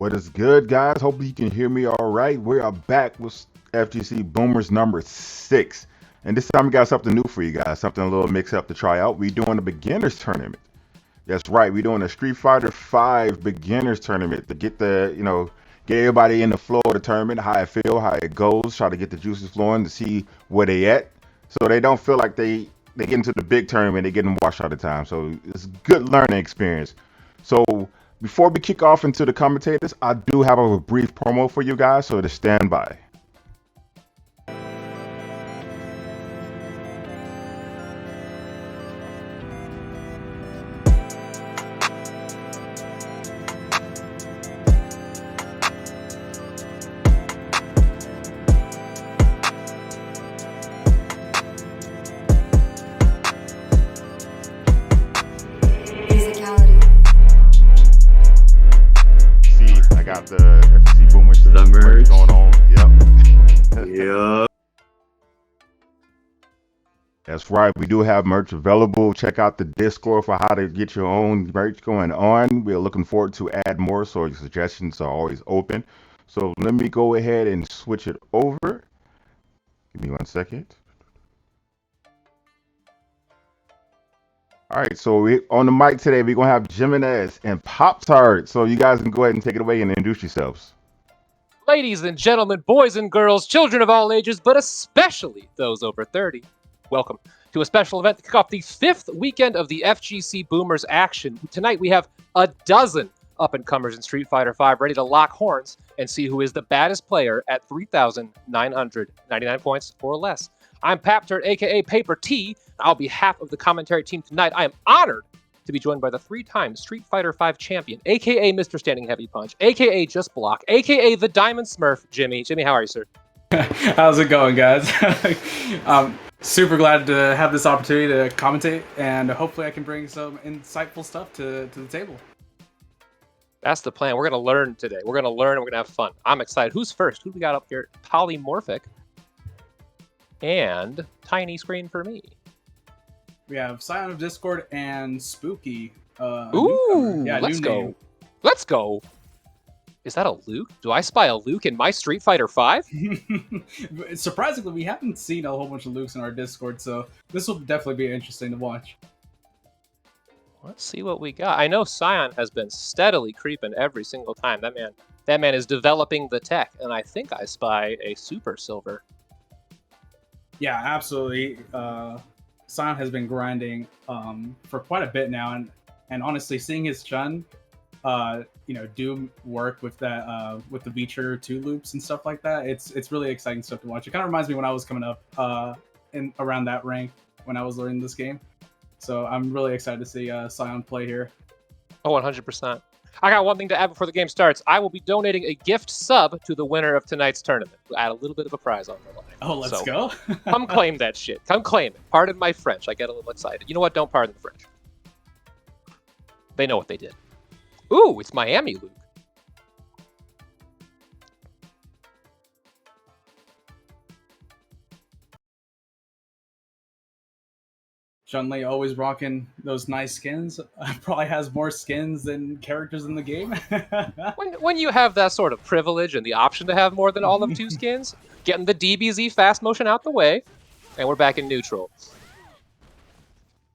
What is good, guys? Hopefully you can hear me all right. We are back with FGC Boomers number 6. And this time we got something new for you guys, something a little mix up to try out. We're doing a beginners tournament. That's right, we're doing a Street Fighter 5 beginners tournament to get get everybody in the flow of the tournament, how it feel, how it goes, try to get the juices flowing to see where they at. So they don't feel like they get into the big tournament, they getting washed all the time. So it's a good learning experience. So before we kick off into the commentators, I do have a brief promo for you guys, so to stand by. I got the FGC Boomers the merge going on. Yep. Yep. That's right. We do have merch available. Check out the Discord for how to get your own merch going on. We're looking forward to add more, so your suggestions are always open. So let me go ahead and switch it over. Give me 1 second. All right, so on the mic today, we're going to have Jimenez and Pop-Tart. So you guys can go ahead and take it away and introduce yourselves. Ladies and gentlemen, boys and girls, children of all ages, but especially those over 30, welcome to a special event to kick off the 5th weekend of the FGC Boomers action. Tonight we have a dozen up-and-comers in Street Fighter V ready to lock horns and see who is the baddest player at 3,999 points or less. I'm Pap-Tart, aka Paper T. On behalf of the commentary team tonight, I am honored to be joined by the 3-time Street Fighter V champion, aka Mr. Standing Heavy Punch, aka Just Block, aka the Diamond Smurf, Jimmy. Jimmy, how are you, sir? How's it going, guys? I'm super glad to have this opportunity to commentate, and hopefully I can bring some insightful stuff to the table. That's the plan. We're going to learn today. We're going to learn and we're going to have fun. I'm excited. Who's first? Who do we got up here? Polymorphic. And tiny screen for me. We have Scion of Discord and Spooky. Ooh, yeah, let's new go. name. Let's go. Is that a Luke? Do I spy a Luke in my Street Fighter V? Surprisingly, we haven't seen a whole bunch of Lukes in our Discord, so this will definitely be interesting to watch. Let's see what we got. I know Scion has been steadily creeping every single time. That man is developing the tech, and I think I spy a Super Silver. Yeah, absolutely. Scion has been grinding for quite a bit now, and honestly, seeing his Chun, do work with that with the V trigger 2 loops and stuff like that. It's really exciting stuff to watch. It kind of reminds me when I was coming up in around that rank when I was learning this game. So I'm really excited to see Scion play here. Oh, 100%. I got one thing to add before the game starts. I will be donating a gift sub to the winner of tonight's tournament. We'll add a little bit of a prize on the line. Oh, let's go. Come claim that shit. Come claim it. Pardon my French. I get a little excited. You know what? Don't pardon the French. They know what they did. Ooh, it's Miami Luke. Chun-Li always rocking those nice skins. Probably has more skins than characters in the game. when you have that sort of privilege and the option to have more than all of 2 skins, getting the DBZ fast motion out the way, and we're back in neutral.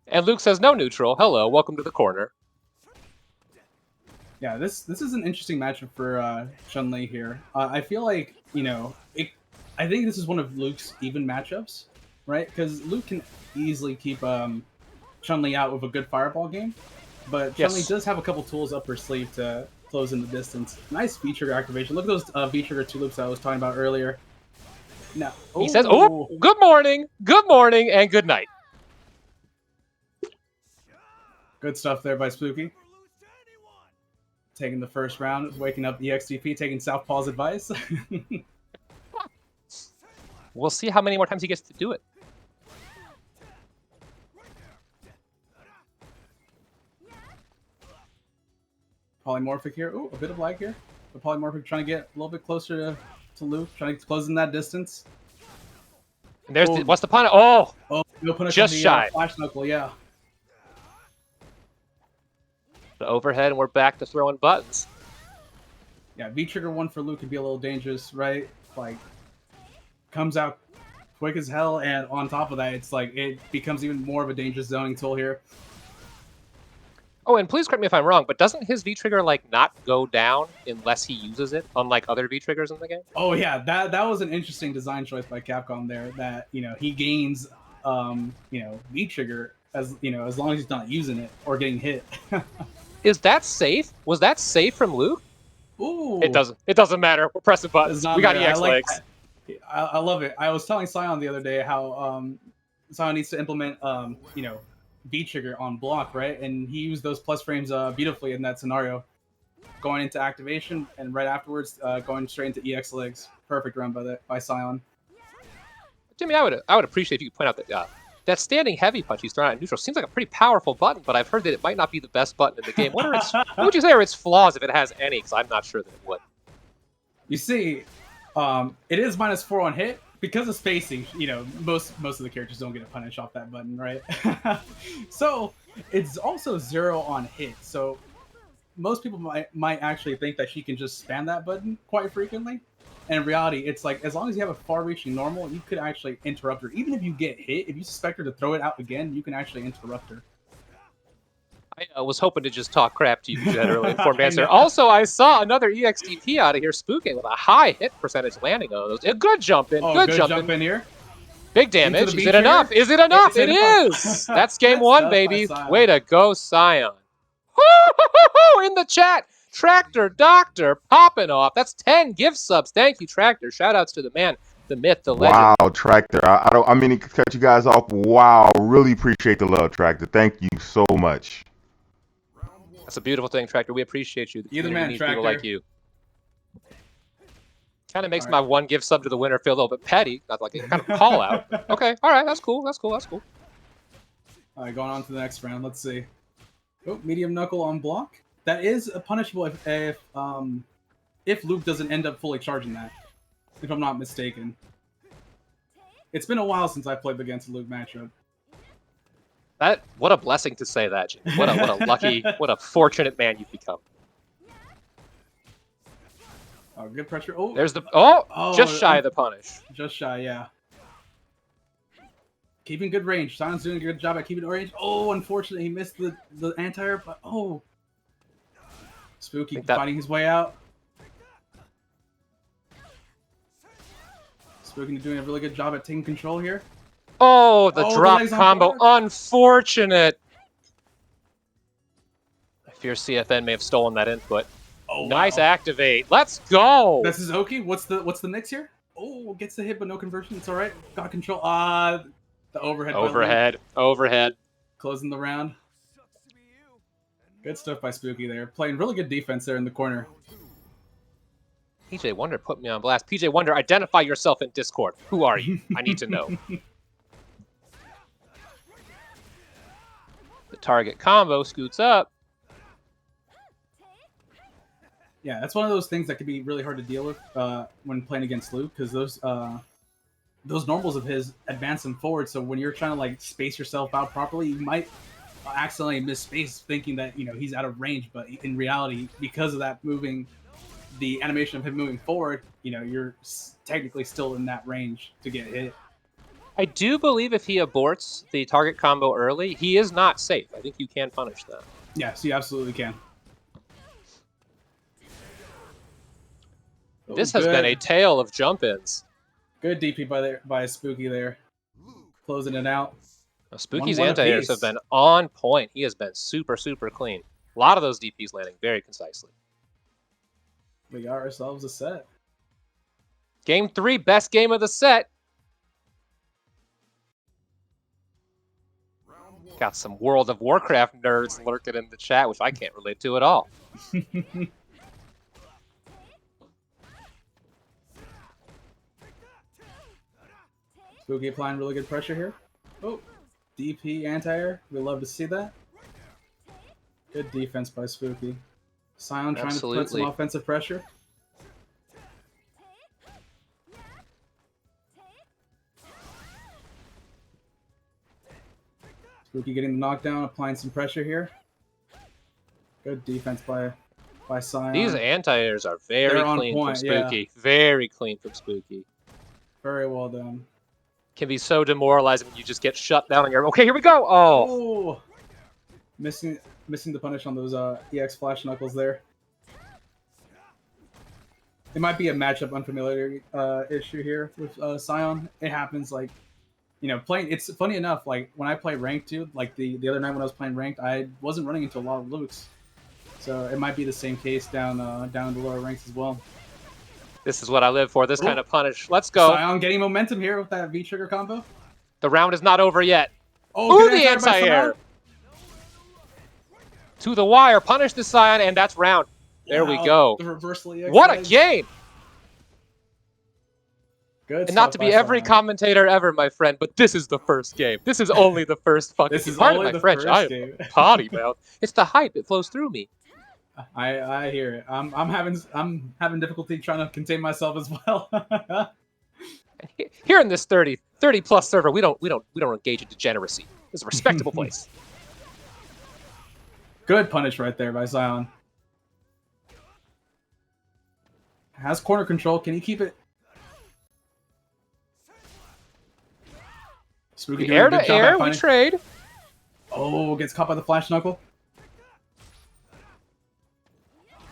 And Luke says no neutral. Hello, welcome to the corner. Yeah, this is an interesting matchup for Chun-Li here. I feel like, I think this is one of Luke's even matchups, right? Because Luke can easily keep Chun-Li out with a good fireball game, but Chun-Li does have a couple tools up her sleeve to close in the distance. Nice V-trigger activation. Look at those V-trigger 2 loops I was talking about earlier. Now, he says, "Oh, good morning, and good night." Good stuff there by Spooky. Taking the first round, waking up EXTP, taking Southpaw's advice. We'll see how many more times he gets to do it. Polymorphic here. Ooh, a bit of lag here. The Polymorphic trying to get a little bit closer to Luke, trying to close in that distance. And there's what's the pun? Oh, no punish just on the, shy. Flash knuckle, yeah. The overhead, and we're back to throwing buttons. Yeah, V trigger 1 for Luke could be a little dangerous, right? Like, comes out quick as hell, and on top of that, it's like it becomes even more of a dangerous zoning tool here. Oh, and please correct me if I'm wrong, but doesn't his V trigger like not go down unless he uses it, unlike other V triggers in the game? Oh yeah, that was an interesting design choice by Capcom there. That he gains V trigger as as long as he's not using it or getting hit. Is that safe? Was that safe from Luke? Ooh, It doesn't. It doesn't matter. We're pressing buttons. We got EX legs. I love it. I was telling Scion the other day how Scion needs to implement V trigger on block, right? And he used those plus frames beautifully in that scenario, going into activation and right afterwards going straight into EX legs. Perfect run by Scion. Jimmy, I would appreciate if you could point out that that standing heavy punch he's throwing out in neutral seems like a pretty powerful button, but I've heard that it might not be the best button in the game. What would you say are its flaws if it has any? Because I'm not sure that it would. You see, it is -4 on hit because of spacing. Most of the characters don't get a punish off that button, right? So it's also 0 on hit. So most people might actually think that she can just spam that button quite frequently. And in reality, it's like, as long as you have a far-reaching normal, you could actually interrupt her. Even if you get hit, if you suspect her to throw it out again, you can actually interrupt her. I was hoping to just talk crap to you generally informed answer. Also, I saw another EXDP out of here, Spooky, with a high hit percentage landing on those. A good jump in. Oh, good jump in here. Big damage. Is it enough? Is it enough? It is. That's game one, baby. Way to go, Scion. In the chat. Tractor Doctor popping off. That's 10 gift subs. Thank you, Tractor. Shoutouts to the man, the myth, the legend. Wow, Tractor. I mean to cut you guys off. Wow, really appreciate the love, Tractor. Thank you so much. That's a beautiful thing, Tractor. We appreciate you. You're the man, Tractor. People like you. Kind of makes my one gift sub to the winner feel a little bit petty. Not like a kind of call out. Okay, all right, that's cool. That's cool. That's cool. All right, going on to the next round. Let's see. Oh, medium knuckle on block. That is punishable if Luke doesn't end up fully charging that, if I'm not mistaken. It's been a while since I played against a Luke matchup. What a blessing to say that, Jimmy. What a lucky, what a fortunate man you've become. Oh, good pressure. Oh, there's just shy of the punish. Just shy, yeah. Keeping good range. Sion's doing a good job at keeping range. Oh, unfortunately, he missed the anti-air, but oh. Spooky fighting his way out. Spooky doing a really good job at taking control here. Oh, the drop combo. Unfortunate. I fear CFN may have stolen that input. Oh, nice activate. Let's go. This is okay. What's the mix here? Oh, gets the hit, but no conversion. It's all right. Got control. The overhead. Overhead. Closing the round. Good stuff by Spooky there. Playing really good defense there in the corner. PJ Wonder put me on blast. PJ Wonder, identify yourself in Discord. Who are you? I need to know. The target combo scoots up. Yeah, that's one of those things that can be really hard to deal with when playing against Luke, because those normals of his advance him forward. So when you're trying to like space yourself out properly, you might accidentally miss space, thinking that he's out of range. But in reality, because of that the animation of him moving forward, you're technically still in that range to get hit. I do believe if he aborts the target combo early, he is not safe. I think you can punish that. Yes, you absolutely can. This has been a tale of jump-ins. Good DP by Spooky there. Closing it out. Now, Spooky's anti-airs have been on point. He has been super, super clean. A lot of those DPs landing very concisely. We got ourselves a set. Game 3, best game of the set. Got some World of Warcraft nerds lurking in the chat, which I can't relate to at all. Spooky applying really good pressure here. Oh, DP anti-air. We love to see that. Good defense by Spooky. Scion trying to put some offensive pressure. Spooky getting the knockdown, applying some pressure here. Good defense by by Scion. These anti-airs are very They're on clean point, from yeah. Spooky. Very clean from Spooky. Very well done. Can be so demoralizing when you just get shut down on your... Okay, here we go! Oh! Oh! Missing the punish on those EX Flash Knuckles there. It might be a matchup unfamiliarity issue here with Scion. It happens, like, you know, playing. It's funny enough, like when I play ranked too, like the other night when I was playing ranked, I wasn't running into a lot of loots, so it might be the same case down in the lower ranks as well. This is what I live for. This kind of punish. Let's go. Scion getting momentum here with that V trigger combo. The round is not over yet. Oh, ooh, the anti-air. To the wire. Punish the Scion, and that's round. There we go. The reversal EX. What a game! Good. And not to be every commentator ever, my friend, but this is the first game. This is only the first fucking This is Pardon only my the French. first game. Potty mouth. It's the hype. It flows through me. I hear it. I'm having difficulty trying to contain myself as well. Here in this 30 plus server, we don't engage in degeneracy. It's a respectable place. Good punish right there by Scion. Has corner control. Can you keep it? Spooky Air to air, we trade. Oh, gets caught by the Flash Knuckle.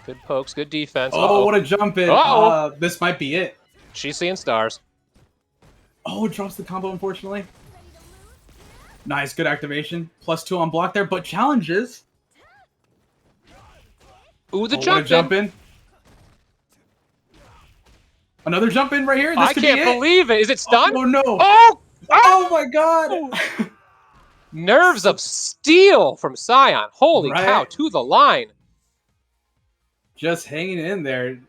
Good pokes, good defense. Oh, what a jump in. This might be it. She's seeing stars. Oh, drops the combo, unfortunately. Nice, good activation. +2 on block there, but challenges. Ooh, the jump in. Another jump in right here. This I can't believe it. Is it stunned? Oh, no. Oh my God. Nerves of steel from Scion. Holy cow, to the line. Just hanging in there,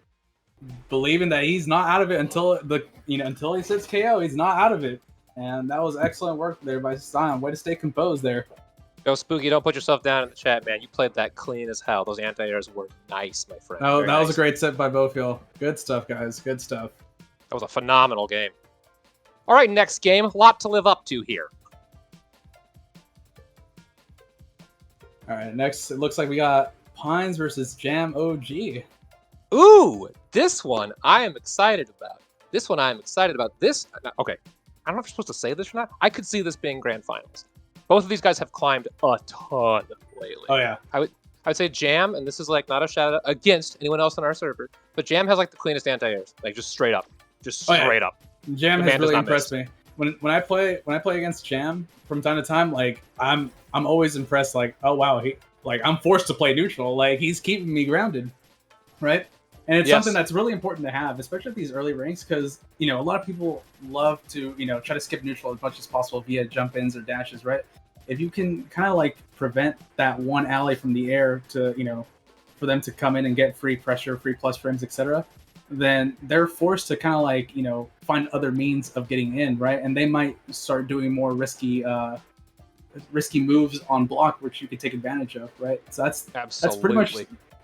believing that he's not out of it until he sits KO. He's not out of it, and that was excellent work there by Scion. Way to stay composed there. Yo, Spooky, don't put yourself down in the chat, man. You played that clean as hell. Those anti-airs were nice, my friend. Oh, that was a great set by both y'all. Good stuff, guys. Good stuff. That was a phenomenal game. All right, next game. A lot to live up to here. All right, next it looks like we got Pines versus Jam OG. Ooh, this one I am excited about. This, okay, I don't know if you're supposed to say this or not. I could see this being grand finals. Both of these guys have climbed a ton lately. Oh, yeah. I would say Jam, and this is like not a shout out against anyone else on our server, but Jam has like the cleanest anti-airs, like just straight up. Up. Jam has really impressed me. When I play against Jam from time to time, like I'm always impressed. Like, oh wow, I'm forced to play neutral. Like he's keeping me grounded, right? And it's something that's really important to have, especially at these early ranks, because a lot of people love to try to skip neutral as much as possible via jump ins or dashes, right? If you can kind of like prevent that one alley from the air to for them to come in and get free pressure, free plus frames, etc., then they're forced to kind of like find other means of getting in, right? And they might start doing more risky moves on block, which you could take advantage of, right? So that's pretty much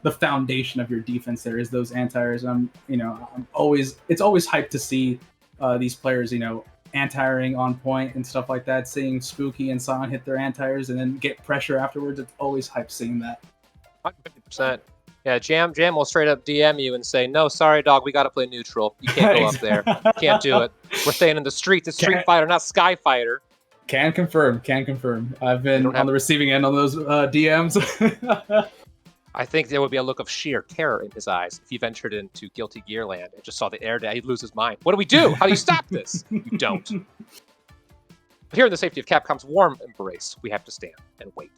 the foundation of your defense. There is those anti-airs. It's always hyped to see these players anti-airing on point and stuff like that. Seeing Spooky and Scion hit their anti-airs and then get pressure afterwards, it's always hyped seeing that. 150%. Yeah, Jam will straight up DM you and say, "No, sorry, dog, we gotta play neutral. You can't go up there. Can't do it. We're staying in the streets. It's Street Fighter, not Sky Fighter." Can confirm. I've been on the receiving end on those DMs. I think there would be a look of sheer terror in his eyes if he ventured into Guilty Gear Land and just saw the air day. He'd lose his mind. What do we do? How do you stop this? You don't. But here in the safety of Capcom's warm embrace, we have to stand and wait.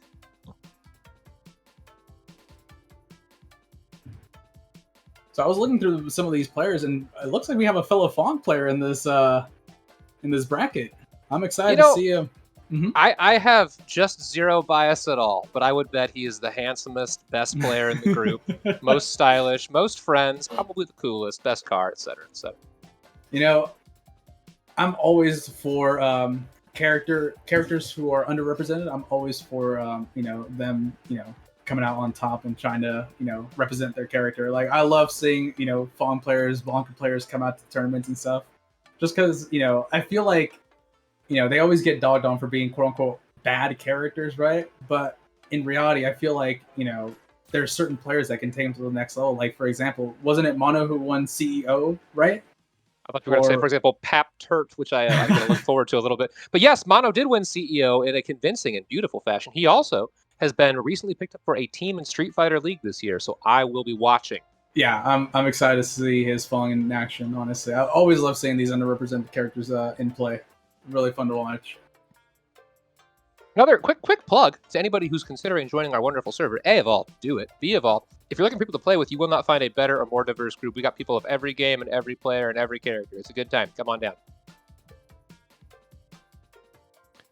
So I was looking through some of these players, and it looks like we have a fellow Fong player in this bracket. I'm excited to see him. Mm-hmm. I have just zero bias at all, but I would bet he is the handsomest, best player in the group, most stylish, most friends, probably the coolest, best card, etc., etc. I'm always for characters who are underrepresented. I'm always for them coming out on top and trying to represent their character. Like I love seeing Fawn players, Blanca players come out to tournaments and stuff, just because I feel like they always get dogged on for being quote unquote bad characters, right? But in reality, I feel like there's certain players that can take him to the next level. Like, for example, wasn't it Mono who won CEO, right? I thought you were going to say, for example, Pap Turt, which I'm going to look forward to a little bit. But yes, Mono did win CEO in a convincing and beautiful fashion. He also has been recently picked up for a team in Street Fighter League this year, so I will be watching. Yeah, I'm excited to see his falling in action, honestly. I always love seeing these underrepresented characters in play. Really fun to watch. Another quick plug to anybody who's considering joining our wonderful server. A of all, do it. B of all, if you're looking for people to play with, you will not find a better or more diverse group. We got people of every game and every player and every character. It's a good time. Come on down.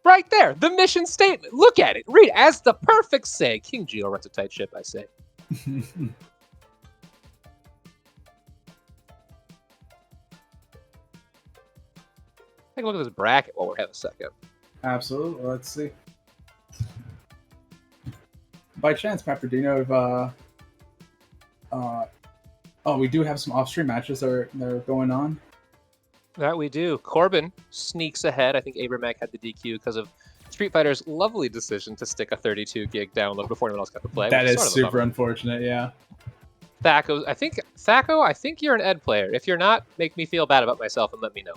Right there, the mission statement. Look at it. Read it. As the perfect say, King Geo runs a tight ship, I say. Take a look at this bracket while we have a second. Absolutely. Let's see. By chance, Pepper, do you know if oh, we do have some off-stream matches that are going on. That we do. Corbin sneaks ahead. I think Abramac had the DQ because of Street Fighter's lovely decision to stick a 32 gig download before anyone else got to play. That is super unfortunate, yeah. Fako, I think you're an Ed player. If you're not, make me feel bad about myself and let me know.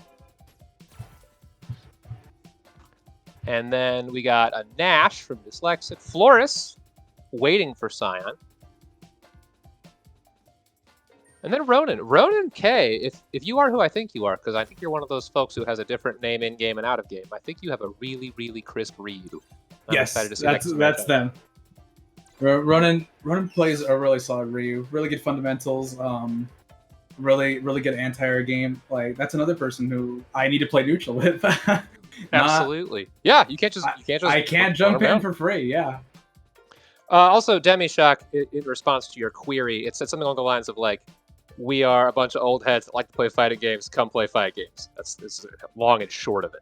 And then we got a Nash from Dyslexic. Floris waiting for Scion. And then Ronan. Ronan K, if you are who I think you are, because I think you're one of those folks who has a different name in-game and out-of-game, I think you have a really, really crisp Ryu. Yes, that's them. Ronan plays a really solid Ryu. Really good fundamentals. Really good anti-air game. Like, that's another person who I need to play neutral with. Absolutely. Yeah, you can't just I can't jump in for free, yeah. Also, Demishock, in response to your query, it said something along the lines of, like, we are a bunch of old heads that like to play fighting games. Come play fight games. That's long and short of it.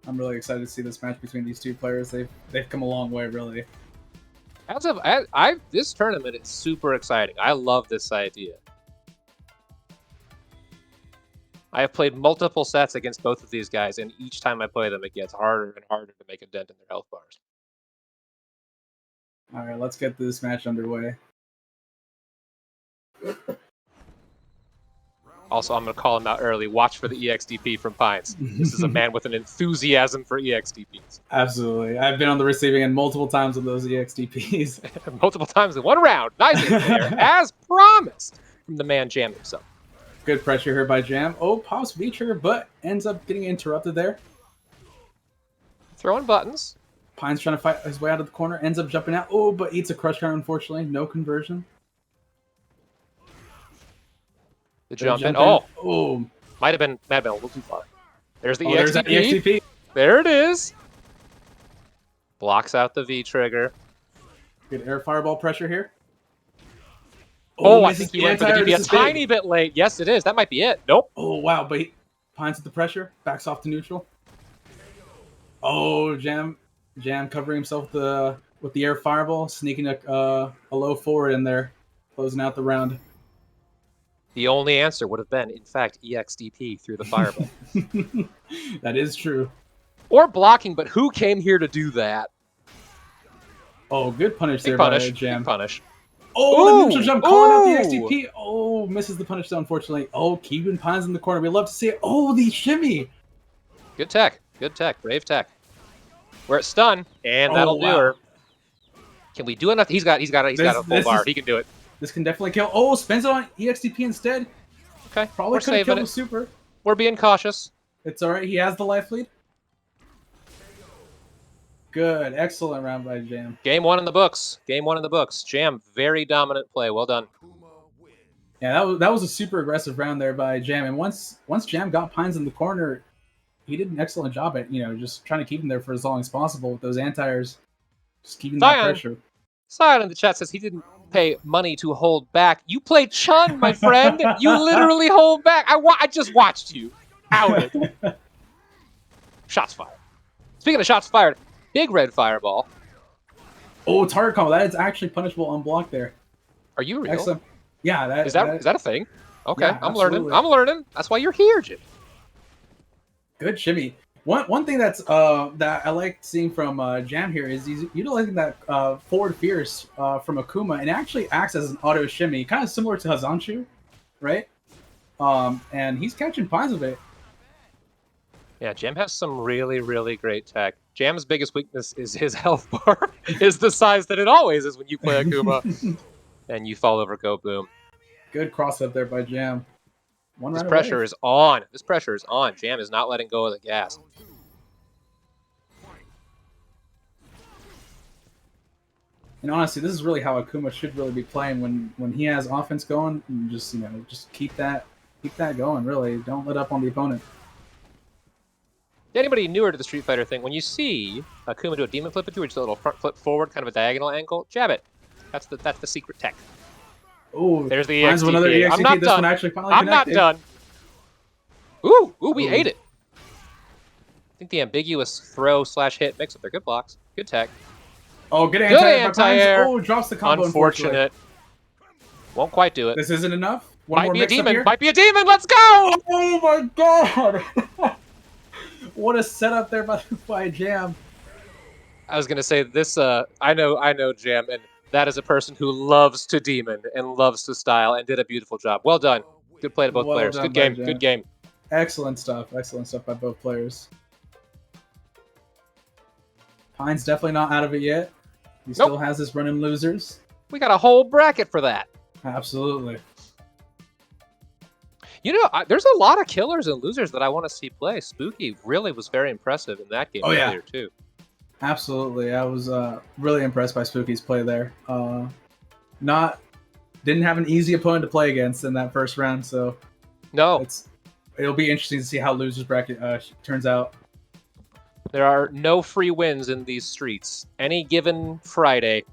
I'm really excited to see this match between these two players. They've come a long way, really. This tournament is super exciting. I love this idea. I have played multiple sets against both of these guys, and each time I play them, it gets harder and harder to make a dent in their health bars. All right, let's get this match underway. Also, I'm going to call him out early. Watch for the EXDP from Pines. This is a man with an enthusiasm for EXDPs. Absolutely. I've been on the receiving end multiple times with those EXDPs. Multiple times in one round. Nice in there, as promised from the man Jam himself. Good pressure here by Jam. Oh, pops V-trigger, but ends up getting interrupted there. Throwing buttons. Pine's trying to fight his way out of the corner. Ends up jumping out. Oh, but eats a crush counter, unfortunately. No conversion. The jump in. Oh, might have been a little too far. There's the EXDP. There's that EXDP. There it is. Blocks out the V-trigger. Good air fireball pressure here. Oh, I think he went for the DP a tiny bit late. Yes, it is. That might be it. Nope. Oh, wow. But Pines at the pressure. Backs off to neutral. Oh, Jam covering himself with the air fireball. Sneaking a low forward in there. Closing out the round. The only answer would have been, in fact, EXDP through the fireball. That is true. Or blocking, but who came here to do that? Oh, good punish there by Jam. Good punish. Oh, the neutral jump calling out the XTP. Oh, misses the punish though, unfortunately. Oh, keeping Pines in the corner. We love to see it. Oh, the shimmy. Good tech. Good tech. Brave tech. We're at stun, and that'll do her. Can we do enough? He's got a full bar. He can do it. This can definitely kill. Oh, spins it on EXTP instead. Okay. Probably could have killed the super. We're being cautious. It's all right. He has the life lead. Good. Excellent round by Jam. Game one in the books. Game one in the books. Jam, very dominant play. Well done. Yeah, that was a super aggressive round there by Jam. And once Jam got Pines in the corner, he did an excellent job at, just trying to keep him there for as long as possible with those anti-airs. Just keeping that pressure. Scion in the chat says he didn't pay money to hold back. You play Chun, my friend. You literally hold back. I just watched you. Outed. Shots fired. Speaking of shots fired, big red fireball. Oh, target combo. That is actually punishable unblocked there. Are you real? Excellent. Yeah. Is that a thing? Okay, Yeah, I'm learning. absolutely. I'm learning. That's why you're here, Jim. Good shimmy. One thing that's that I like seeing from Jam here is he's utilizing that forward fierce from Akuma, and it actually acts as an auto shimmy, kind of similar to Hazanshu, right? And he's catching pies with it. Yeah, Jam has some really, really great tech. Jam's biggest weakness is his health bar, is the size that it always is when you play Akuma, and you fall over, go boom. Good cross up there by Jam. One This right pressure away. is on. This pressure is on. Jam is not letting go of the gas. And honestly, this is really how Akuma should really be playing when he has offense going. And just just keep that going. Really, don't let up on the opponent. Anybody newer to the Street Fighter thing, when you see Akuma do a demon flip at you, or just a little front flip forward, kind of a diagonal angle, jab it. That's the secret tech. Oh, There's the finds another EXTP. EXTP. I'm not This done. one actually finally I'm not connected. done. Ooh, we Ooh. ate it. I think the ambiguous throw / hit mix up. They're good blocks. Good tech. Oh, good Good anti-air. anti-air. Oh, drops the combo. Unfortunately. Unfortunate. Won't quite do it. This isn't enough. One Might more be a mix up demon. here. Might be a demon. Let's go! Oh my god! What a setup there by Jam. I was gonna say this. I know Jam, and that is a person who loves to demon and loves to style, and did a beautiful job. Well done. Good play to both Well players. done Good by game. Jam. Good game. Excellent stuff. Excellent stuff by both players. Pine's definitely not out of it yet. He still has his run in losers. We got a whole bracket for that. Absolutely. You know, there's a lot of killers and losers that I want to see play. Spooky really was very impressive in that game earlier too. Absolutely. I was really impressed by Spooky's play there. Didn't have an easy opponent to play against in that first round, so No, it'll be interesting to see how losers bracket turns out. there are no free wins in these streets. Any given Friday.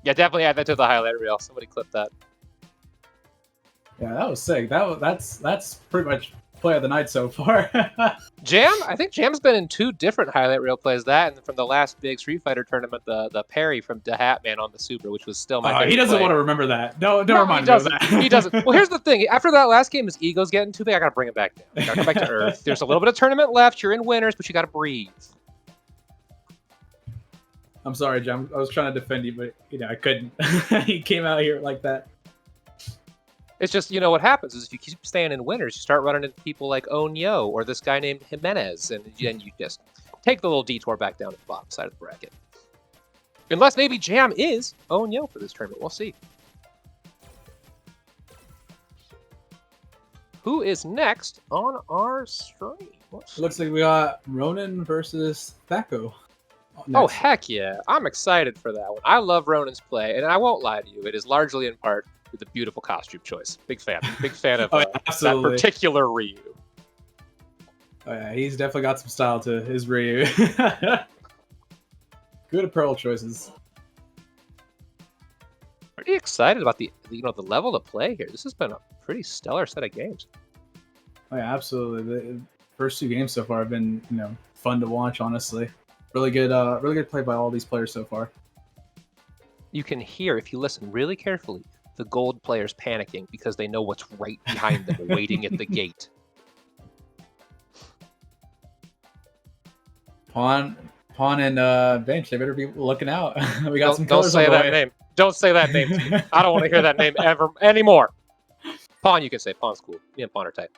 Yeah, definitely add that to the highlight reel. Somebody clip that. Yeah, that was sick. That's pretty much play of the night so far. Jam, I think Jam's been in 2 different highlight reel plays. That and from the last big Street Fighter tournament, the parry from Da Hatman on the Super, which was still my favorite He doesn't play. want to remember that. Don't No, remind he me of doesn't. that. He doesn't. Well, here's the thing. After that last game, his ego's getting too big. I gotta bring it back down. I gotta come back to earth. There's a little bit of tournament left. You're in winners, but you gotta breathe. I'm sorry, Jam. I was trying to defend you, but I couldn't. He came out here like that. It's just, what happens is if you keep staying in winners, you start running into people like Onyo or this guy named Jimenez, and then you just take the little detour back down to the bottom side of the bracket. Unless maybe Jam is Onyo for this tournament. We'll see. Who is next on our stream? Looks like we got Ronan versus Fako. Oh, heck yeah. I'm excited for that one. I love Ronan's play, and I won't lie to you. It is largely in part with a beautiful costume choice. Big fan. Big fan of that particular Ryu. Oh, yeah, he's definitely got some style to his Ryu. Good apparel choices. Pretty excited about the level to play here. This has been a pretty stellar set of games. Oh, yeah, absolutely. The first 2 games so far have been, fun to watch, honestly. Really good play by all these players so far. You can hear, if you listen really carefully, the gold players panicking because they know what's right behind them, waiting at the gate. Pawn and Bench, they better be looking out. We got some Don't killers say on the that way. name. Don't say that name to me. I don't want to hear that name ever anymore. Pawn, you can say. Pawn's cool. Me and Pawn are tight.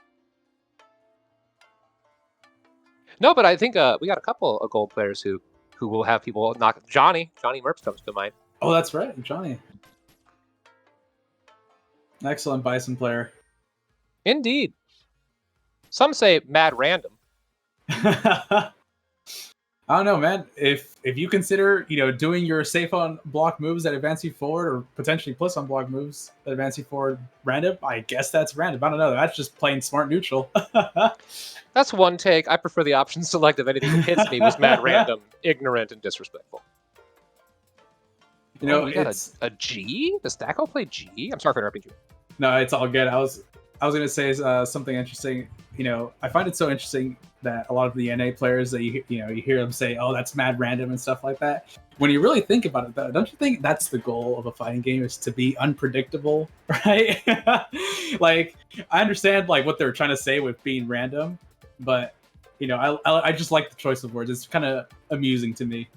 No, but I think we got a couple of gold players who will have people knock. Johnny Merps comes to mind. Oh, that's right, Johnny. Excellent Bison player. Indeed. Some say mad random. I don't know, man. If you consider, doing your safe on block moves that advance you forward, or potentially plus on block moves that advance you forward random, I guess that's random. I don't know. That's just plain smart neutral. That's one take. I prefer the option select of anything that hits me was mad random, ignorant, and disrespectful. We got a G? Does Fako play G? I'm sorry for interrupting you. No, it's all good. I I was gonna say is something interesting. You know, I find it so interesting that a lot of the NA players that you hear them say, "Oh, that's mad random" and stuff like that. When you really think about it, though, don't you think that's the goal of a fighting game is to be unpredictable, right? Like, I understand like what they're trying to say with being random, but you know, I just like the choice of words. It's kind of amusing to me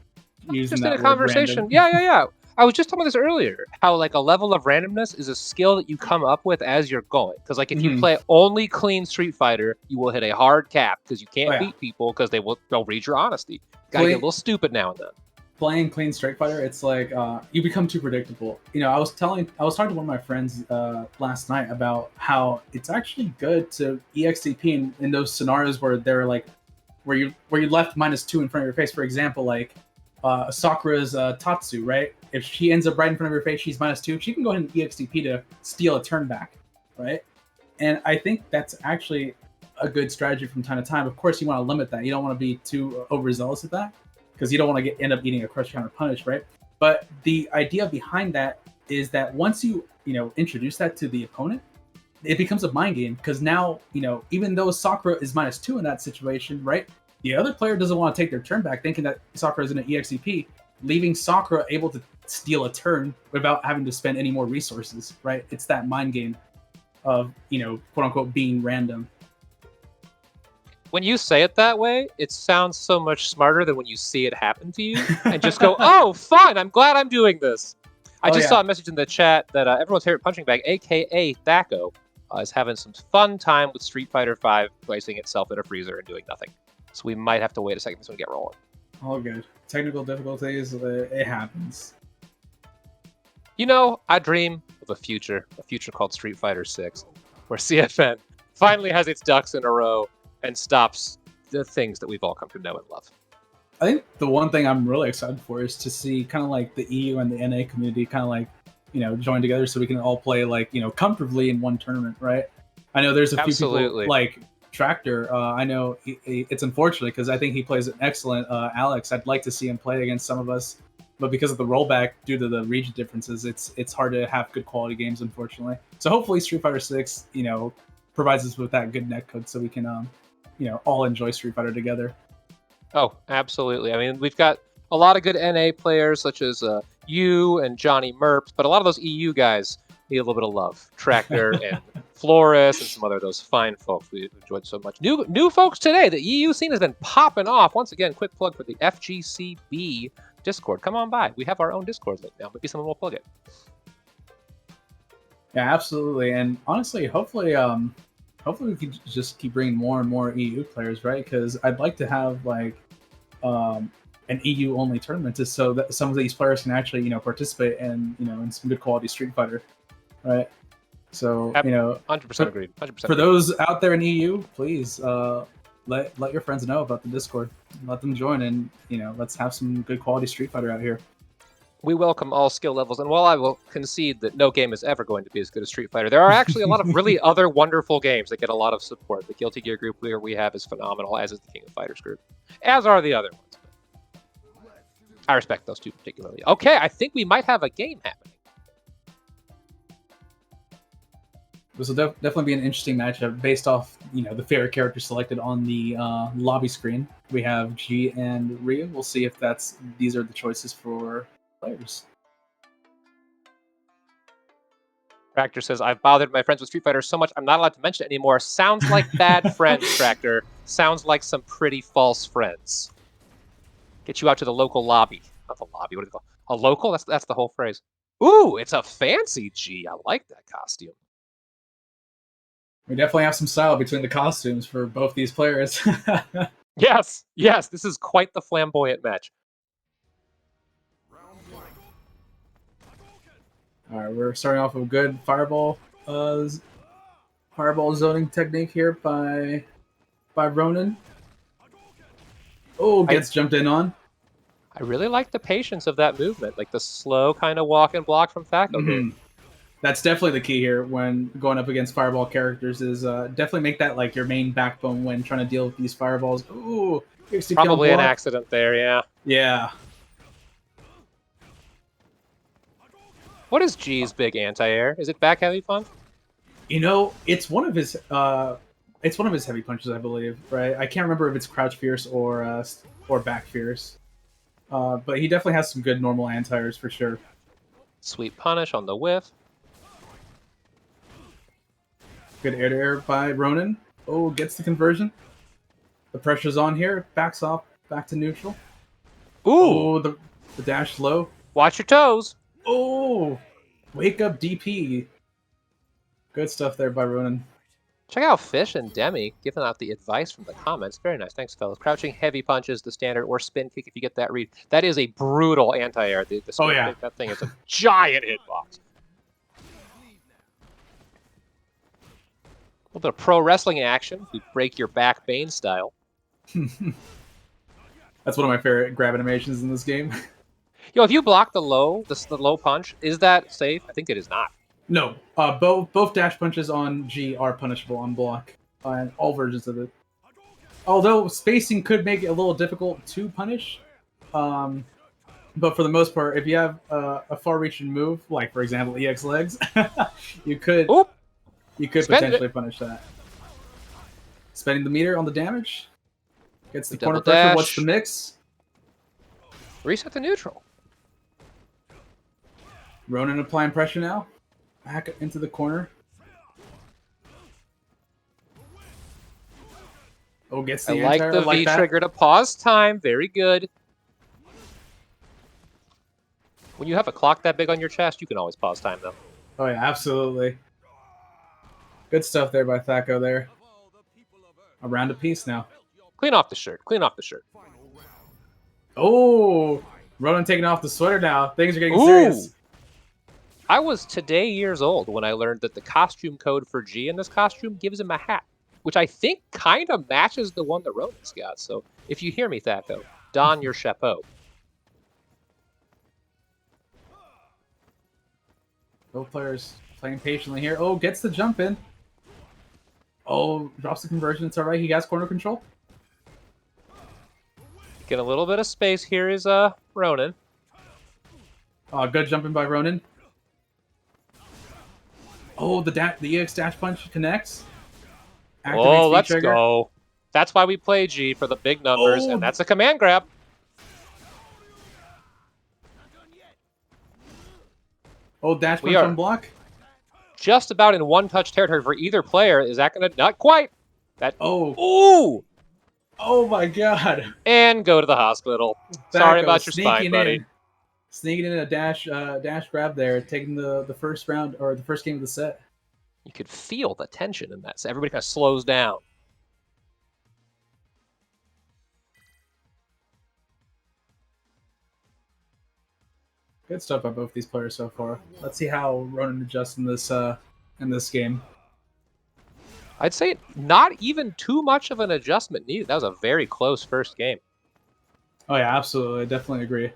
using Just in that a word conversation. random. Yeah. I was just talking about this earlier. How like a level of randomness is a skill that you come up with as you're going. Because like if you Mhm. play only clean Street Fighter, you will hit a hard cap because you Oh can't yeah, beat people because they'll read your honesty. Gotta get a play, little stupid now and then. playing clean Street Fighter, it's like you become too predictable. You know, I was talking to one of my friends last night about how it's actually good to EXTP in those scenarios where they're like where you left -2 in front of your face. For example, like Sakura's Tatsu, right? If she ends up right in front of your face, she's -2. She can go ahead and EXTP to steal a turn back, right? And I think that's actually a good strategy from time to time. Of course, you want to limit that. You don't want to be too overzealous with that because you don't want to end up eating a crush counter punish, right? But the idea behind that is that once you introduce that to the opponent, it becomes a mind game because now even though Sakura is -2 in that situation, right? The other player doesn't want to take their turn back, thinking that Sakura is in an EXCP, leaving Sakura able to steal a turn without having to spend any more resources, right? It's that mind game of quote unquote being random. When you say it that way, it sounds so much smarter than when you see it happen to you and just go, "Oh, fun! I'm glad I'm doing this." I Oh just yeah, saw a message in the chat that everyone's favorite punching bag, aka Fako, is having some fun time with Street Fighter V, placing itself in a freezer and doing nothing. So we might have to wait a second for this one to get rolling. all good. Technical difficulties, it happens. You know, I dream of a future called Street Fighter 6, where CFN finally has its ducks in a row and stops the things that we've all come to know and love. I think the one thing I'm really excited for is to see kind of like the EU and the NA community kind of like join together so we can all play like comfortably in one tournament, right? I know there's a few people Absolutely. like Tractor. I know it's unfortunate because I think he plays an excellent Alex. I'd like to see him play against some of us, but because of the rollback due to the region differences, it's hard to have good quality games, unfortunately. So hopefully Street Fighter 6, provides us with that good netcode so we can all enjoy Street Fighter together. Oh, absolutely. I mean, we've got a lot of good NA players such as you and Johnny Merps, but a lot of those EU guys need a little bit of love. Tractor and Flores and some other of those fine folks we enjoyed so much. New folks today. The EU scene has been popping off. Once again, quick plug for the FGCB Discord. Come on by. We have our own Discord link now. Maybe someone will plug it. Yeah, absolutely. And honestly, hopefully we can just keep bringing more and more EU players, right? Because I'd like to have like an EU only tournament just so that some of these players can actually participate in some good quality Street Fighter, right? So 100% agreed. 100% for those out there in EU, please let your friends know about the Discord. Let them join, and let's have some good quality Street Fighter out here. We welcome all skill levels, and while I will concede that no game is ever going to be as good as Street Fighter, there are actually a lot of really other wonderful games that get a lot of support. The Guilty Gear group we have is phenomenal, as is the King of Fighters group, as are the other ones. I respect those two particularly. Okay, I think we might have a game happening. This will definitely be an interesting matchup based off the favorite character selected on the lobby screen. We have G and Ryu. We'll see if these are the choices for players. Tractor says, I've bothered my friends with Street Fighter so much I'm not allowed to mention it anymore. Sounds like bad friends, Tractor. Sounds like some pretty false friends. Get you out to the local lobby. Not the lobby, what do they call it? A local? That's the whole phrase. Ooh, it's a fancy G. I like that costume. We definitely have some style between the costumes for both these players. Yes, this is quite the flamboyant match. All right, we're starting off with a good fireball zoning technique here by Ronan. Oh, gets jumped in on. I really like the patience of that movement, like the slow kind of walk and block from Fako here. That's definitely the key here when going up against fireball characters is definitely make that like your main backbone when trying to deal with these fireballs. Ooh, probably an accident there, yeah. Yeah. What is G's big anti-air? Is it back heavy fun? You know, it's one of his heavy punches, I believe. Right? I can't remember if it's crouch fierce or back fierce. But he definitely has some good normal anti-airs for sure. Sweet punish on the whiff. Good air to air by Ronan. Oh, gets the conversion. The pressure's on here. Backs off. Back to neutral. Ooh! Oh, the dash low. Watch your toes! Oh, wake up DP. Good stuff there by Ronan. Check out Fish and Demi giving out the advice from the comments. Very nice. Thanks, fellas. Crouching heavy punches, the standard, or spin kick if you get that read. That is a brutal anti-air. The spin yeah. kick, that thing is a giant hitbox. A little bit of pro wrestling action. We break your back Bane style. That's one of my favorite grab animations in this game. Yo, if you block the low punch, is that safe? I think it is not. No, both dash punches on G are punishable on block, and all versions of it. Although spacing could make it a little difficult to punish, but for the most part, if you have a far-reaching move, like for example EX legs, you could Oop. potentially punish that. Spending the meter on the damage, gets the corner Double pressure. dash. What's the mix? Reset to neutral. Ronan applying pressure now. Back into the corner. Oh, gets the I like the V trigger to pause time. Very good. When you have a clock that big on your chest, you can always pause time, though. Oh, yeah, absolutely. Good stuff there by Fako there. A round apiece now. Clean off the shirt. Clean off the shirt. Oh, Ronan taking off the sweater now. Things are getting Ooh. serious. I was today years old when I learned that the costume code for G in this costume gives him a hat, which I think kind of matches the one that Ronan's got. So if you hear me, Fako, don your chapeau. Both players playing patiently here. Oh, gets the jump in. Oh, drops the conversion. It's all right. He has corner control. Get a little bit of space here is Ronan. Good jumping by Ronan. Oh, the EX dash punch connects. Oh, Activates let's V-trigger. go. That's why we play G, for the big numbers, Oh. and that's a command grab. Oh, dash We punch are- on block. Just about in one-touch territory for either player. Is that going to... Not quite. That. Oh, Ooh! oh my God. And go to the hospital. Sorry Fako about your spine, sneaking buddy. in. Sneaking in a dash grab there, taking the first round or the first game of the set. You could feel the tension in that. So everybody kind of slows down. Good stuff by both these players so far. Let's see how Ronan adjusts in this game. I'd say not even too much of an adjustment needed. That was a very close first game. Oh yeah, absolutely. I definitely agree.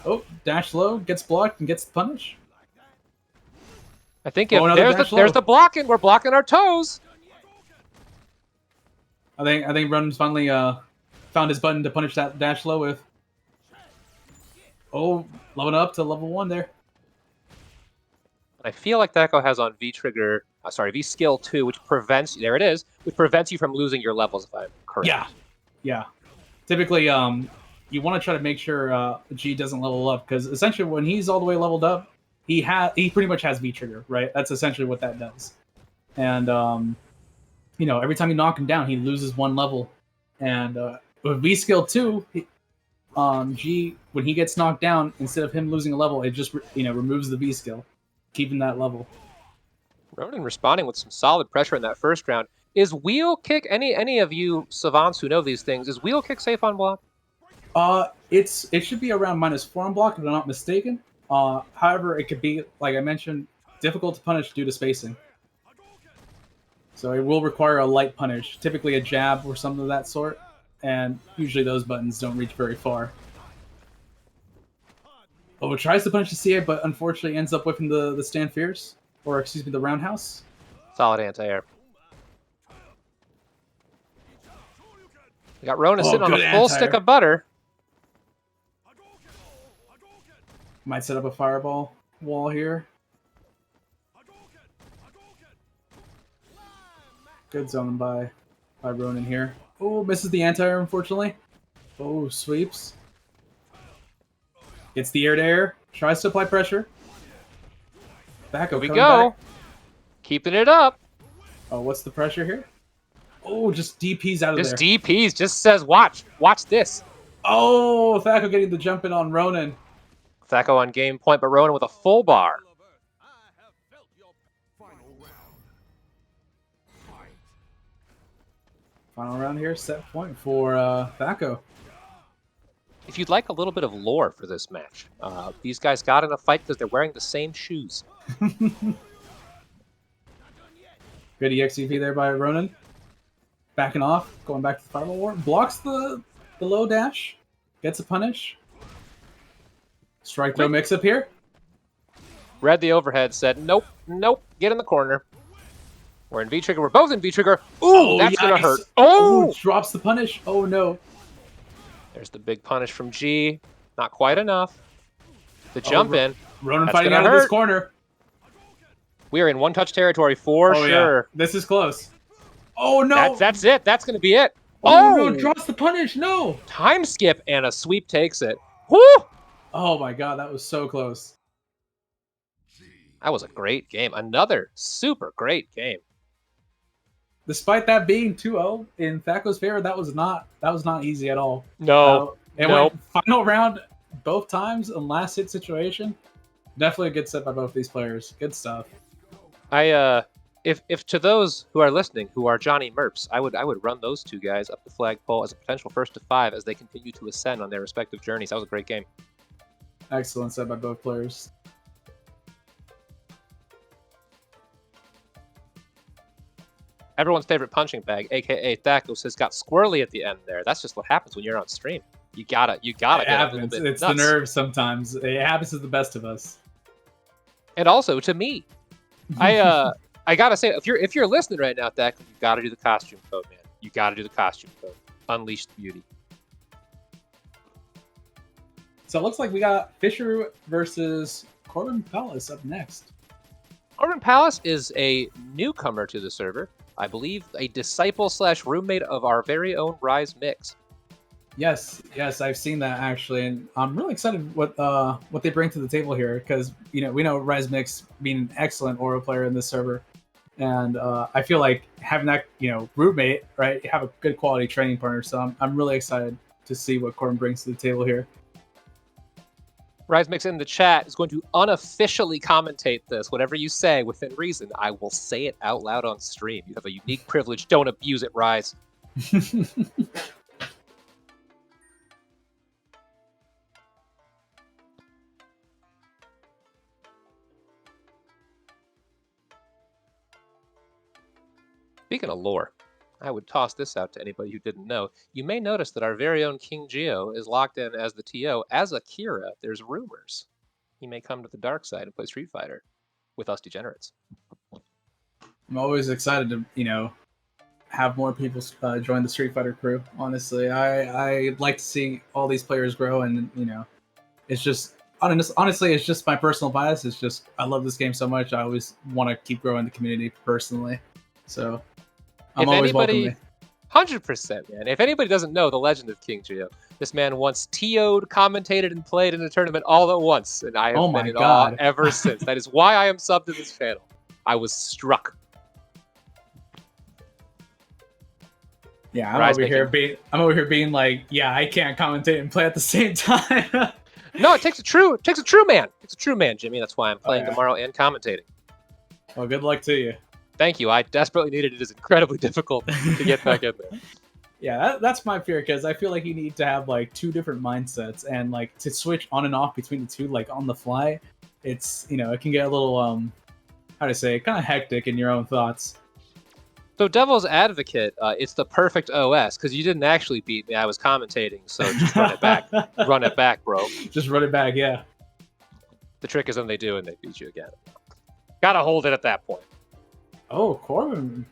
Oh, dash low, gets blocked and gets the punish. I think if another dash there's low. the blocking. We're blocking our toes. I think Ronan's finally found his button to punish that dash low with. Oh, leveling up to level 1 there. I feel like Fako has on V trigger. V skill 2, which prevents. There it is, which prevents you from losing your levels. If I'm correct. Yeah. Typically, you want to try to make sure G doesn't level up because essentially when he's all the way leveled up, he pretty much has V trigger, right? That's essentially what that does. And every time you knock him down, he loses 1 level. And with V skill 2, G when he gets knocked down, instead of him losing a level, it just removes the V skill, keeping that level. Ronan responding with some solid pressure in that first round. Is wheel kick any of you savants who know these things? Is wheel kick safe on block? It should be around -4 on block if I'm not mistaken. However, it could be, like I mentioned, difficult to punish due to spacing. So it will require a light punish, typically a jab or something of that sort, and usually those buttons don't reach very far. Oh, it tries to punish the CA, but unfortunately ends up whipping the stand fierce, or excuse me, the roundhouse. Solid anti-air. We got Ronan sitting on a full stick of butter. Might set up a fireball wall here. Good zone by Ronan here. Oh, misses the anti-air, unfortunately. Oh, sweeps. Gets the air to air. Tries to apply pressure. Fako Here we coming go. back. Keeping it up. Oh, what's the pressure here? Oh, just DP's out of Just there. DPs. Just says, watch. Watch this. Oh, Fako getting the jump in on Ronan. Fako on game point, but Ronan with a full bar. Final round here, set point for Fako. If you'd like a little bit of lore for this match, these guys got in a fight because they're wearing the same shoes. Good EXCP there by Ronan. Backing off, going back to the final war. Blocks the low dash. Gets a punish. Strike throw mix up here. Read the overhead, said, nope, nope, get in the corner. We're in V-trigger. We're both in V-trigger. Ooh, that's going to hurt. Oh! Drops the punish. Oh, no. There's the big punish from G. Not quite enough. The jump in. Ronan That's fighting gonna out of this hurt. corner. We are in one-touch territory for Oh, sure. yeah. This is close. Oh, no. That's it. That's going to be it. Oh, no. Drops the punish. No. Time skip and a sweep takes it. Woo! Oh, my God. That was so close. That was a great game. Another super great game. Despite that being 2-0 in Fako's favor, that was not easy at all. No. It Nope. went final round both times in last hit situation. Definitely a good set by both these players. Good stuff. If to those who are listening who are Johnny Merps, I would run those two guys up the flagpole as a potential first to 5 as they continue to ascend on their respective journeys. That was a great game. Excellent set by both players. Everyone's favorite punching bag, aka Thakos, has got squirrely at the end there. That's just what happens when you're on stream. You gotta It get a little happens. bit It's nuts. the nerves sometimes. It happens to the best of us. And also to me, I gotta say, if you're listening right now, Thak, you gotta do the costume code, man. You gotta do the costume code. Unleash the beauty. So it looks like we got Fisher versus Corbin Palace up next. Corbin Palace is a newcomer to the server. I believe a disciple / roommate of our very own Rise Mix. Yes, I've seen that actually, and I'm really excited what they bring to the table here because we know Rise Mix being an excellent Oro player in this server, and I feel like having that roommate, right, have a good quality training partner. So I'm really excited to see what Corbin brings to the table here. Rise Mix in the chat is going to unofficially commentate this. Whatever you say within reason, I will say it out loud on stream. You have a unique privilege. Don't abuse it, Rise. Speaking of lore, I would toss this out to anybody who didn't know. You may notice that our very own King Geo is locked in as the TO. As Akira, there's rumors he may come to the dark side and play Street Fighter with us degenerates. I'm always excited to have more people join the Street Fighter crew. Honestly, I like to see all these players grow, and it's just honestly, it's just my personal bias. It's just I love this game so much. I always want to keep growing the community personally. So I'm always welcoming. 100%, man. If anybody doesn't know the legend of King Geo, this man once TO'd, commentated, and played in a tournament all at once, and I have been in awe ever since. That is why I am subbed to this channel. I was struck. Yeah, I'm over here being like, yeah, I can't commentate and play at the same time. No, it takes a true man. It takes a true man, Jimmy. That's why I'm playing tomorrow and commentating. Well, good luck to you. Thank you. I desperately needed it. It is incredibly difficult to get back in there. Yeah, that's my fear because I feel like you need to have like two different mindsets and like to switch on and off between the two like on the fly. It's it can get a little how to say kind of hectic in your own thoughts. So Devil's Advocate, it's the perfect OS because you didn't actually beat me. I was commentating, so just run it back. Run it back, bro. Just run it back, yeah. The trick is when they do and they beat you again. Gotta hold it at that point. Oh, Corbin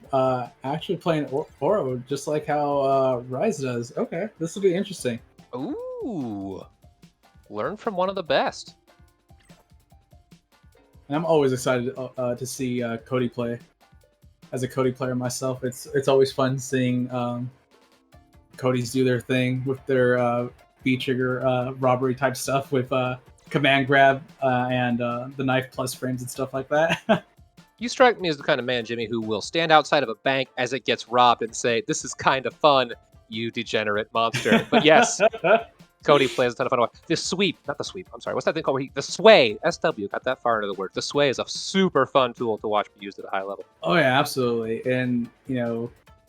actually playing Oro just like how Rise does. Okay, this will be interesting. Ooh, learn from one of the best. And I'm always excited to see Cody play. as a Cody player myself, it's always fun seeing Cody's do their thing with their B trigger robbery type stuff with command grab and the knife plus frames and stuff like that. You strike me as the kind of man, Jimmy, who will stand outside of a bank as it gets robbed and say, "This is kind of fun, you degenerate monster." But yes, Cody plays a ton of fun. The sweep, not the sweep, I'm sorry. What's that thing called? The sway, SW, got that far into the word. The sway is a super fun tool to watch be used at a high level. Oh, yeah, absolutely. And,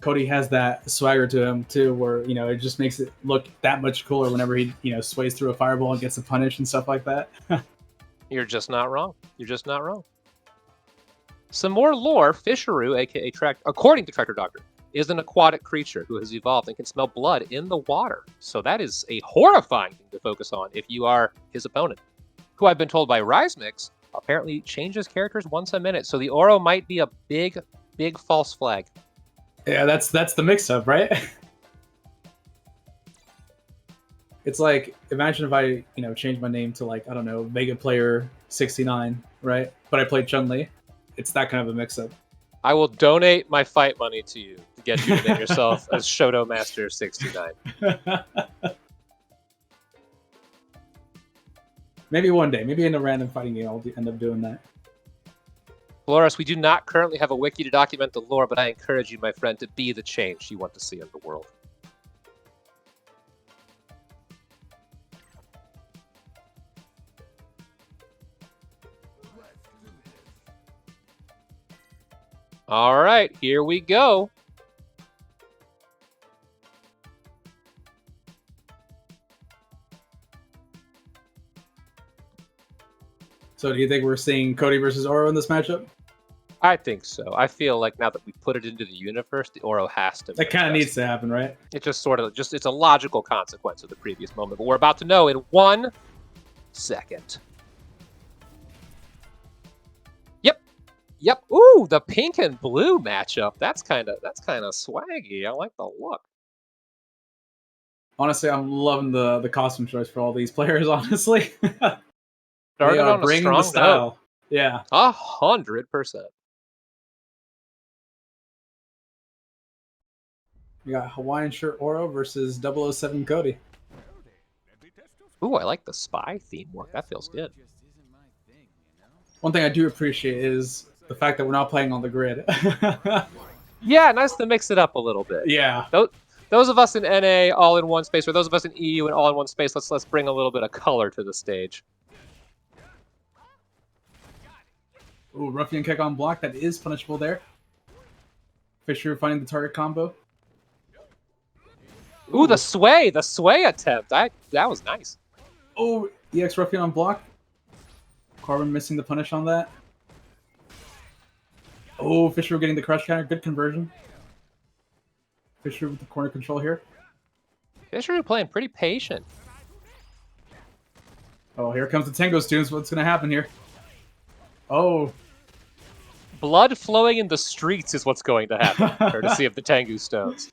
Cody has that swagger to him, too, where, it just makes it look that much cooler whenever he, sways through a fireball and gets a punish and stuff like that. You're just not wrong. You're just not wrong. Some more lore. Fisheroo, aka according to Tractor Doctor, is an aquatic creature who has evolved and can smell blood in the water. So that is a horrifying thing to focus on if you are his opponent, who I've been told by RiseMix apparently changes characters once a minute. So the Oro might be a big, big false flag. Yeah, that's the mix-up, right? It's like, imagine if I, changed my name to, like, I don't know, Mega Player 69, right? But I played Chun-Li. It's that kind of a mix-up. I will donate my fight money to you to get you to name yourself as Shoto Master 69. Maybe one day. Maybe in a random fighting game I'll end up doing that. Flores, we do not currently have a wiki to document the lore, but I encourage you, my friend, to be the change you want to see in the world. All right, here we go. So do you think we're seeing Cody versus Oro in this matchup? I think so. I feel like now that we put it into the universe, the Oro has to. That kind of needs to happen, right? It just sort of it's a logical consequence of the previous moment, but we're about to know in 1 second. Yep. Ooh, the pink and blue matchup. That's kind of swaggy. I like the look. Honestly, I'm loving the costume choice for all these players. Honestly, Started on a strong style. note. Yeah, 100%. We got Hawaiian shirt Oro versus 007 Cody. Ooh, I like the spy theme work. That feels good. One thing I do appreciate is the fact that we're not playing on the grid. Yeah, nice to mix it up a little bit. Yeah. Those of us in NA all in one space, or those of us in EU and all in one space, let's bring a little bit of color to the stage. Ooh, ruffian kick on block. That is punishable there. Fisher finding the target combo. Ooh, the sway attempt. That was nice. Oh, EX ruffian on block. Corbin missing the punish on that. Oh, Fisher getting the crush counter. Good conversion. Fisher with the corner control here. Fisher playing pretty patient. Oh, here comes the Tango students. What's going to happen here? Oh. Blood flowing in the streets is what's going to happen, courtesy of the Tengu Stones.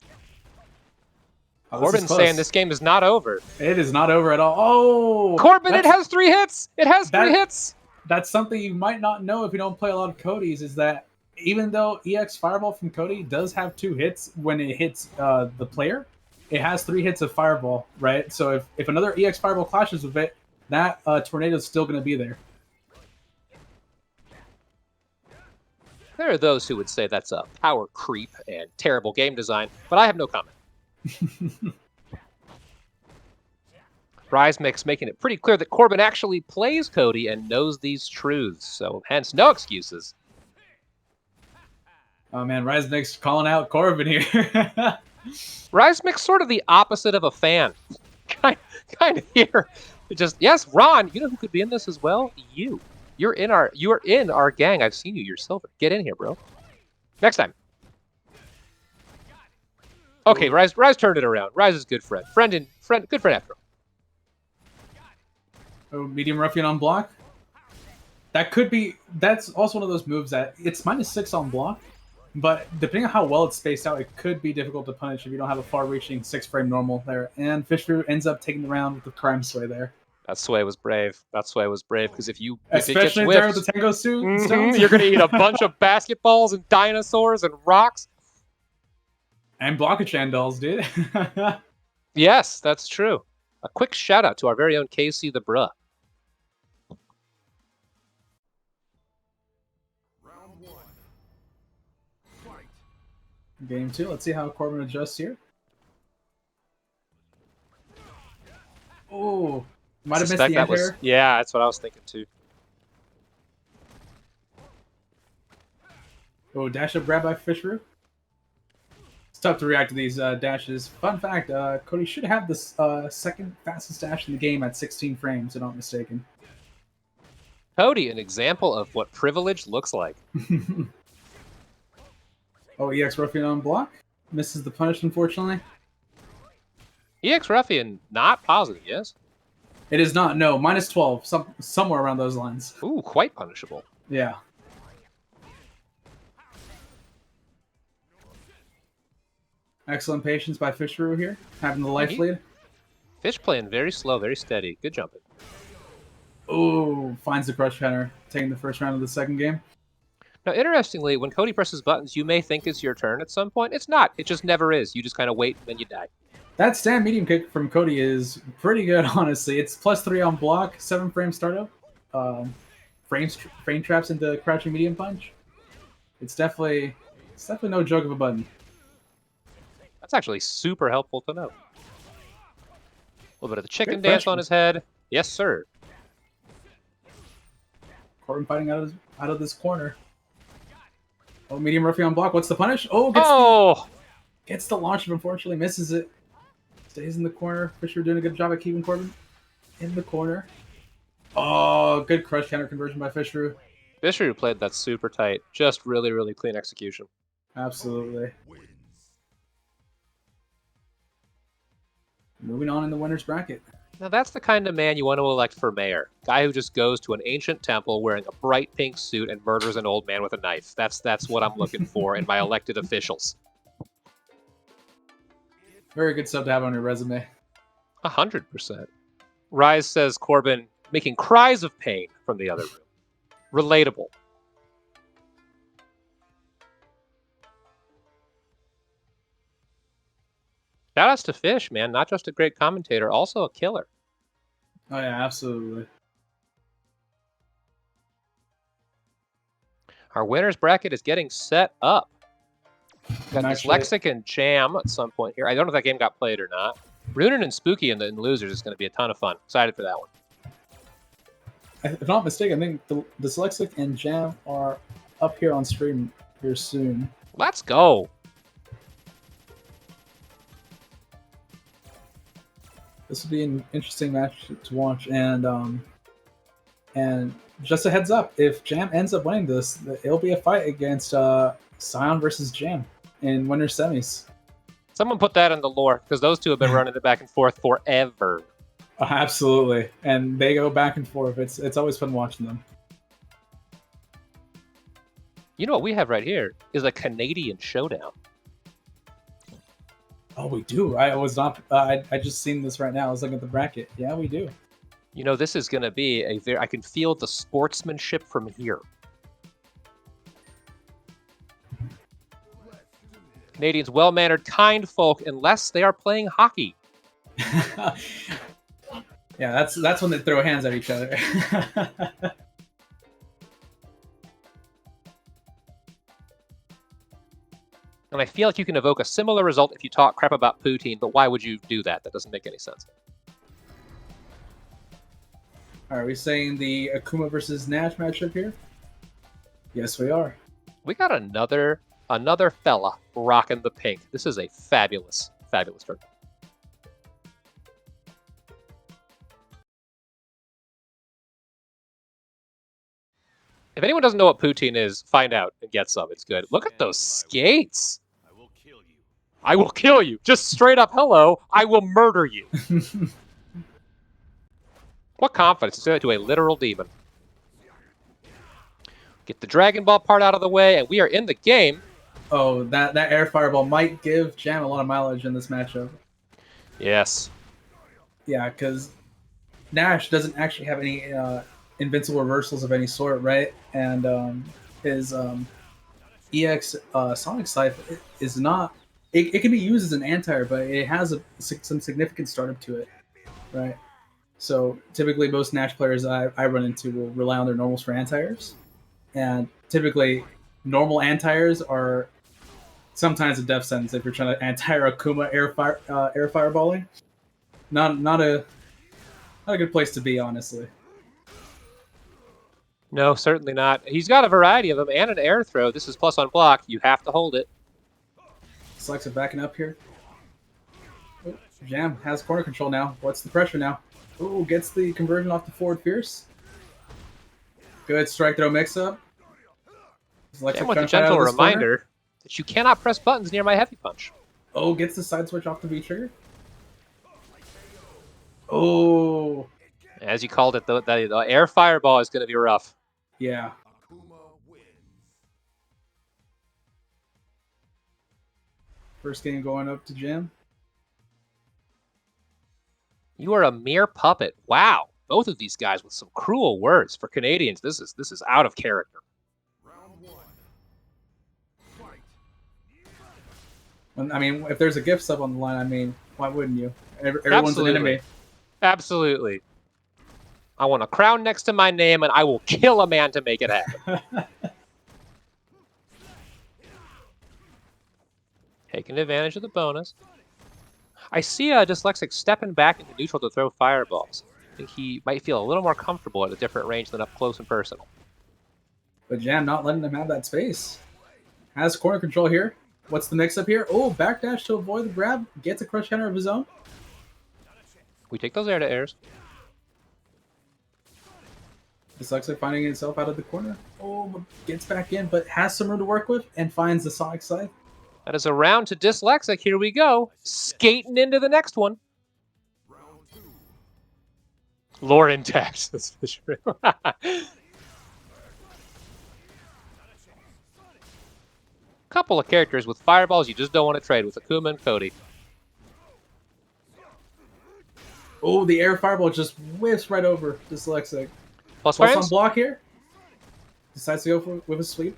Corbin's saying this game is not over. It is not over at all. Oh! Corbin, it has 3 hits! It has 3 hits! That's something you might not know if you don't play a lot of Cody's, is that even though EX Fireball from Cody does have 2 hits when it hits the player, it has 3 hits of Fireball, right? So if another EX Fireball clashes with it, that tornado is still going to be there. There are those who would say that's a power creep and terrible game design, but I have no comment. RiseMix making it pretty clear that Corbin actually plays Cody and knows these truths, so hence no excuses. Oh man, RiseMix calling out Corbin here. RiseMix sort of the opposite of a fan. kind of here. Yes, Ron, you know who could be in this as well? You. You are in our gang. I've seen you. You're silver. Get in here, bro. Next time. Okay, Rise turned it around. Rise is good friend. Good friend after all. Oh, medium ruffian on block. That's also one of those moves that it's -6 on block, but depending on how well it's spaced out, it could be difficult to punish if you don't have a far-reaching 6-frame normal there. And Fisher ends up taking the round with the crime sway there. That sway was brave. That sway was brave because if it gets Especially there whiffed, with the Tango stones. you're gonna eat a bunch of basketballs and dinosaurs and rocks. And Blockachan dolls, dude. Yes, that's true. A quick shout out to our very own Casey the Bruh. Game 2. Let's see how Corbin adjusts here. Oh, might have missed the anti-air. Yeah, that's what I was thinking too. Oh, dash up grab by Fishru. It's tough to react to these dashes. Fun fact, Cody should have the second fastest dash in the game at 16 frames, if I'm not mistaken. Cody, an example of what privilege looks like. Oh, EX Ruffian on block. Misses the punish, unfortunately. EX Ruffian, not positive, yes? It is not, no. Minus 12, somewhere around those lines. Ooh, quite punishable. Yeah. Excellent patience by Fishru here, having the life lead. Fish playing very slow, very steady. Good jumping. Oh, finds the crush counter, taking the first round of the second game. Now, interestingly, when Cody presses buttons, you may think it's your turn at some point. It's not. It just never is. You just kind of wait, and then you die. That stand medium kick from Cody is pretty good, honestly. It's +3 on block, 7 frame startup. Frame traps into crouching medium punch. It's definitely no joke of a button. That's actually super helpful to know. A little bit of the chicken dance on his head. Yes, sir. Corbin fighting out of this corner. Oh, medium Ruffy on block. What's the punish? Oh, gets the launch, but unfortunately misses it. Stays in the corner. Fisher doing a good job at keeping Corbin in the corner. Oh, good crush counter conversion by Fisher. Fisher played that super tight. Just really, really clean execution. Absolutely. Moving on in the winner's bracket. Now that's the kind of man you want to elect for mayor. Guy who just goes to an ancient temple wearing a bright pink suit and murders an old man with a knife. That's what I'm looking for in my elected officials. Very good stuff to have on your resume. 100%. Rise says Corbin making cries of pain from the other room. Relatable. Shoutouts to Fish, man. Not just a great commentator, also a killer. Oh, yeah, absolutely. Our winner's bracket is getting set up. Got Dyslexic and Jam at some point here. I don't know if that game got played or not. Ronan and Spooky in the Losers is going to be a ton of fun. Excited for that one. If I'm not mistaken, I think the Dyslexic and Jam are up here on stream here soon. Let's go. This will be an interesting match to watch, and just a heads up, if Jam ends up winning this, it'll be a fight against Scion versus Jam in winner semis. Someone put that in the lore, because those two have been running it back and forth forever. Absolutely, and they go back and forth. It's always fun watching them. You know what we have right here is a Canadian showdown. Oh, we do. I was not. I just seen this right now. I was looking at the bracket. Yeah, we do. You know, this is going to be a very. I can feel the sportsmanship from here. Canadians, well-mannered, kind folk, unless they are playing hockey. Yeah, that's when they throw hands at each other. And I feel like you can evoke a similar result if you talk crap about Poutine, but why would you do that? That doesn't make any sense. Are we saying the Akuma versus Nash matchup here? Yes, we are. We got another fella rocking the pink. This is a fabulous, fabulous turn. If anyone doesn't know what poutine is, find out and get some. It's good. Look at those skates. I will kill you. I will kill you. Just straight up, hello, I will murder you. What confidence to say that to a literal demon. Get the Dragon Ball part out of the way, and we are in the game. Oh, that air fireball might give Jam a lot of mileage in this matchup. Yes. Yeah, because Nash doesn't actually have any invincible reversals of any sort, right? And his EX Sonic Scythe is not. It can be used as an anti-air, but it has some significant startup to it, right? So typically, most Nash players I run into will rely on their normals for anti-airs, and typically, normal anti-airs are sometimes a death sentence if you're trying to anti-air Akuma air fireballing. Not a good place to be, honestly. No, certainly not. He's got a variety of them and an air throw. This is plus on block. You have to hold it. Selects it backing up here. Oh, Jam has corner control now. What's the pressure now? Oh, gets the conversion off the forward fierce. Good strike throw mix up. Jam with a gentle reminder that you cannot press buttons near my heavy punch. Oh, gets the side switch off the V trigger. Oh. As you called it, the air fireball is going to be rough. Yeah. First game going up to Jam. You are a mere puppet. Wow. Both of these guys with some cruel words. For Canadians, this is out of character. I mean, if there's a gift sub on the line, I mean, why wouldn't you? Everyone's an enemy. Absolutely. I want a crown next to my name, and I will kill a man to make it happen. Taking advantage of the bonus. I see a Dyslexic stepping back into neutral to throw fireballs. I think he might feel a little more comfortable at a different range than up close and personal. But Jam not letting him have that space. Has corner control here. What's the mix-up here? Oh, backdash to avoid the grab. Gets a crush counter of his own. We take those air-to-airs. Dyslexic finding himself out of the corner. Oh, gets back in, but has some room to work with and finds the Sonic Scythe. That is a round to Dyslexic. Here we go. Skating into the next one. Lore intact. That's for sure. Couple of characters with fireballs you just don't want to trade with Akuma and Cody. Oh, the air fireball just whiffs right over Dyslexic. Plus on block here. Decides to go with a sweep.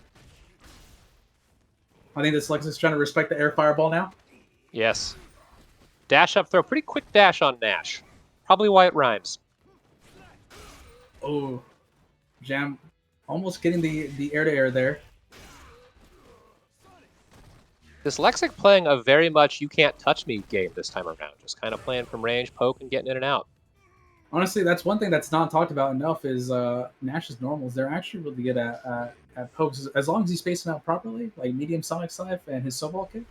I think Dyslexic's trying to respect the air fireball now. Yes. Dash up throw. Pretty quick dash on Nash. Probably why it rhymes. Oh. Jam almost getting the air-to-air there. Dyslexic playing a very much you can't touch me game this time around. Just kind of playing from range, poke, and getting in and out. Honestly, that's one thing that's not talked about enough is Nash's normals. They're actually really good at pokes. As long as you space them out properly, like medium Sonic Scythe and his snowball kick,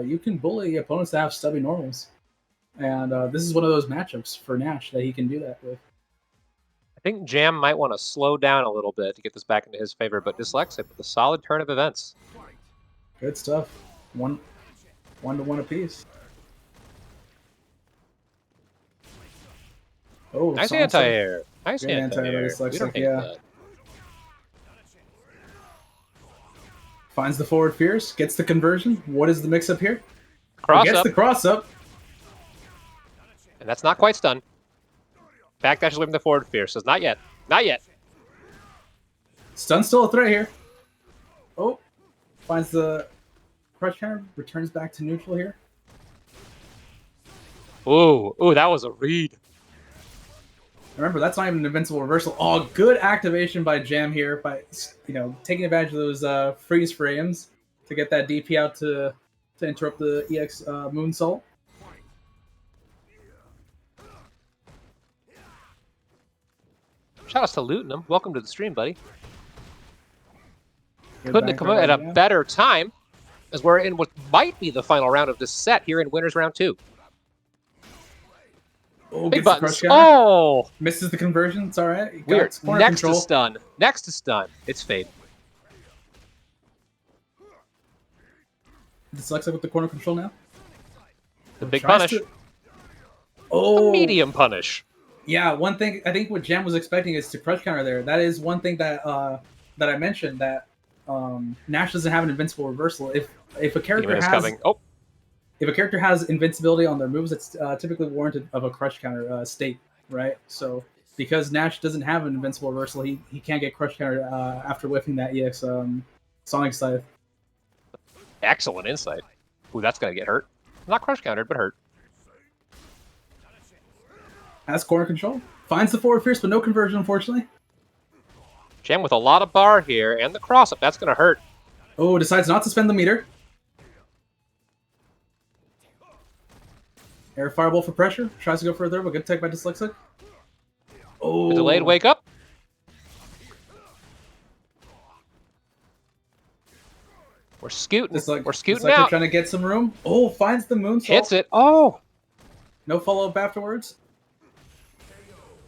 you can bully opponents that have stubby normals. And this is one of those matchups for Nash that he can do that with. I think Jam might want to slow down a little bit to get this back into his favor, but Dyslexic with a solid turn of events. Good stuff. One to one apiece. Oh, nice anti-air. Nice anti-air. Yeah. Finds the forward fierce, gets the conversion. What is the mix-up here? Gets the cross-up. And that's not quite stun. Backdash away from the forward fierce. Says not yet. Not yet. Stun's still a threat here. Oh. Finds the crush counter. Returns back to neutral here. Ooh, that was a read. Remember, that's not even an invincible reversal. Oh, good activation by Jam here by taking advantage of those freeze frames to get that DP out to interrupt the EX moonsault. Shout out to Lutenum. Welcome to the stream, buddy. Couldn't have come out at a better time, as we're in what might be the final round of this set here in Winners Round 2. Oh, big buttons. Oh! Misses the conversion. It's all right. Weird. Next to stun. Next to stun. It's fade. Dyslexic with the corner control now. The big punish. Oh! A medium punish. Yeah, one thing I think what Jam was expecting is to crush counter there. That is one thing that that I mentioned that Nash doesn't have an invincible reversal. If a character if a character has invincibility on their moves, it's typically warranted of a crush counter state. right? So because Nash doesn't have an invincible reversal, he can't get crush countered after whiffing that EX Sonic Scythe. Excellent insight. Ooh, that's gonna get hurt. Not crush countered, but hurt. Has corner control. Finds the forward fierce, but no conversion, unfortunately. Jam with a lot of bar here, and the cross up. That's gonna hurt. Oh, decides not to spend the meter. Air Fireball for pressure. Tries to go further, but good tech by Dyslexic. Oh. The delayed wake up. We're scooting. We're scooting out. Trying to get some room. Oh, finds the moonsault. Hits it. Oh. No follow-up afterwards.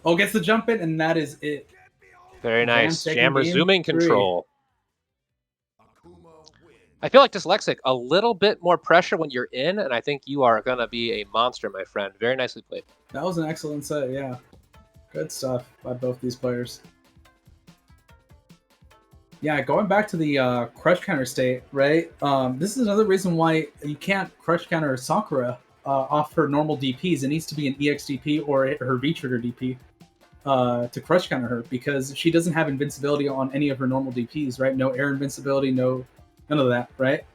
Oh, gets the jump in, and that is it. Very nice. Jam resuming control. I feel like Dyslexic, a little bit more pressure when you're in, and I think you are going to be a monster, my friend. Very nicely played. That was an excellent set, yeah. Good stuff by both these players. Yeah, going back to the crush counter state, right? This is another reason why you can't crush counter Sakura off her normal DPs. It needs to be an EX DP or her V-trigger DP to crush counter her, because she doesn't have invincibility on any of her normal DPs, right? No air invincibility, none of that, right?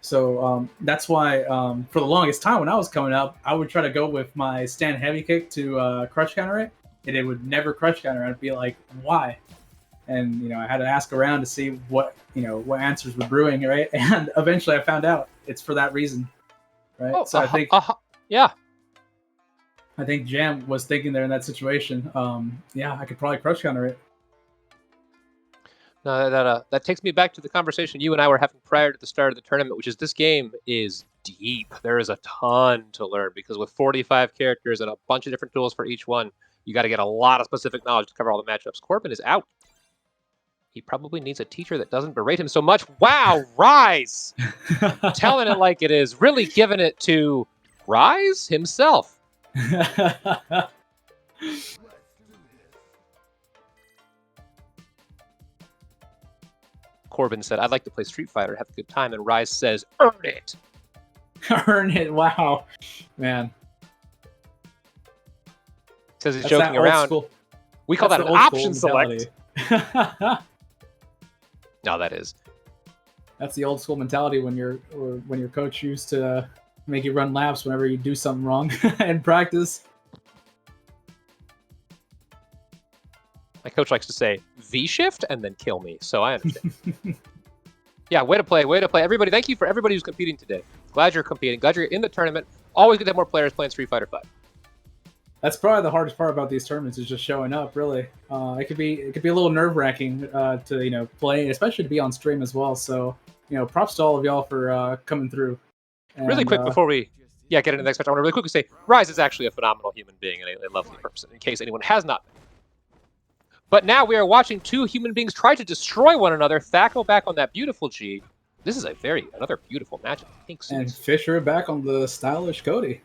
So that's why for the longest time when I was coming up, I would try to go with my stand heavy kick to crush counter it, and it would never crush counter. I'd be like, why? And I had to ask around to see what answers were brewing, right? And eventually I found out it's for that reason, right? Oh, so I think yeah. I think Jam was thinking there in that situation. Yeah, I could probably crush counter it. No, that takes me back to the conversation you and I were having prior to the start of the tournament, which is this game is deep. There is a ton to learn, because with 45 characters and a bunch of different tools for each one, you got to get a lot of specific knowledge to cover all the matchups. Corbin is out. He probably needs a teacher that doesn't berate him so much. Wow, Rise! Telling it like it is. Really giving it to Rise himself. Corbin said, I'd like to play Street Fighter, have a good time. And Rise says, earn it. Earn it. Wow. Man. Says he's joking around. We call that an option select. No, that is. That's the old school mentality when your coach used to make you run laps whenever you do something wrong in practice. My coach likes to say V shift and then kill me, so I understand. Yeah, way to play. Everybody, thank you for everybody who's competing today. Glad you're competing. Glad you're in the tournament. Always good to have more players playing Street Fighter 5. That's probably the hardest part about these tournaments, is just showing up. Really, it could be a little nerve-wracking to play, especially to be on stream as well. So props to all of y'all for coming through. And, really quick before we get into the next match, I want to really quickly say Rise is actually a phenomenal human being and a lovely person, in case anyone has not been. But now we are watching two human beings try to destroy one another. Fako back on that beautiful G. This is another beautiful matchup. And Fisher back on the stylish Cody.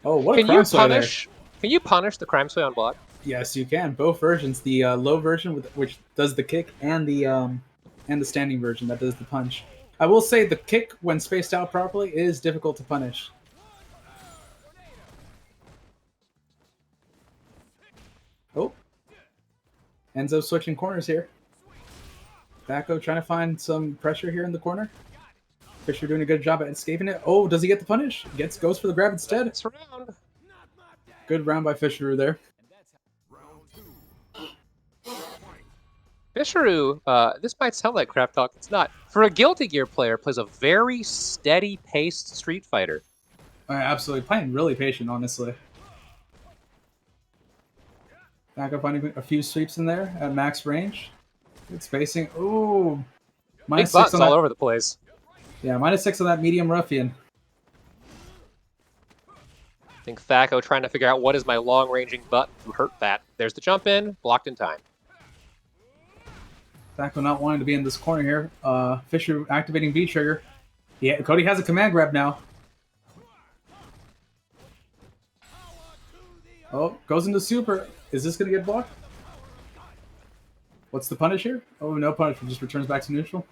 Oh, what a crime sway there. Can you punish the crime sway on block? Yes, you can. Both versions. The low version, which does the kick, and the standing version that does the punch. I will say the kick, when spaced out properly, is difficult to punish. Oh. Enzo switching corners here. Fako trying to find some pressure here in the corner. Fisher doing a good job at escaping it. Oh, does he get the punish? Goes for the grab instead. It's round. Good round by Fisher there. Fisher, this might sound like crap talk. It's not. For a Guilty Gear player, plays a very steady-paced Street Fighter. Absolutely. Playing really patient, honestly. Fako finding a few sweeps in there at max range. Good spacing. Ooh. Big butts all over the place. Yeah, -6 on that medium ruffian. I think Fako trying to figure out what is my long-ranging button to hurt that. There's the jump in, blocked in time. Fako not wanting to be in this corner here. Fisher activating V-trigger. Yeah, Cody has a command grab now. Oh, goes into super. Is this going to get blocked? What's the punish here? Oh, no punish. Just returns back to neutral.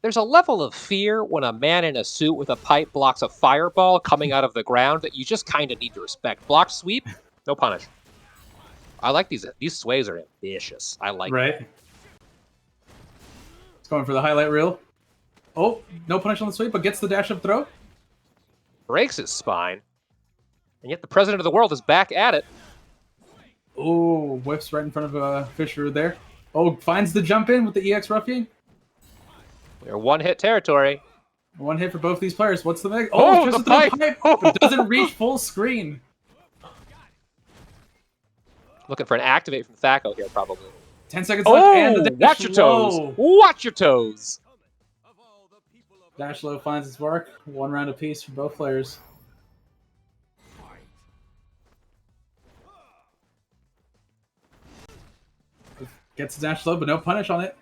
There's a level of fear when a man in a suit with a pipe blocks a fireball coming out of the ground that you just kind of need to respect. Block sweep, no punish. I like these. These sways are ambitious. I like them. Right. It's going for the highlight reel. Oh, no punish on the sweep, but gets the dash up throw. Breaks his spine. And yet the president of the world is back at it. Oh, whips right in front of Fisher there. Oh, finds the jump in with the EX Ruffian. They're one-hit territory. One hit for both these players. What's the mix? Oh, tries the to throw a pipe! but doesn't reach full screen. Looking for an activate from Fako here, probably. 10 seconds left, and the dash watch your toes. low. Watch your toes. Dash low finds its mark. 1 round apiece for both players. Gets the dash low, but no punish on it.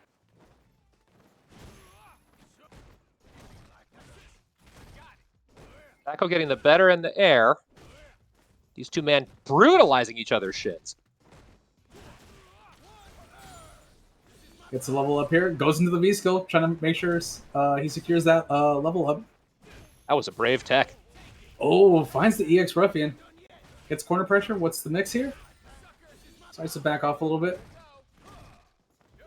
Fako getting the better in the air. These two men brutalizing each other's shins. Gets a level up here. Goes into the V-skill, trying to make sure he secures that level up. That was a brave tech. Oh, finds the EX Ruffian. Gets corner pressure. What's the mix here? Starts to back off a little bit.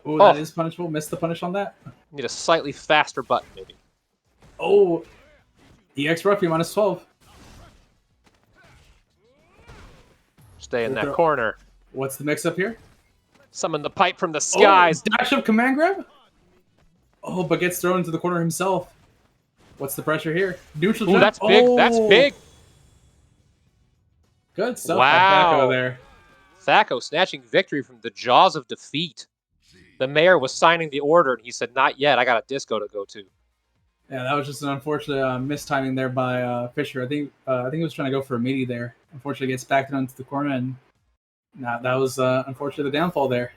Oh, that is punishable. Missed the punish on that. Need a slightly faster button, maybe. Oh, EX Ruffian minus 12. Stay in that corner. What's the mix up here? Summon the pipe from the skies. Oh, dash up command grab? Oh, but gets thrown into the corner himself. What's the pressure here? Neutral jump. That's big. Oh. That's big. Good stuff. Wow. By Fako there. Fako snatching victory from the jaws of defeat. The mayor was signing the order, and he said, "Not yet. I got a disco to go to." Yeah, that was just an unfortunate mistiming there by Fisher. I think he was trying to go for a meaty there. Unfortunately, gets backed onto the corner, and that was unfortunately the downfall there.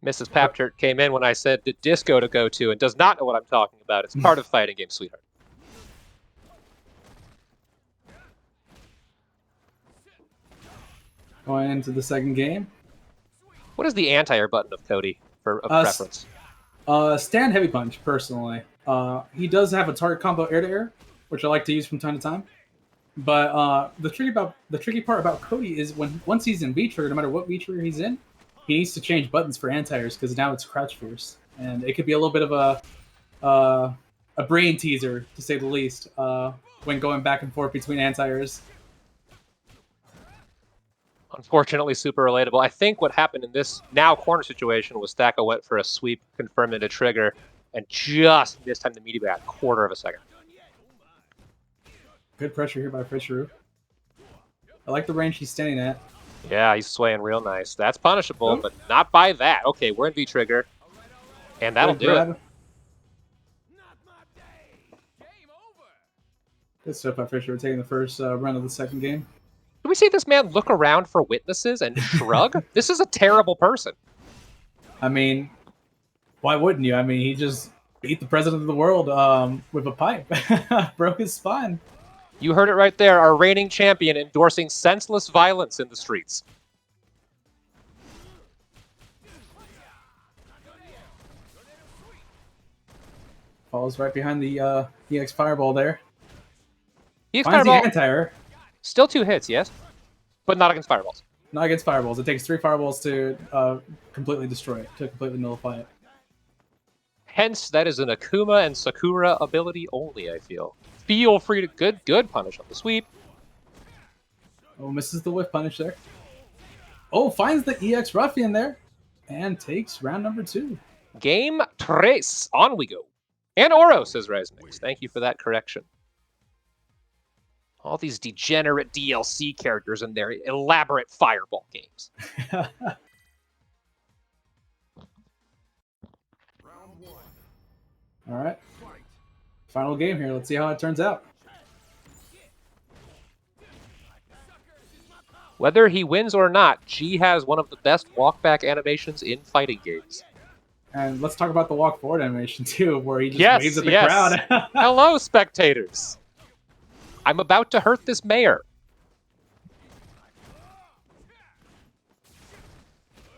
Mrs. Papchert came in when I said the disco to go to and does not know what I'm talking about. It's part of fighting game, sweetheart. Going into the second game. What is the anti-air button of Cody for preference? Stand heavy punch, personally. He does have a target combo air to air, which I like to use from time to time. But the tricky part about Cody is once he's in V trigger, no matter what V trigger he's in, he needs to change buttons for anti-airs because now it's crouch fierce, and it could be a little bit of a brain teaser to say the least when going back and forth between anti-airs. Unfortunately, super relatable. I think what happened in this now corner situation was Fako went for a sweep, confirmed into trigger, and just this time the media by a quarter of a second. Good pressure here by Fisher. I like the range he's standing at. Yeah, he's swaying real nice. That's punishable, but not by that. Okay, we're in V-trigger, and that'll do it. Good stuff by Fisher. We're taking the first run of the second game. Do we see this man look around for witnesses and shrug? This is a terrible person. I mean, why wouldn't you? I mean, he just beat the president of the world with a pipe. Broke his spine. You heard it right there. Our reigning champion endorsing senseless violence in the streets. Falls right behind the EX Fireball there. EX Finds Fireball, the anti-air. Still 2 hits, yes? But not against fireballs. Not against fireballs. It takes 3 fireballs to completely destroy it, to completely nullify it. Hence, that is an Akuma and Sakura ability only, I feel. Feel free to good punish on the sweep. Oh, misses the whiff punish there. Oh, finds the EX Ruffian there. And takes round number 2. Game tres. On we go. And Oro, says Resmix. Thank you for that correction. All these degenerate DLC characters and their elaborate fireball games. All right. Final game here. Let's see how it turns out. Whether he wins or not, G has one of the best walkback animations in fighting games. And let's talk about the walk forward animation too, where he just waves at the crowd. Hello, spectators. I'm about to hurt this mayor.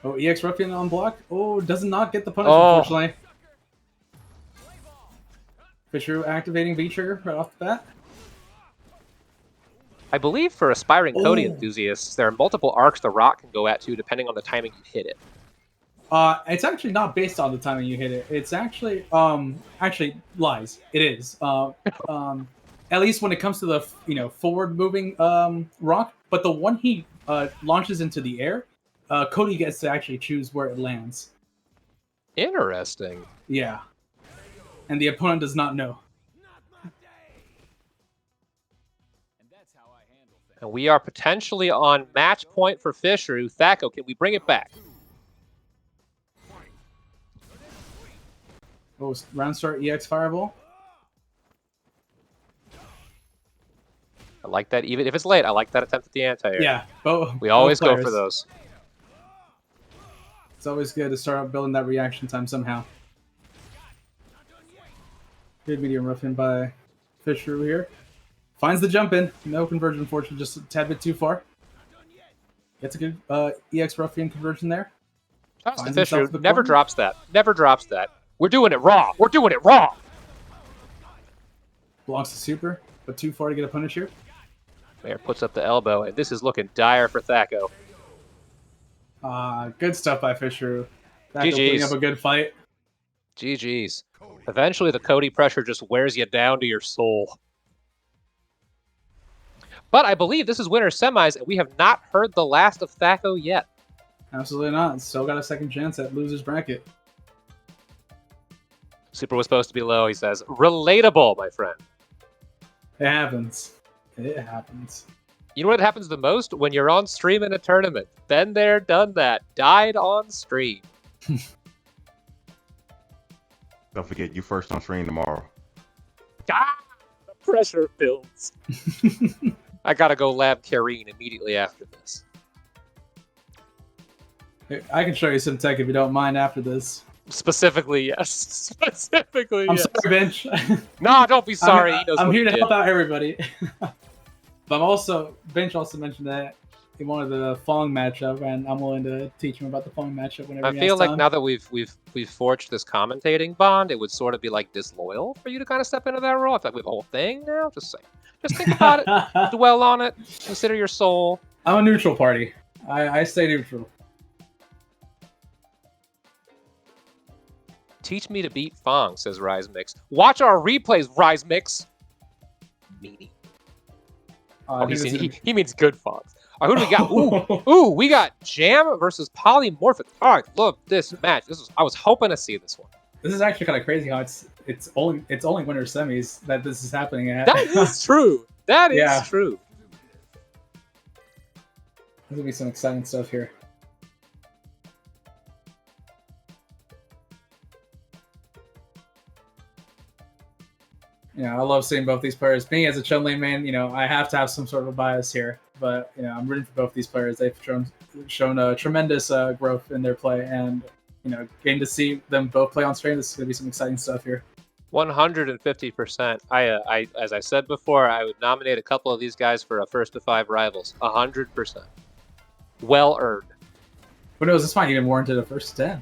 Oh, EX Ruffian on block. Oh, does not get the punish, unfortunately. Fisher activating V trigger right off the bat. I believe for aspiring Cody Oh. enthusiasts, there are multiple arcs the rock can go at too, depending on the timing you hit it. It's actually not based on the timing you hit it. It's actually lies. It is. At least when it comes to the forward moving rock, but the one he launches into the air, Cody gets to actually choose where it lands. Interesting. Yeah, and the opponent does not know. And we are potentially on match point for Fisher. Fako, can we bring it back? Oh, round start EX Fireball. I like that. Even if it's late, I like that attempt at the anti-air. Yeah, We always both go players. for those. It's always good to start building that reaction time somehow. Good medium rough in by Fisher here. Finds the jump in. No conversion, unfortunately, just a tad bit too far. Gets a good EX ruffian conversion there. Shouts to Finds Fisher. himself the Never corner. drops that. Never drops that. We're doing it raw. We're doing it raw. Belongs to Super, but too far to get a punish here. Mayor puts up the elbow, and this is looking dire for Fako. Good stuff by Fisher. Fako GGs. putting up a good fight. GG's. Eventually, the Cody pressure just wears you down to your soul. But I believe this is winner semis, and we have not heard the last of Fako yet. Absolutely not. Still got a second chance at loser's bracket. Super was supposed to be low, he says. Relatable, my friend. It happens. It happens. You know what happens the most? When you're on stream in a tournament. Been there, done that. Died on stream. Don't forget, you first on stream tomorrow. Ah, the pressure builds. I gotta go lab Karine immediately after this. I can show you some tech if you don't mind after this. Specifically, yes. Specifically, I'm yes. sorry, Bench. No, don't be sorry. He knows I'm what here he to did. help out everybody. But Bench also mentioned that he wanted the Fong matchup, and I'm willing to teach him about the Fong matchup whenever I he feel has like time. now that we've forged this commentating bond, it would sort of be like disloyal for you to kind of step into that role. I feel like we have a whole thing now. Just saying. Just think about it. Dwell on it. Consider your soul. I'm a neutral party. I stay neutral. Teach me to beat Fong, says Rise Mix. Watch our replays, Rise Mix. Meanie. Oh, he means good Fongs. Who do we got? Ooh, we got Jam versus Polymorphic. Oh, I love this match. I was hoping to see this one. This is actually kind of crazy how it's only winter semis that this is happening at. That is true. That is Yeah. true. There'll be some exciting stuff here. I love seeing both these players. Me as a Chun-Li main, I have to have some sort of a bias here, but I'm rooting for both these players. They've shown a tremendous growth in their play, and getting to see them both play on stream, this is gonna be some exciting stuff here. 150%. I as I said before, I would nominate a couple of these guys for a first to 5 rivals. 100%. Well earned. Who knows? This might even warrant a first 10.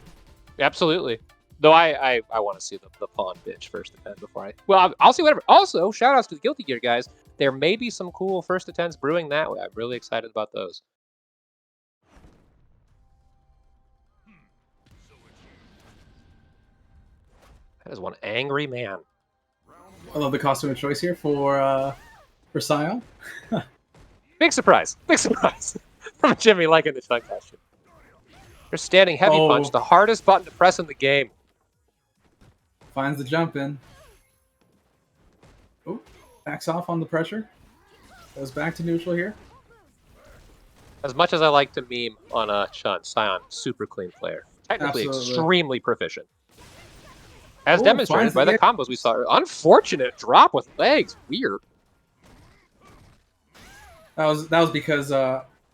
Absolutely. Though I want to see the pawn bitch first to 10 before I'll see whatever. Also, shout outs to the Guilty Gear guys. There may be some cool first to 10s brewing that way. I'm really excited about those. That is one angry man. I love the costume of choice here for Scion. Big surprise. Big surprise. From Jimmy liking the Chun costume. Your standing heavy punch, the hardest button to press in the game. Finds the jump in. Oh, backs off on the pressure. Goes back to neutral here. As much as I like to meme on Chun, Scion, super clean player. Technically Absolutely. extremely proficient. As Ooh, demonstrated finds by the the- combos we saw. Unfortunate drop with legs. Weird. That was because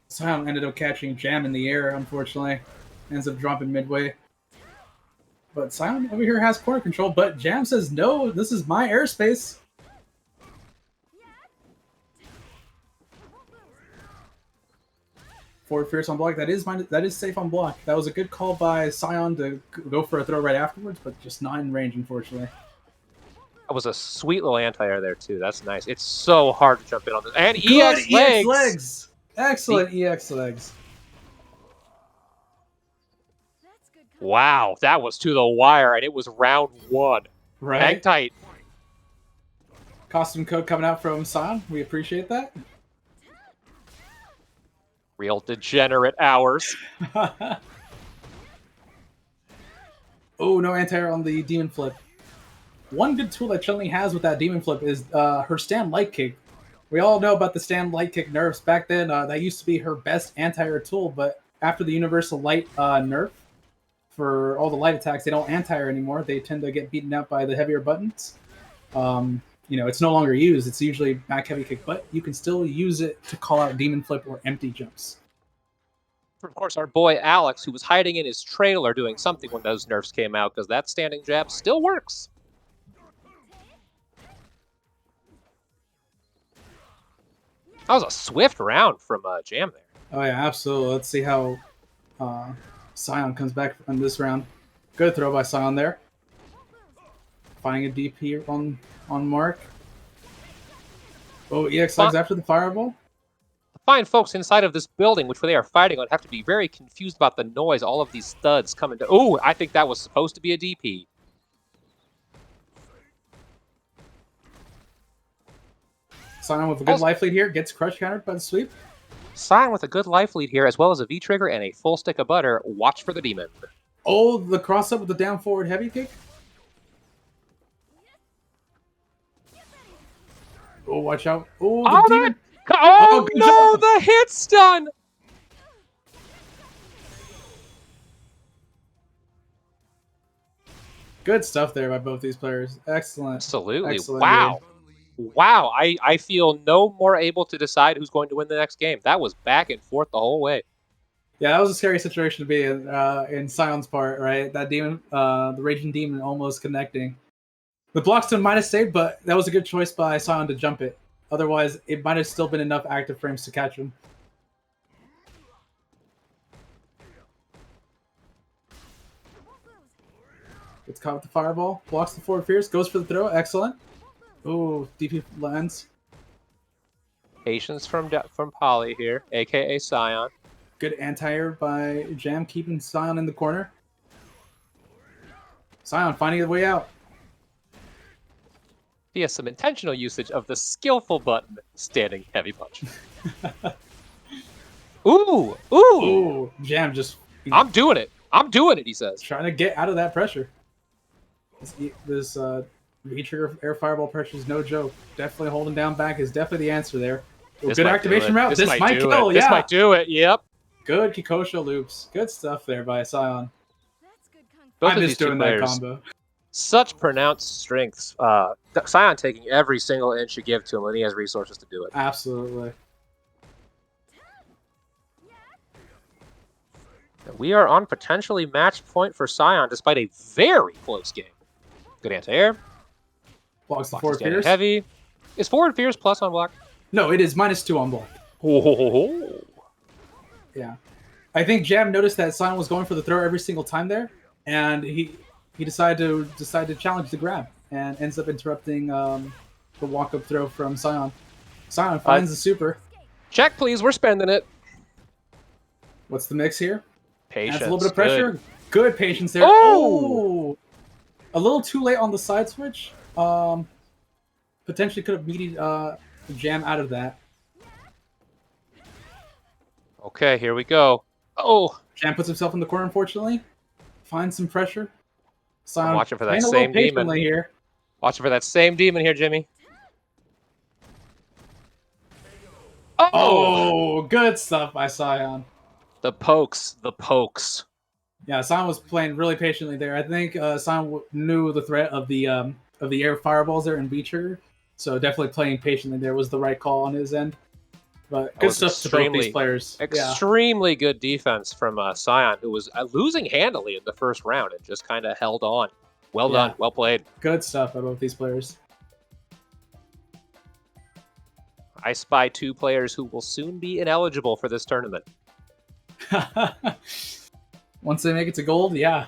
Scion ended up catching Jam in the air, unfortunately. Ends up dropping midway. But Scion over here has corner control, but Jam says, no, this is my airspace. Forward fierce on block. That is safe on block. That was a good call by Scion to go for a throw right afterwards, but just not in range, unfortunately. That was a sweet little anti-air there, too. That's nice. It's so hard to jump in on this. And Good EX legs! legs! Excellent EX legs. Wow, that was to the wire, and it was round 1. Right. Hang tight. Costume code coming out from Scion. We appreciate that. Real degenerate hours. Oh, no anti-air on the demon flip. One good tool that Chun-Li has with that demon flip is her stand light kick. We all know about the stand light kick nerfs. Back then, that used to be her best anti-air tool, but after the universal light nerf, for all the light attacks, they don't anti-air anymore. They tend to get beaten out by the heavier buttons. It's no longer used. It's usually back heavy kick, but you can still use it to call out demon flip or empty jumps. Of course, our boy Alex, who was hiding in his trailer doing something when those nerfs came out, because that standing jab still works. That was a swift round from Jam there. Oh yeah, absolutely. Let's see how Scion comes back on this round. Good throw by Scion there. Finding a DP on Mark. Oh, EX legs after the fireball. The fine folks inside of this building, which they are fighting on, have to be very confused about the noise. All of these studs coming to. Oh, I think that was supposed to be a DP. Scion with a good life lead here. Gets crush countered by the sweep. Scion with a good life lead here, as well as a V-trigger and a full stick of butter. Watch for the demon. Oh, the cross up with the down forward heavy kick. Oh, watch out. Oh, the demon. Oh, no, job. the hit stun! Good stuff there by both these players. Excellent. Absolutely. Excellent Wow. game. Wow. I feel no more able to decide who's going to win the next game. That was back and forth the whole way. Yeah, that was a scary situation to be in Sion's part, right? That demon, the Raging Demon almost connecting. The block's to -8, but that was a good choice by Scion to jump it. Otherwise, it might have still been enough active frames to catch him. Gets caught with the fireball. Blocks the forward fierce. Goes for the throw. Excellent. Ooh, DP lands. Patience from Polly here, a.k.a. Scion. Good anti-air by Jam, keeping Scion in the corner. Scion finding the way out. Via some intentional usage of the skillful button, standing heavy punch. Ooh! Ooh! Ooh, Jam just... I'm doing it! I'm doing it, he says. Trying to get out of that pressure. This V-trigger air fireball pressure is no joke. Definitely holding down back is definitely the answer there. Ooh, good activation route. This might kill, This might do it, yep. Good Kikosho loops. Good stuff there by Scion. Both I of miss these two doing that players, combo. such pronounced strengths. Scion taking every single inch you give to him, and he has resources to do it. Absolutely. We are on potentially match point for Scion, despite a very close game. Good anti-air. Blocks the forward fierce. Heavy. Is forward fierce plus on block? No, it is -2 on block. Oh. Yeah. I think Jam noticed that Scion was going for the throw every single time there, and he decided to challenge the grab, and ends up interrupting the walk-up throw from Scion. Scion finds the super. Check, please. We're spending it. What's the mix here? Patience. Adds a little bit of pressure. Good patience there. Oh! A little too late on the side switch. Potentially could have meated Jam out of that. Okay, here we go. Oh! Jam puts himself in the corner, unfortunately. Finds some pressure. I'm watching for that playing a same little demon. patiently here. Watching for that same demon here, Jimmy. Oh, good stuff by Scion. The pokes. The pokes. Yeah, Scion was playing really patiently there. I think Scion knew the threat of the air fireballs there in V-trigger, so definitely playing patiently there was the right call on his end. But good stuff to both these players. Extremely good defense from Scion, who was losing handily in the first round and just kind of held on. Well done. Well played. Good stuff by both these players. I spy 2 players who will soon be ineligible for this tournament. Once they make it to gold, yeah.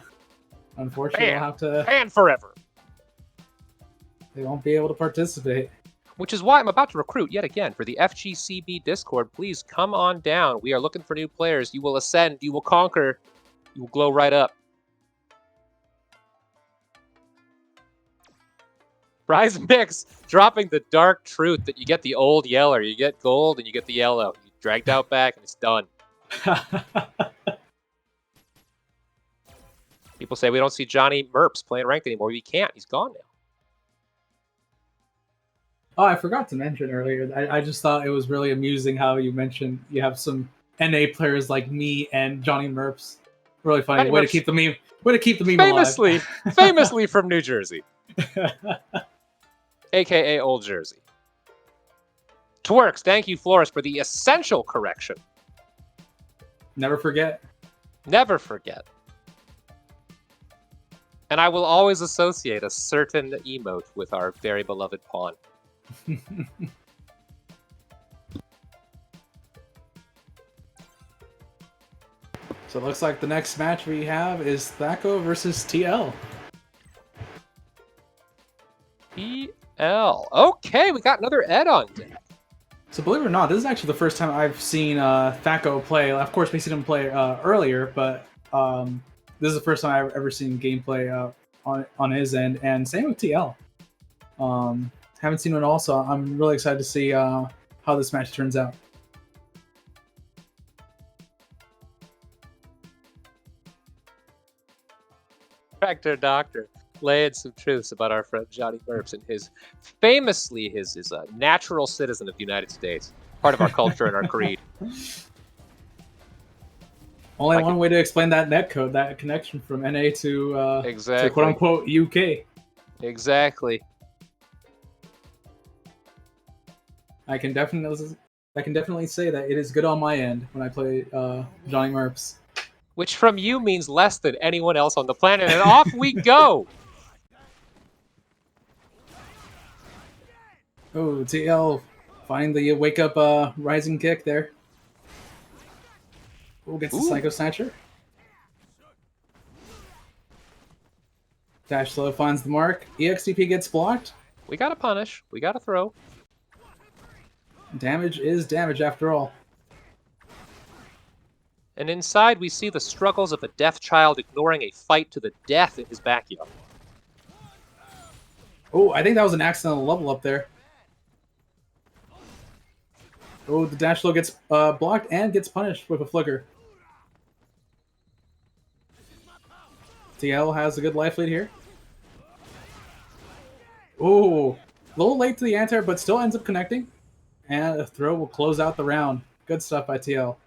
Unfortunately, we'll have to... And forever. They won't be able to participate. Which is why I'm about to recruit yet again for the FGCB Discord. Please come on down. We are looking for new players. You will ascend. You will conquer. You will glow right up. Rise Mix dropping the dark truth that you get the old yeller. You get gold and you get the yellow. You dragged out back and it's done. People say we don't see Johnny Merps playing ranked anymore. We can't. He's gone now. Oh, I forgot to mention earlier. I just thought it was really amusing how you mentioned you have some NA players like me and Johnny Merps. Really funny. Way to keep the meme. Way to keep the meme alive. Famously from New Jersey, aka Old Jersey. Twerks, thank you, Flores, for the essential correction. Never forget. Never forget. And I will always associate a certain emote with our very beloved pawn. So it looks like the next match we have is Fako versus TL. TL. Okay, we got another Ed on deck. So believe it or not, this is actually the first time I've seen Fako play. Of course, we've seen him play earlier, but this is the first time I've ever seen gameplay on his end, and same with TL. Haven't seen it all, so I'm really excited to see how this match turns out. Tractor Doctor laying some truths about our friend Johnny Merps and his famously his a natural citizen of the United States, part of our culture and our creed. Only one way to explain that netcode, that connection from NA to exactly. to quote unquote UK. Exactly. I can definitely say that it is good on my end when I play Johnny Merps. Which from you means less than anyone else on the planet, and off we go! Oh, TL, find the wake up rising kick there. Oh, gets the Psycho Snatcher. Dash slow finds the mark. EXTP gets blocked. We gotta punish. We gotta throw. Damage is damage after all. And inside we see the struggles of a deaf child ignoring a fight to the death in his backyard. Oh, I think that was an accidental level up there. Oh, the dash low gets blocked and gets punished with a flicker. TL has a good life lead here. Oh, a little late to the anti-air, but still ends up connecting. And a throw will close out the round. Good stuff by TL.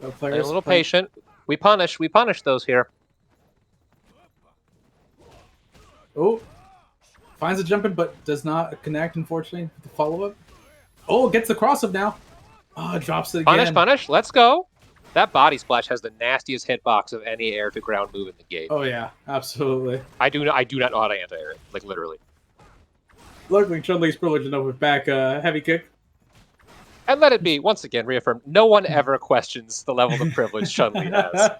A little patient. We punish those here. Oh, finds a jump in, but does not connect, unfortunately, with the follow-up. Oh, gets the cross-up now. Oh, drops it again. Punish, let's go. That body splash has the nastiest hitbox of any air-to-ground move in the game. Oh, yeah, absolutely. I do not know how to anti-air it, like, literally. Luckily, Chun-Li's privileged enough with back heavy kick. And let it be, once again, reaffirmed, no one ever questions the level of privilege Chun-Li has.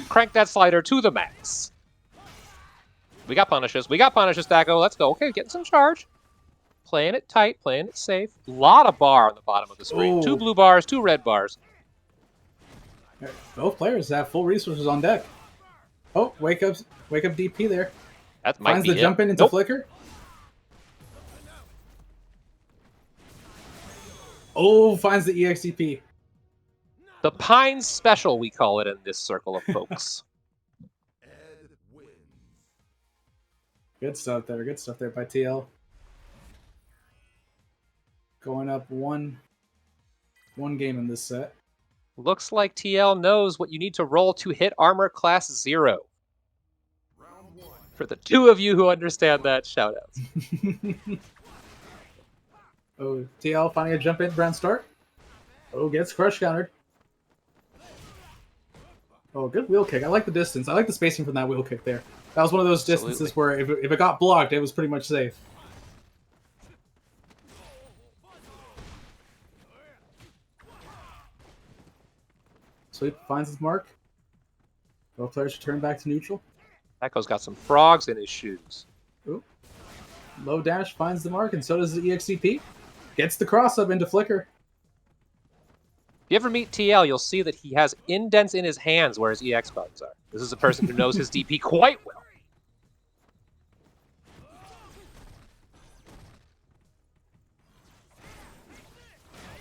Crank that slider to the max. We got punishes, Fako. Let's go. Okay, getting some charge. Playing it tight, playing it safe. Lot of bar on the bottom of the screen. Ooh. 2 blue bars, 2 red bars. Both players have full resources on deck. Oh, wake up DP there. That might Finds be the jump in into flicker. Oh, finds the EXTP. The Pine Special, we call it in this circle of folks. Good stuff there. Good stuff there by TL. Going up one game in this set. Looks like TL knows what you need to roll to hit armor class 0. For the 2 of you who understand that, shout out. Oh, TL finding a jump in, brand start. Oh, gets crush countered. Oh, good wheel kick. I like the distance. I like the spacing from that wheel kick there. That was one of those distances where if it got blocked, it was pretty much safe. Sweep finds his mark. Both players return back to neutral. Fako's got some frogs in his shoes. Ooh. Low dash finds the mark, and so does the EXCP. Gets the cross up into Flicker. If you ever meet TL, you'll see that he has indents in his hands where his EX buttons are. This is a person who knows his DP quite well.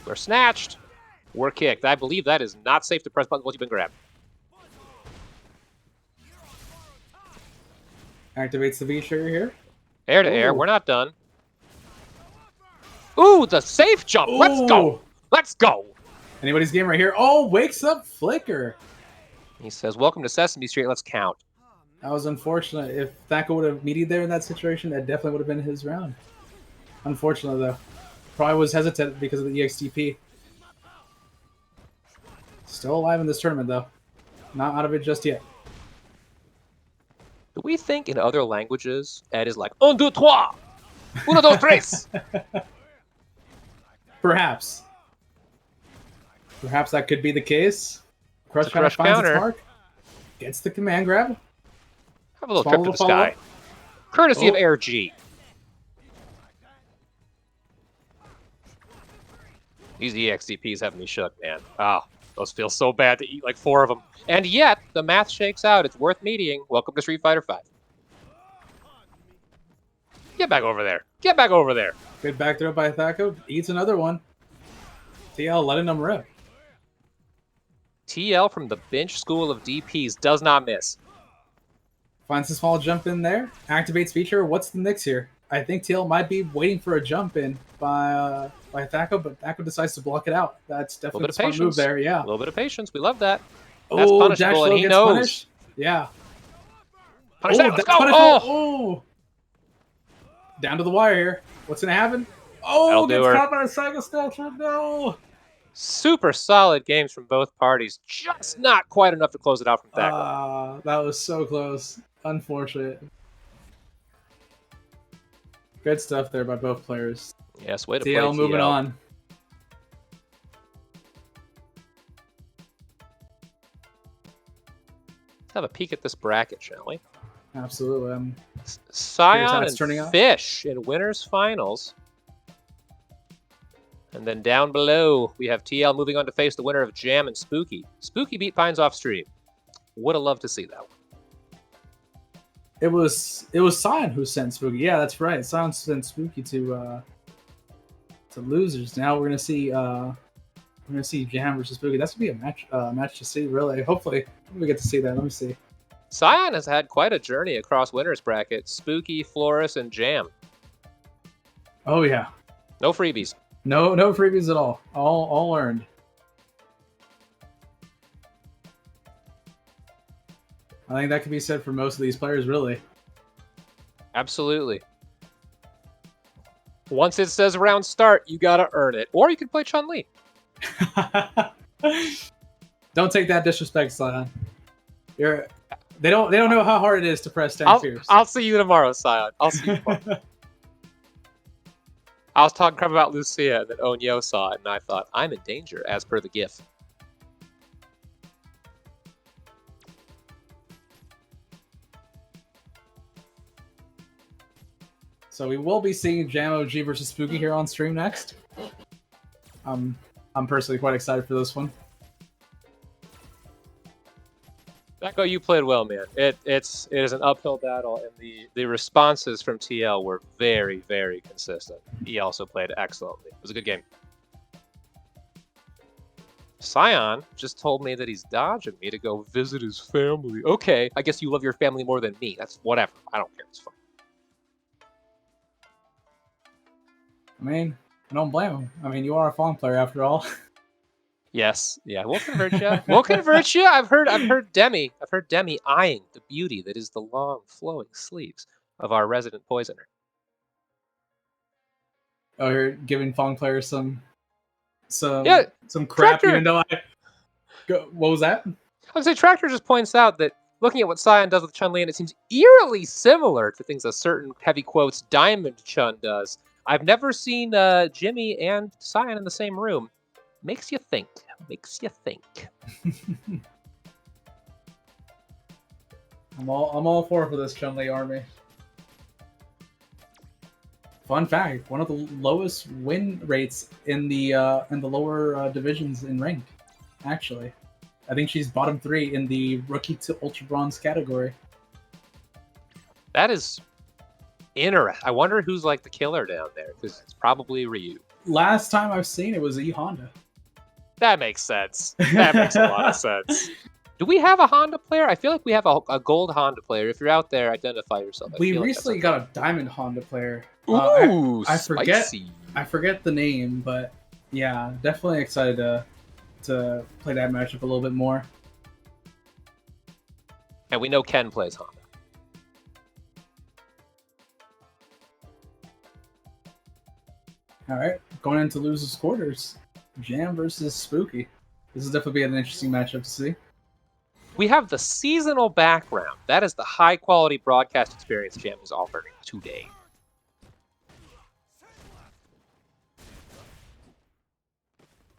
We're snatched. We're kicked. I believe that is not safe to press buttons once you've been grabbed. Activates the V-trigger here. Air to air. We're not done. Ooh, the safe jump. Ooh. Let's go. Let's go. Anybody's game right here. Oh, wakes up Flicker. He says, welcome to Sesame Street. Let's count. That was unfortunate. If Fako would have meated there in that situation, that definitely would have been his round. Unfortunately, though. Probably was hesitant because of the EXTP. Still alive in this tournament, though. Not out of it just yet. Do we think in other languages, Ed is like, un, deux, trois, uno, dos, tres? Perhaps. Perhaps that could be the case. Crush crush finds counter. its mark. Gets the command grab. Have a little trip to the sky. Courtesy of Air G. These EXDPs have me shook, man. Oh, those feel so bad to eat like 4 of them. And yet, the math shakes out. It's worth meeting. Welcome to Street Fighter V. Get back over there. Get back over there. Good back throw by Fako. Eats another one. TL letting them rip. TL from the bench school of DPs does not miss. Finds a small jump in there. Activates feature. What's the mix here? I think TL might be waiting for a jump in by Fako, but Fako decides to block it out. That's definitely a smart move there. Yeah. A little bit of patience. We love that. That's Oh, punishable, and he knows. Punished. Yeah. Punish that. Let's go. Oh. Down to the wire here. What's gonna happen? Oh, gets caught by a cycle snatcher. No. Super solid games from both parties. Just not quite enough to close it out from Fako. That was so close. Unfortunate. Good stuff there by both players. Yes, way to TL play moving TL. on. Let's have a peek at this bracket, shall we? Absolutely. Scion it's turning and out. Fish in winners finals. And then down below, we have TL moving on to face the winner of Jam and Spooky. Spooky beat Pines off stream. Would have loved to see that one. It was Scion who sent Spooky. Yeah, that's right. Scion sent Spooky to losers. Now we're gonna see Jam versus Spooky. That's gonna be a match to see. Really, hopefully we get to see that. Let me see. Scion has had quite a journey across winners bracket. Spooky, Florus, and Jam. Oh yeah. No freebies. No freebies at all. All earned. I think that could be said for most of these players, really. Absolutely. Once it says round start, you gotta earn it. Or you can play Chun-Li. Don't take that disrespect, Scion. They don't know how hard it is to press 10 fierce. I'll see you tomorrow, Scion. I'll see you tomorrow. I was talking crap about Lucia, that Onyo saw it, and I thought, I'm in danger, as per the GIF. So we will be seeing Jam OG versus Spooky here on stream next. I'm personally quite excited for this one. Fako, you played well, man. It is an uphill battle, and the responses from TL were very, very consistent. He also played excellently. It was a good game. Scion just told me that he's dodging me to go visit his family. Okay, I guess you love your family more than me. That's whatever. I don't care. It's fine. I mean, I don't blame him. I mean, you are a Fong player after all. Yes, yeah, we'll convert you. We'll convert you. I've heard Demi eyeing the beauty that is the long, flowing sleeves of our resident poisoner. Oh, you're giving Fong players some Yeah, crap, Tractor. even though what was that? I would say Tractor just points out that looking at what Scion does with Chun-Li, and it seems eerily similar to things a certain, heavy quotes, Diamond Chun does. I've never seen Jimmy and Scion in the same room, Makes you think. Makes you think. I'm all for this Chun-Li army. Fun fact: one of the lowest win rates in the lower divisions in ranked. Actually, I think she's bottom 3 in the rookie to ultra bronze category. That is interesting. I wonder who's like the killer down there, because it's probably Ryu. Last time I've seen it was E Honda. That makes sense. That makes a lot of sense. Do we have a Honda player? I feel like we have a gold Honda player. If you're out there, identify yourself. We recently got a diamond Honda player. Ooh, I forget. spicy. I forget the name, but yeah, definitely excited to play that matchup a little bit more. And we know Ken plays Honda. All right, going into losers quarters, Jam versus Spooky. This is definitely an interesting matchup to see. We have the seasonal background. That is the high-quality broadcast experience Jam is offering today.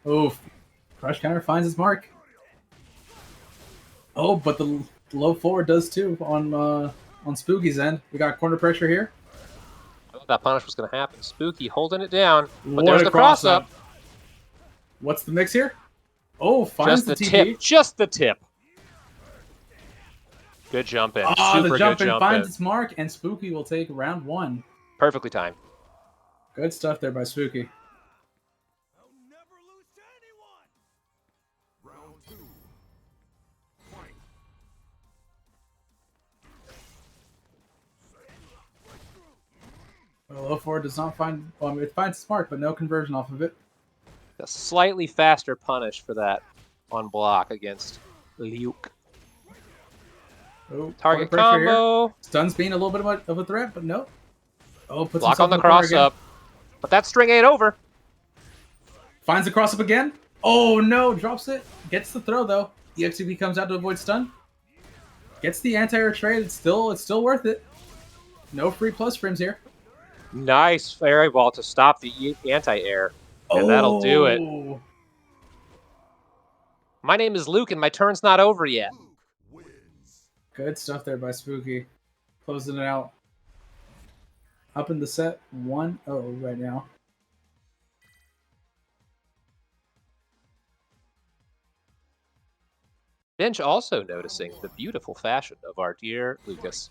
Oh, crush counter finds its mark. Oh, but the low forward does too on Spooky's end. We got corner pressure here. I thought that punish was going to happen. Spooky holding it down, but What there's a the cross-up. What's the mix here? Oh, finds Just the TP. tip. Just the tip. Good jump in. Ah, Super the jump good in jump finds in. its mark, and Spooky will take round 1. Perfectly timed. Good stuff there by Spooky. Well, low forward does not find. Well, it finds its mark, but no conversion off of it. A slightly faster punish for that on block against Luke. Oh, Target corner pressure here. combo. Stun's being a little bit of a threat, but no. Oh, puts Block himself on the in corner cross again. up. But that string ain't over. Finds the cross up again. Oh no, drops it. Gets the throw though. EXP comes out to avoid stun. Gets the anti-air trade. It's still worth it. No free plus frames here. Nice fairy ball to stop the anti-air. And that'll do it. Oh. My name is Luke and my turn's not over yet. Good stuff there by Spooky. Closing it out. Up in the set 1-0 right now. Bench also noticing the beautiful fashion of our dear Lucas.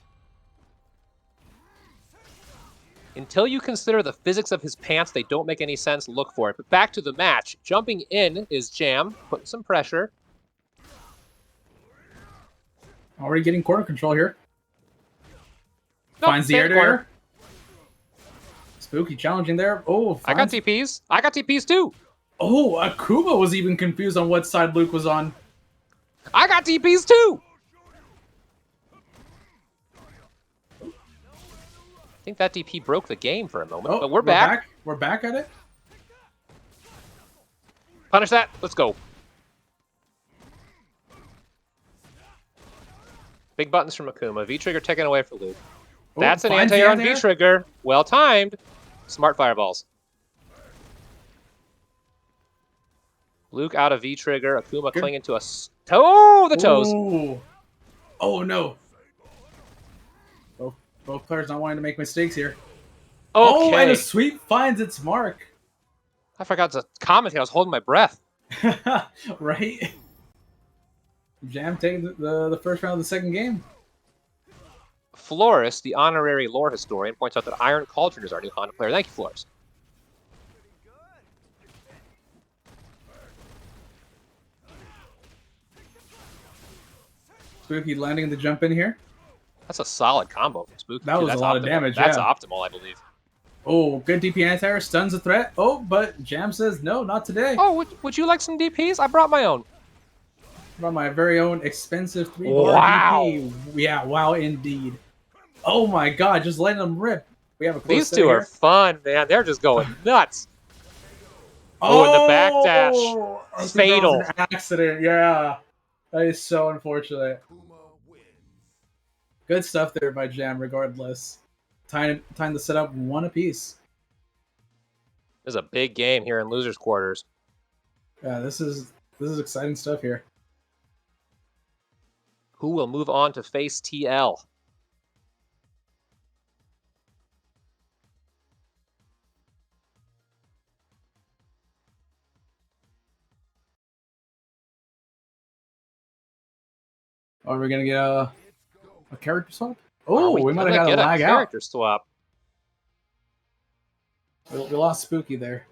Until you consider the physics of his pants, they don't make any sense, look for it. But back to the match. Jumping in is Jam, putting some pressure. Already getting corner control here. Nope, Finds the stay air in to the corner. air. Spooky challenging there. Oh, I got finds... TPs. I got TPs too. Oh, Akuma was even confused on what side Luke was on. I got TPs too. I think that DP broke the game for a moment, Oh, but we're back. We're back at it. Punish that. Let's go. Big buttons from Akuma. V-Trigger taken away for Luke. Oh, That's an finds the anti-air on anti-air. V-Trigger. Well timed. Smart fireballs. Luke out of V-Trigger. Akuma Good. clinging to a toe. The toes. Ooh. Oh no. Both players not wanting to make mistakes here. Oh, and Okay. a sweep finds its mark. I forgot to commentate. I was holding my breath. Right? Jam taking the first round of the second game. Flores, the honorary lore historian, points out that Iron Cauldron is our new Honda player. Thank you, Flores. Spooky landing the jump in here. That's a solid combo from Spooky. That too. was That's a lot of optimal. damage, That's yeah. optimal, I believe. Oh, good DP anti-air, stuns a threat. Oh, but Jam says no, not today. Oh, would you like some DPs? I brought my own. Brought my very own expensive 3-bar Wow. DP. Yeah, wow indeed. Oh my god, just letting them rip. We have a close These set two here. are fun, man. They're just going nuts. Oh, and the backdash. I think Fatal. That was an accident, yeah. That is so unfortunate. Good stuff there by Jam, regardless. Time to set up one apiece. This is a big game here in losers' quarters. Yeah, this is exciting stuff here. Who will move on to face TL? Are we gonna get a character swap? Are Oh, we we might have gonna got a get lag out. character swap? We lost Spooky there.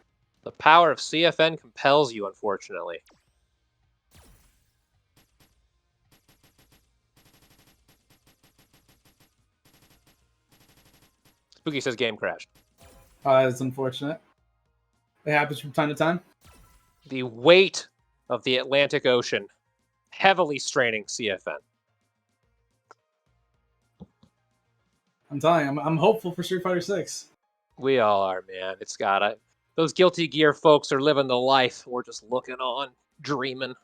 The power of CFN compels you, unfortunately. Spooky says game crashed. That's unfortunate. It happens from time to time. The weight of the Atlantic Ocean heavily straining CFN. I'm telling you, I'm hopeful for Street Fighter 6. We all are, man. It's gotta. Those Guilty Gear folks are living the life. We're just looking on, dreaming.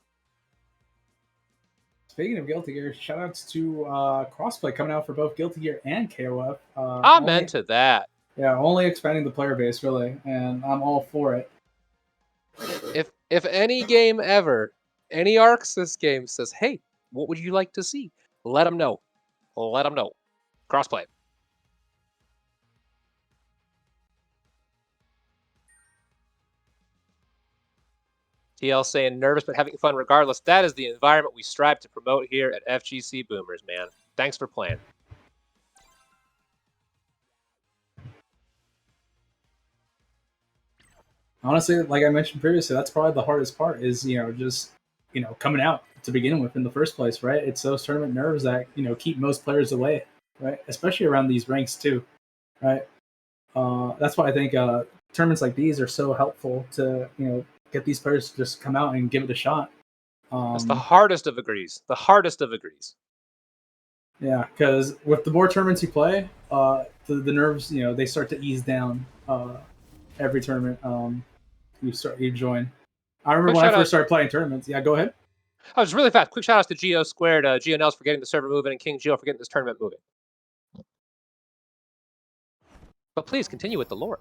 Speaking of Guilty Gear, shoutouts to crossplay coming out for both Guilty Gear and KOF. Amen to that. Yeah, only expanding the player base, really, and I'm all for it. If any game ever, any Arxis game says, hey, what would you like to see? Let them know. Let them know. Crossplay. TL saying nervous but having fun regardless. That is the environment we strive to promote here at FGC Boomers, man. Thanks for playing. Honestly, like I mentioned previously, that's probably the hardest part is, just, coming out to begin with in the first place, right? It's those tournament nerves that, keep most players away, right? Especially around these ranks too, right? That's why I think tournaments like these are so helpful to, get these players to just come out and give it a shot. That's the hardest of agrees. The hardest of agrees. Yeah, because with the more tournaments you play, the nerves, they start to ease down every tournament you join. I remember when I first started playing tournaments. Yeah, go ahead. Oh, just really fast. Quick shout outs to Geo Squared, Geo Nels for getting the server moving, and King Geo for getting this tournament moving. But please continue with the lore.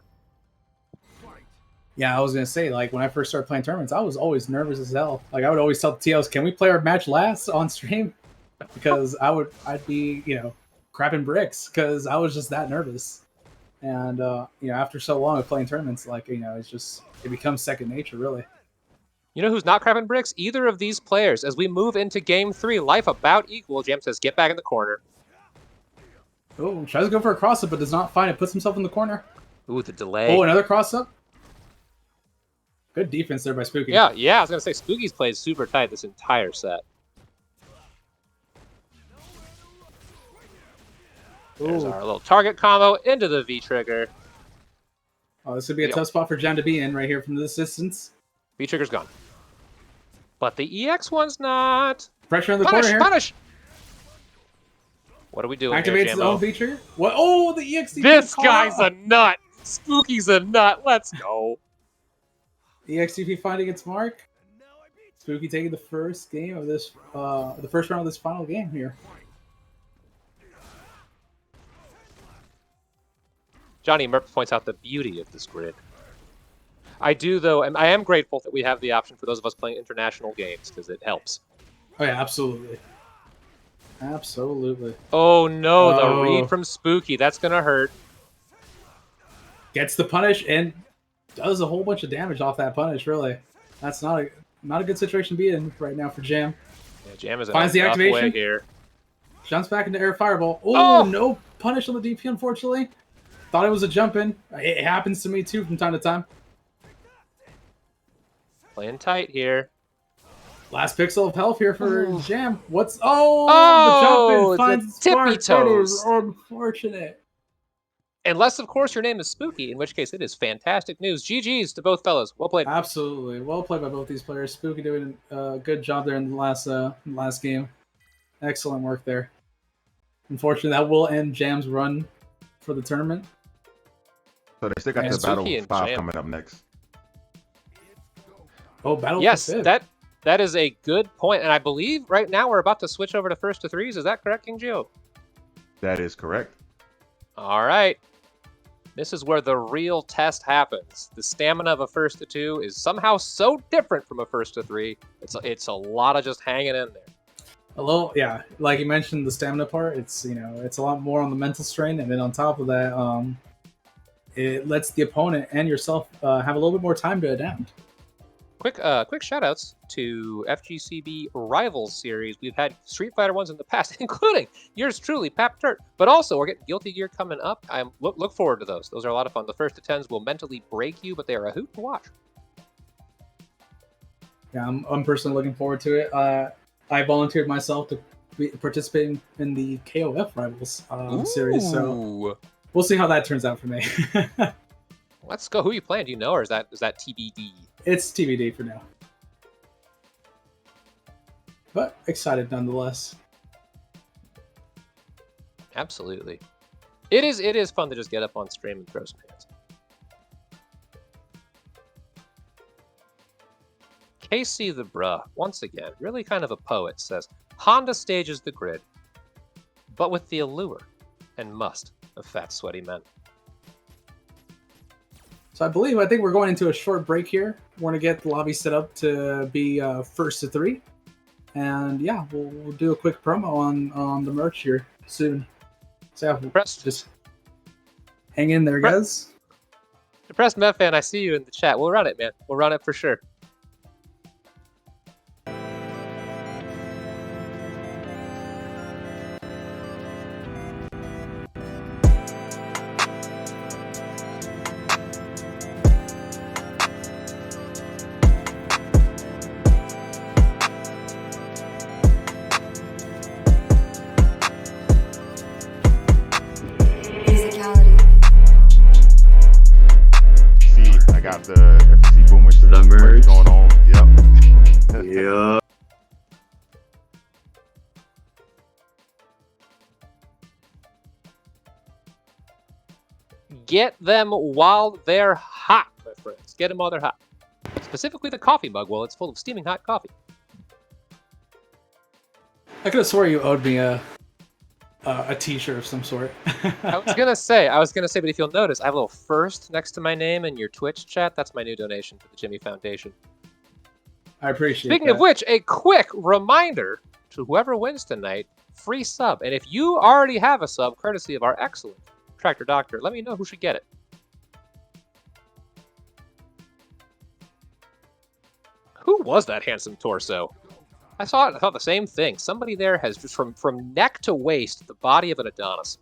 Yeah, I was gonna say, like, when I first started playing tournaments, I was always nervous as hell. Like, I would always tell the TLs, "Can we play our match last on stream?" Because I'd be, crapping bricks because I was just that nervous. And after so long of playing tournaments, like, it becomes second nature, really. You know who's not crapping bricks? Either of these players. As we move into game 3, life about equal. Jam says, get back in the corner. Oh, tries to go for a cross-up, but does not find it. Puts himself in the corner. Ooh, the delay. Oh, another cross-up. Good defense there by Spooky. Yeah, I was going to say, Spooky's played super tight this entire set. There's our little target combo into the V-trigger. Oh, this would be a tough spot for Jam to be in right here from this distance. V-trigger's gone. But the EX one's not. Pressure in the corner here. Punish! What are we doing Activates here, his own V-trigger. What? Oh, the EXT. This guy's a nut. Spooky's a nut. Let's go. EXTP finding its mark. Spooky taking the first game of this, the first round of this final game here. Johnny Merp points out the beauty of this grid. I do, though, and I am grateful that we have the option for those of us playing international games, because it helps. Oh, yeah, absolutely. Absolutely. Oh, no, the read from Spooky. That's going to hurt. Gets the punish and does a whole bunch of damage off that punish, really. That's not a good situation to be in right now for Jam. Yeah, Jam is finds the activation here. Jumps back into air fireball. Oh, no punish on the DP, unfortunately. Thought it was a jump in. It happens to me too from time to time. Playing tight here. Last pixel of health here for Jam. What's the jump in finds tippy toes. Unfortunate. Unless, of course, your name is Spooky, in which case it is fantastic news. GG's to both fellas. Well played. Absolutely. Well played by both these players. Spooky doing a good job there in the last game. Excellent work there. Unfortunately, that will end Jam's run for the tournament. So they still got the Battle 5 coming up next. Oh, Battle yes, 5. that is a good point. And I believe right now we're about to switch over to first to threes. Is that correct, King Geo? That is correct. All right. This is where the real test happens. The stamina of a first to 2 is somehow so different from a first to 3. It's a lot of just hanging in there. A little, yeah. Like you mentioned, the stamina part. It's it's a lot more on the mental strain, and then on top of that, it lets the opponent and yourself have a little bit more time to adapt. Quick shout-outs to FGCB Rivals series. We've had Street Fighter ones in the past, including yours truly, Pap Dirt. But also, we're getting Guilty Gear coming up. I look forward to those. Those are a lot of fun. The first to 10s will mentally break you, but they are a hoot to watch. Yeah, I'm personally looking forward to it. I volunteered myself to participate in the KOF Rivals series, so we'll see how that turns out for me. Let's go. Who are you playing? Do you know, or is that TBD? It's TBD for now. But excited nonetheless. Absolutely. It is fun to just get up on stream and throw some hands. KC the Bruh, once again, really kind of a poet, says, Honda stages the grid, but with the allure and must of fat, sweaty men. So I think we're going into a short break here. We're going to get the lobby set up to be first to 3. And yeah, we'll do a quick promo on the merch here soon. So yeah, just hang in there, guys. Depressed Met fan, I see you in the chat. We'll run it, man. We'll run it for sure. Got the FC Boomers the merch going on. Yep. Yeah. Get them while they're hot, my friends. Get them while they're hot. Specifically the coffee mug, well, it's full of steaming hot coffee. I could have swore you owed me a t-shirt of some sort. I was gonna say, but if you'll notice, I have a little first next to my name in your Twitch chat. That's my new donation to the Jimmy Foundation. I appreciate Speaking that. of which, a quick reminder to whoever wins tonight, free sub. And if you already have a sub, courtesy of our excellent Tractor Doctor, let me know who should get it. Who was that handsome torso? I saw it. I thought the same thing. Somebody there has just from neck to waist the body of an Adonis.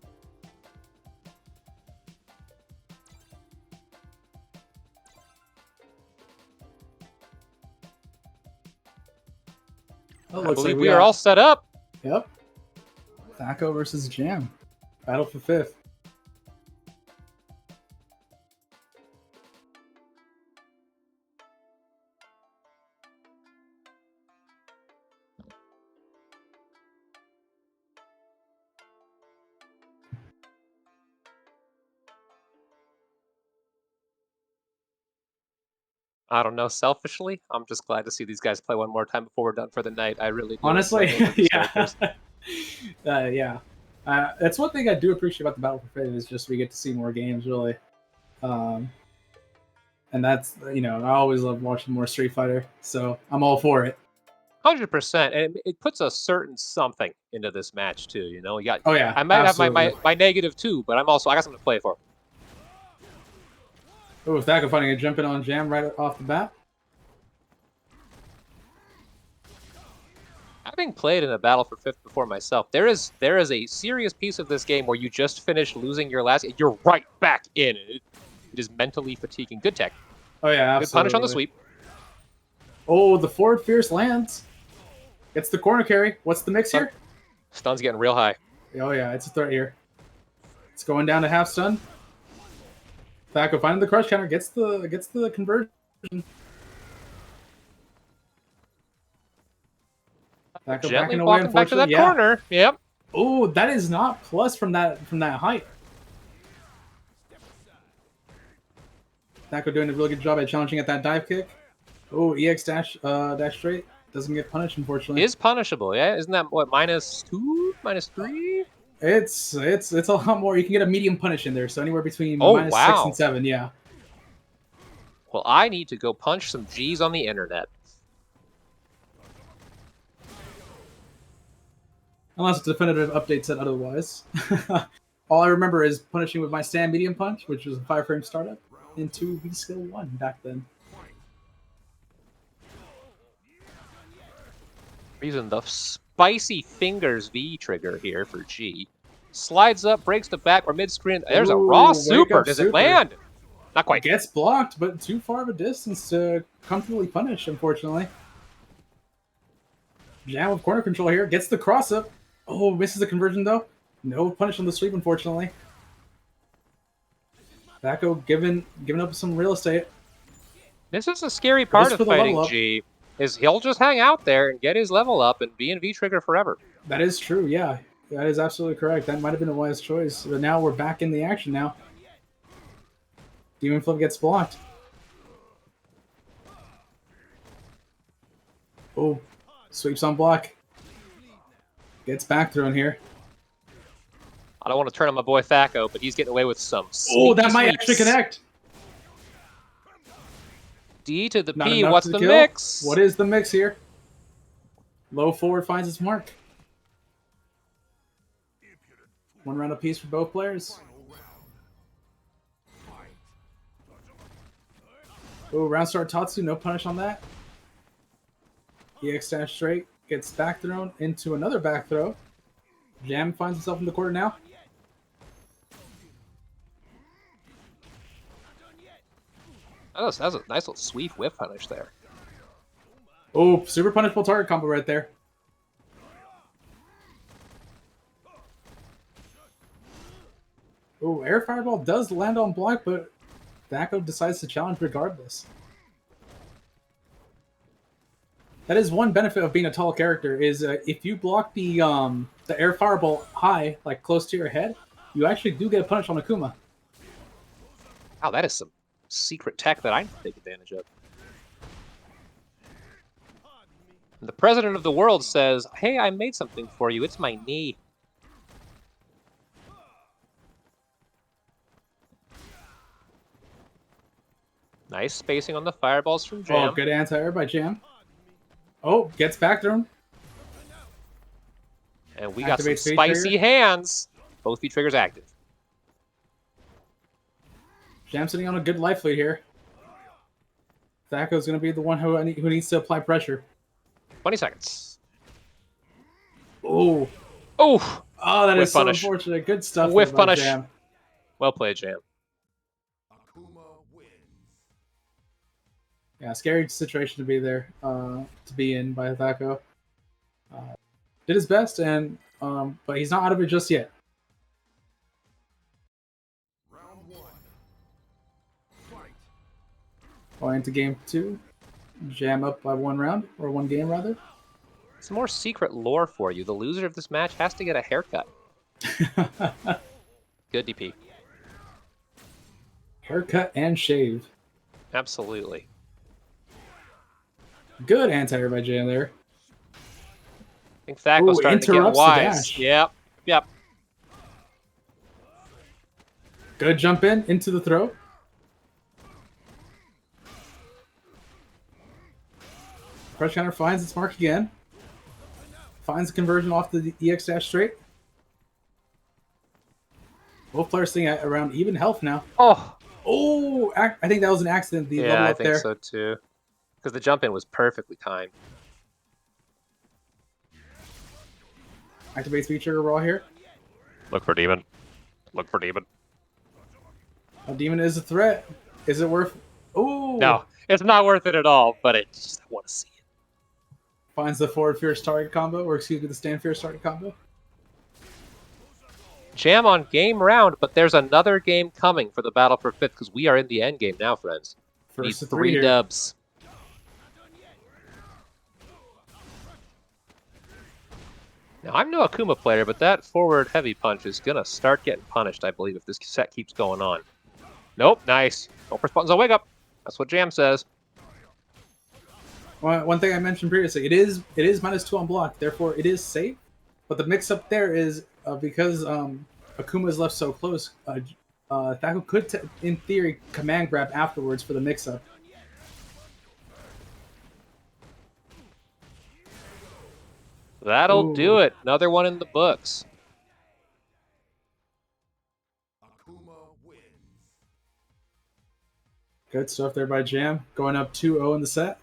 Oh, I believe we are all set up. Yep. Fako versus Jam. Battle for 5th. I don't know. Selfishly, I'm just glad to see these guys play one more time before we're done for the night. I really do. Honestly, yeah. Yeah. That's one thing I do appreciate about the Battle for Fate is just we get to see more games, really. And that's, I always love watching more Street Fighter, so I'm all for it. 100%, and it puts a certain something into this match too. You got. Oh yeah. I might absolutely. have my negative too, but I got something to play for. Oh, Fako finding a jump in on Jam right off the bat. Having played in a Battle for 5th before myself, there is a serious piece of this game where you just finished losing your last, you're right back in. It is mentally fatiguing. Good tech. Oh yeah, absolutely. Good punish on the sweep. Oh, the forward fierce lands. It's the corner carry. What's the mix here? Stun's getting real high. Oh yeah, it's a threat here. It's going down to half stun. Fako finding the crush counter, gets the conversion. Fako backing away, unfortunately. Back to that corner. Yep. Oh, that is not plus from that height. Fako doing a really good job at challenging at that dive kick. Oh, EX dash straight. Doesn't get punished, unfortunately. Is punishable, yeah? Isn't that, what, -2? -3? It's a lot more. You can get a medium punish in there, so anywhere between Oh, -6 wow. and 7. Yeah. Well, I need to go punch some G's on the internet. Unless the definitive update said otherwise. All I remember is punishing with my stand medium punch, which was a 5-frame startup, into V skill 1 back then. Using the spicy fingers V trigger here for G. Slides up, breaks the back or mid screen. There's a raw Ooh, wake super. up Does super. it land? Not quite. Gets blocked, but too far of a distance to comfortably punish, unfortunately. Jam with corner control here. Gets the cross up. Oh, misses the conversion though. No punish on the sweep, unfortunately. Fako giving up some real estate. This is a scary part Goes of for the fighting level up. G. Is he'll just hang out there and get his level up and be in V trigger forever. That is true, yeah. That is absolutely correct. That might have been a wise choice. But now we're back in the action now. Demon Flip gets blocked. Oh, sweeps on block. Gets back thrown here. I don't want to turn on my boy Fako, but he's getting away with some. Oh, that might sweeps. actually connect. D to the Not P. enough What's to the kill. mix? What is the mix here? Low forward finds its mark. One round apiece for both players. Oh, round start Tatsu, no punish on that. EX dash straight, gets back thrown into another back throw. Jam finds himself in the corner now. That was a nice little sweep whip punish there. Oh, super punishable target combo right there. Oh, air fireball does land on block, but Fako decides to challenge regardless. That is one benefit of being a tall character is if you block the air fireball high, like close to your head, you actually do get a punish on Akuma. Wow, that is some secret tech that I need to take advantage of. And the president of the world says, "Hey, I made something for you. It's my knee." Nice spacing on the fireballs from Jam. Oh, good anti-air by Jam. Oh, gets back thrown. And we got some Activates V spicy trigger. hands. Both V triggers active. Jam sitting on a good life lead here. Fako's going to be the one who needs to apply pressure. 20 seconds. Oh, Oh, oh, that Whiff is so punish. unfortunate. Good stuff. Whiff there by punish. Jam. well played, Jam. Yeah, scary situation to be there, to be in by Fako. Did his best, and but he's not out of it just yet. Going into game 2, Jam up by 1 round, or 1 game rather. Some more secret lore for you. The loser of this match has to get a haircut. Good DP. Haircut and shave. Absolutely. Good anti-air by Jam there. I think Fako's Ooh, starting to get interrupts the wise. dash. Yep. Good jump into the throw. Crush counter finds its mark again. Finds the conversion off the EX dash straight. Both players sitting at around even health now. Oh, Oh, I think that was an accident. The level yeah, I up think there. so too. Because the jump in was perfectly timed. Activates feature raw here. Look for Demon. Look for Demon. A demon is a threat. Is it worth? Oh, No, it's not worth it at all, but I want to see it. Finds the forward fierce target combo, or excuse me, the stand fierce target combo. Jam on game round, but there's another game coming for the battle for 5th because we are in the end game now, friends. Need First to 3 here. dubs. Now, I'm no Akuma player, but that forward heavy punch is going to start getting punished, I believe, if this set keeps going on. Nope, nice. Don't press buttons on wake up. That's what Jam says. One thing I mentioned previously, it is -2 on block, therefore it is safe. But the mix-up there is because Akuma is left so close, Fako could, in theory, command grab afterwards for the mix-up. That'll do it. Another one in the books. Good stuff there by Jam. Going up 2-0 in the set.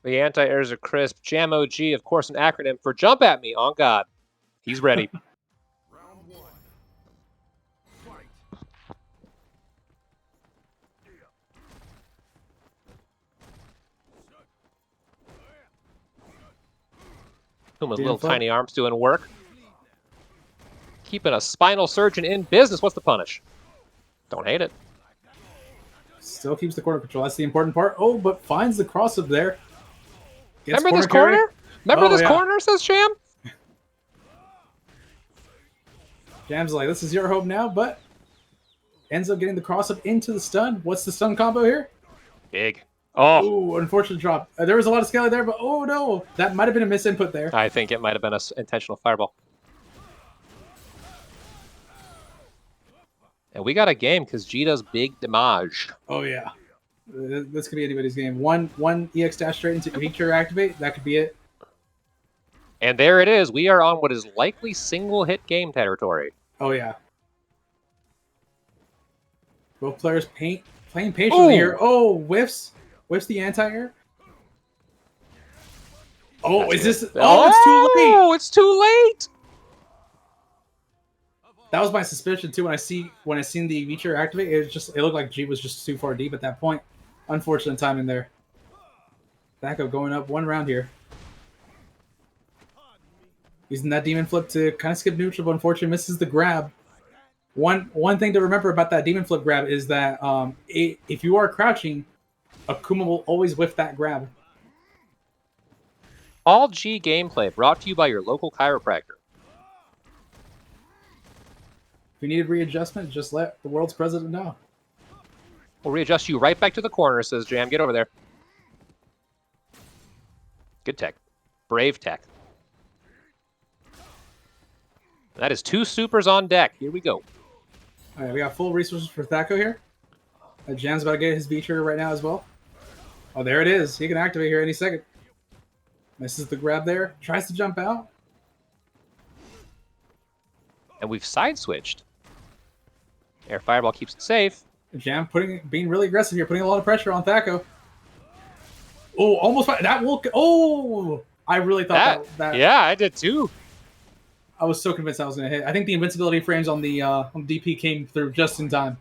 The anti-airs are crisp. Jam OG, of course, an acronym for Jump At Me, on God. He's ready. With little tiny arms doing work. Keeping a spinal surgeon in business. What's the punish? Don't hate it. Still keeps the corner control. That's the important part. Oh, but finds the cross-up there. Remember this corner? Remember this corner, says Jam? Jam's like, this is your hope now, but ends up getting the cross-up into the stun. What's the stun combo here? Big. Oh. Ooh, unfortunate drop. There was a lot of scaling there, but oh no. That might have been a misinput there. I think it might have been an intentional fireball. And we got a game because G does big damage. Oh yeah. This could be anybody's game. One EX dash straight into feature activate. That could be it. And there it is. We are on what is likely single hit game territory. Oh yeah. Both players playing patiently here. Oh, whiffs the anti-air. Oh, That's is good. this? Oh, it's too late. Oh, it's too late. That was my suspicion too. When I seen the feature activate, it looked like G was just too far deep at that point. Unfortunate timing there. Fako going up one round here. Using that demon flip to kind of skip neutral, but unfortunately misses the grab. One thing to remember about that demon flip grab is that if you are crouching, Akuma will always whiff that grab. All G gameplay brought to you by your local chiropractor. If you needed readjustment, just let the world's president know. We'll readjust you right back to the corner, says Jam. Get over there. Good tech. Brave tech. That is 2 supers on deck. Here we go. All right, we got full resources for Fako here. Jam's about to get his feature right now as well. Oh, there it is. He can activate here any second. Misses the grab there. Tries to jump out. And we've side switched. Air Fireball keeps it safe. Jam being really aggressive here, putting a lot of pressure on Fako. Oh, almost that will. Oh, I really thought that. Yeah, I did too. I was so convinced I was going to hit. I think the invincibility frames on the DP came through just in time.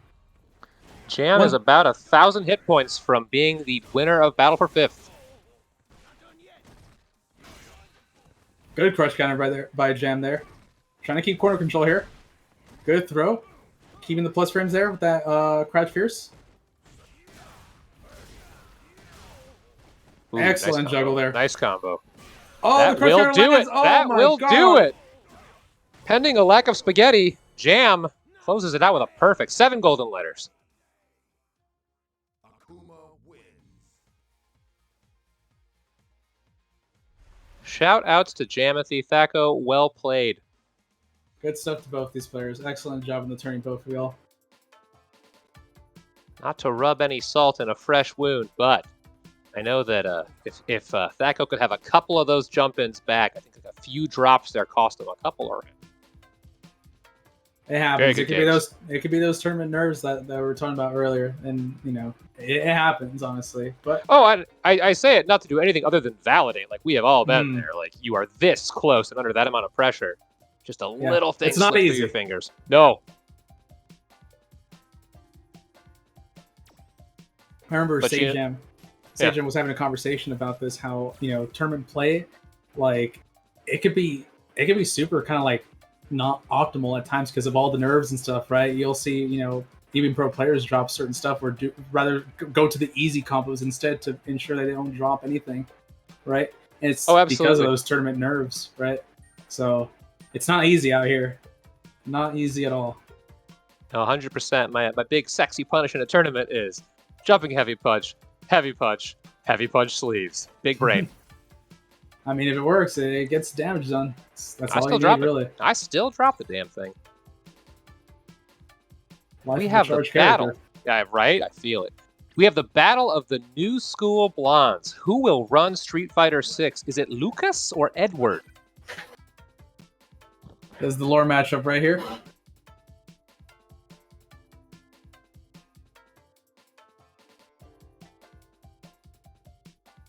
Jam is about 1,000 hit points from being the winner of Battle for 5th. Good crush counter by Jam there. Trying to keep corner control here. Good throw. Keeping the plus frames there with that crouch fierce. Ooh, excellent nice juggle there. Nice combo. Oh, that the will do it. Oh, that will God. do it. Pending a lack of spaghetti, Jam closes it out with a perfect 7 golden letters. Shout outs to Jamathy, Fako, well played. Good stuff to both these players. Excellent job in the turning both of y'all. Not to rub any salt in a fresh wound, but I know that if Fako could have a couple of those jump-ins back, I think a few drops there cost him a couple already. It happens. It could be those tournament nerves that we were talking about earlier, and it happens honestly. But I say it not to do anything other than validate. Like we have all been there. Like you are this close and under that amount of pressure, just a little thing slips through your fingers. No. I remember Seijan was having a conversation about this. How tournament play, like it could be super kind of like not optimal at times because of all the nerves and stuff, right? You'll see, even pro players drop certain stuff or rather go to the easy combos instead to ensure that they don't drop anything, right? And it's because of those tournament nerves, right? So it's not easy out here. Not easy at all. 100%. My big sexy punish in a tournament is jumping heavy punch, heavy punch, heavy punch sleeves. Big brain. I mean, if it works, it gets damage done. That's I all still you drop need, it. really. I still drop the damn thing. Life We of a have the charged battle. character. Yeah, right? I feel it. We have the battle of the new school blondes. Who will run Street Fighter 6? Is it Lucas or Edward? There's the lore matchup right here.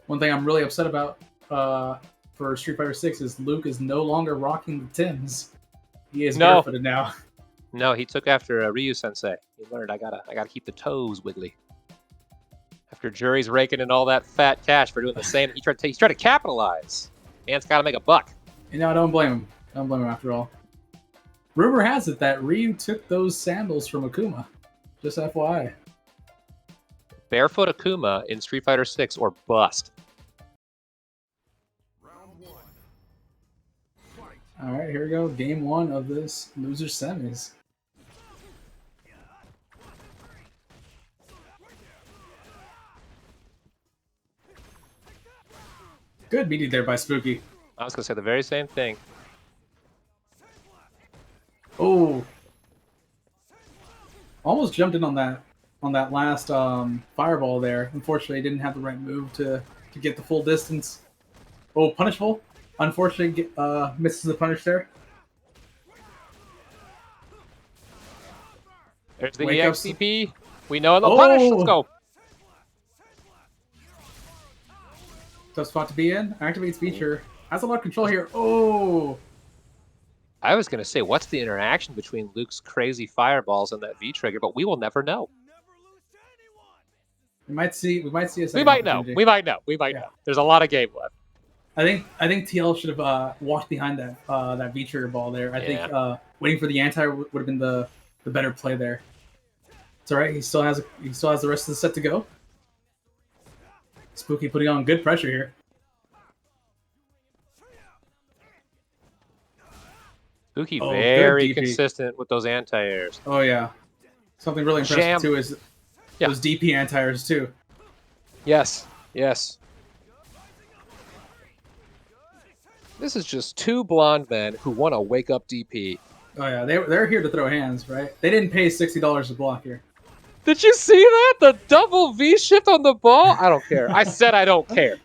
One thing I'm really upset about for Street Fighter 6 is Luke is no longer rocking the Tims. He is barefooted now. No, he took after Ryu Sensei. He learned I gotta keep the toes wiggly. After Jury's raking in all that fat cash for doing the same, he's trying to capitalize. Man's got to make a buck. You know, I don't blame him. I don't blame him after all. Rumor has it that Ryu took those sandals from Akuma. Just FYI. Barefoot Akuma in Street Fighter 6 or bust. All right, here we go. Game 1 of this loser semis. Good meeting there by Spooky. I was gonna say the very same thing. Oh, almost jumped in on that last fireball there. Unfortunately, didn't have the right move to get the full distance. Oh, punishable. Unfortunately, misses the punish there. There's the Wake up EXCP. We know the punish. Let's go. Tough spot to be in. Activates feature. Has a lot of control here. Oh. I was gonna say, what's the interaction between Luke's crazy fireballs and that V trigger, but we will never know. We might see. We might see a second We might know. opportunity. We might know. We might know. There's a lot of game left. I think TL should have walked behind that V trigger ball there. I think waiting for the anti would have been the better play there. It's all right. He still has the rest of the set to go. Spooky putting on good pressure here. Spooky Oh, very good DP. consistent with those anti-airs. Oh yeah, something really impressive Jam. too is Yeah. those DP anti-airs too. Yes. Yes. This is just two blonde men who want to wake up DP. Oh yeah, they're here to throw hands, right? They didn't pay $60 to block here. Did you see that? The double V shift on the ball? I don't care. I said I don't care.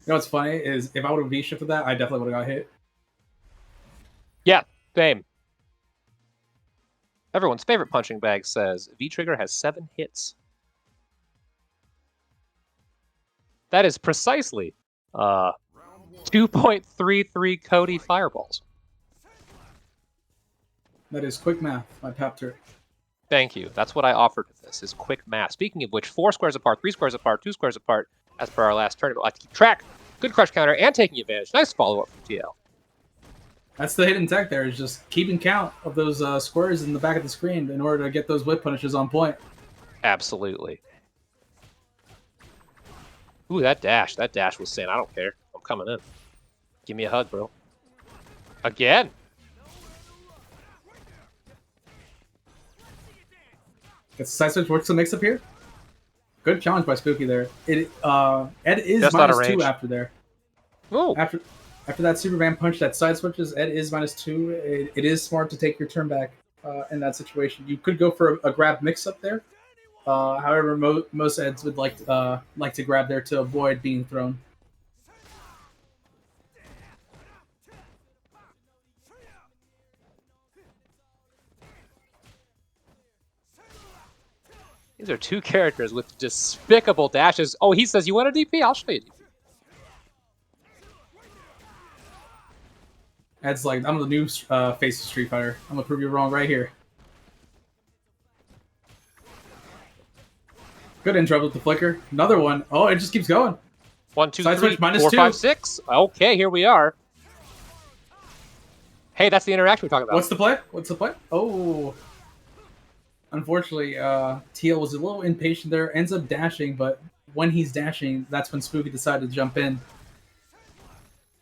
You know what's funny is if I would have V shifted that, I definitely would have got hit. Yeah, same. Everyone's favorite punching bag says V-Trigger has 7 hits. That is precisely 2.33 Cody fireballs. That is quick math, my Papter. Thank you. That's what I offered with this, is quick math. Speaking of which, 4 squares apart, 3 squares apart, 2 squares apart, as per our last tournament. I like to keep track. Good crush counter and taking advantage. Nice follow-up from TL. That's the hidden tech there, is just keeping count of those squares in the back of the screen in order to get those whip punishes on point. Absolutely. Ooh, that dash. That dash was saying, I don't care. I'm coming in. Give me a hug, bro. Again. Gets the side switch, works the mix up here. Good challenge by Spooky there. Ed is Just out of -2 range. after there. Ooh. After that Superman punch that side switches, Ed is -2. It is smart to take your turn back in that situation. You could go for a grab mix up there. However, most Eds would like to grab there to avoid being thrown. These are two characters with despicable dashes. Oh, he says, you want a DP? I'll show you a DP. Ed's like, I'm the new face of Street Fighter. I'm gonna prove you wrong right here. Good interrupt with the flicker. Another one. Oh, it just keeps going. 1, 2, Side 3, switch, -2. 4, 5, 6. Okay, here we are. Hey, that's the interaction we're talking about. What's the play? What's the play? Oh. Unfortunately, TL was a little impatient there. Ends up dashing, but when he's dashing, that's when Spooky decided to jump in.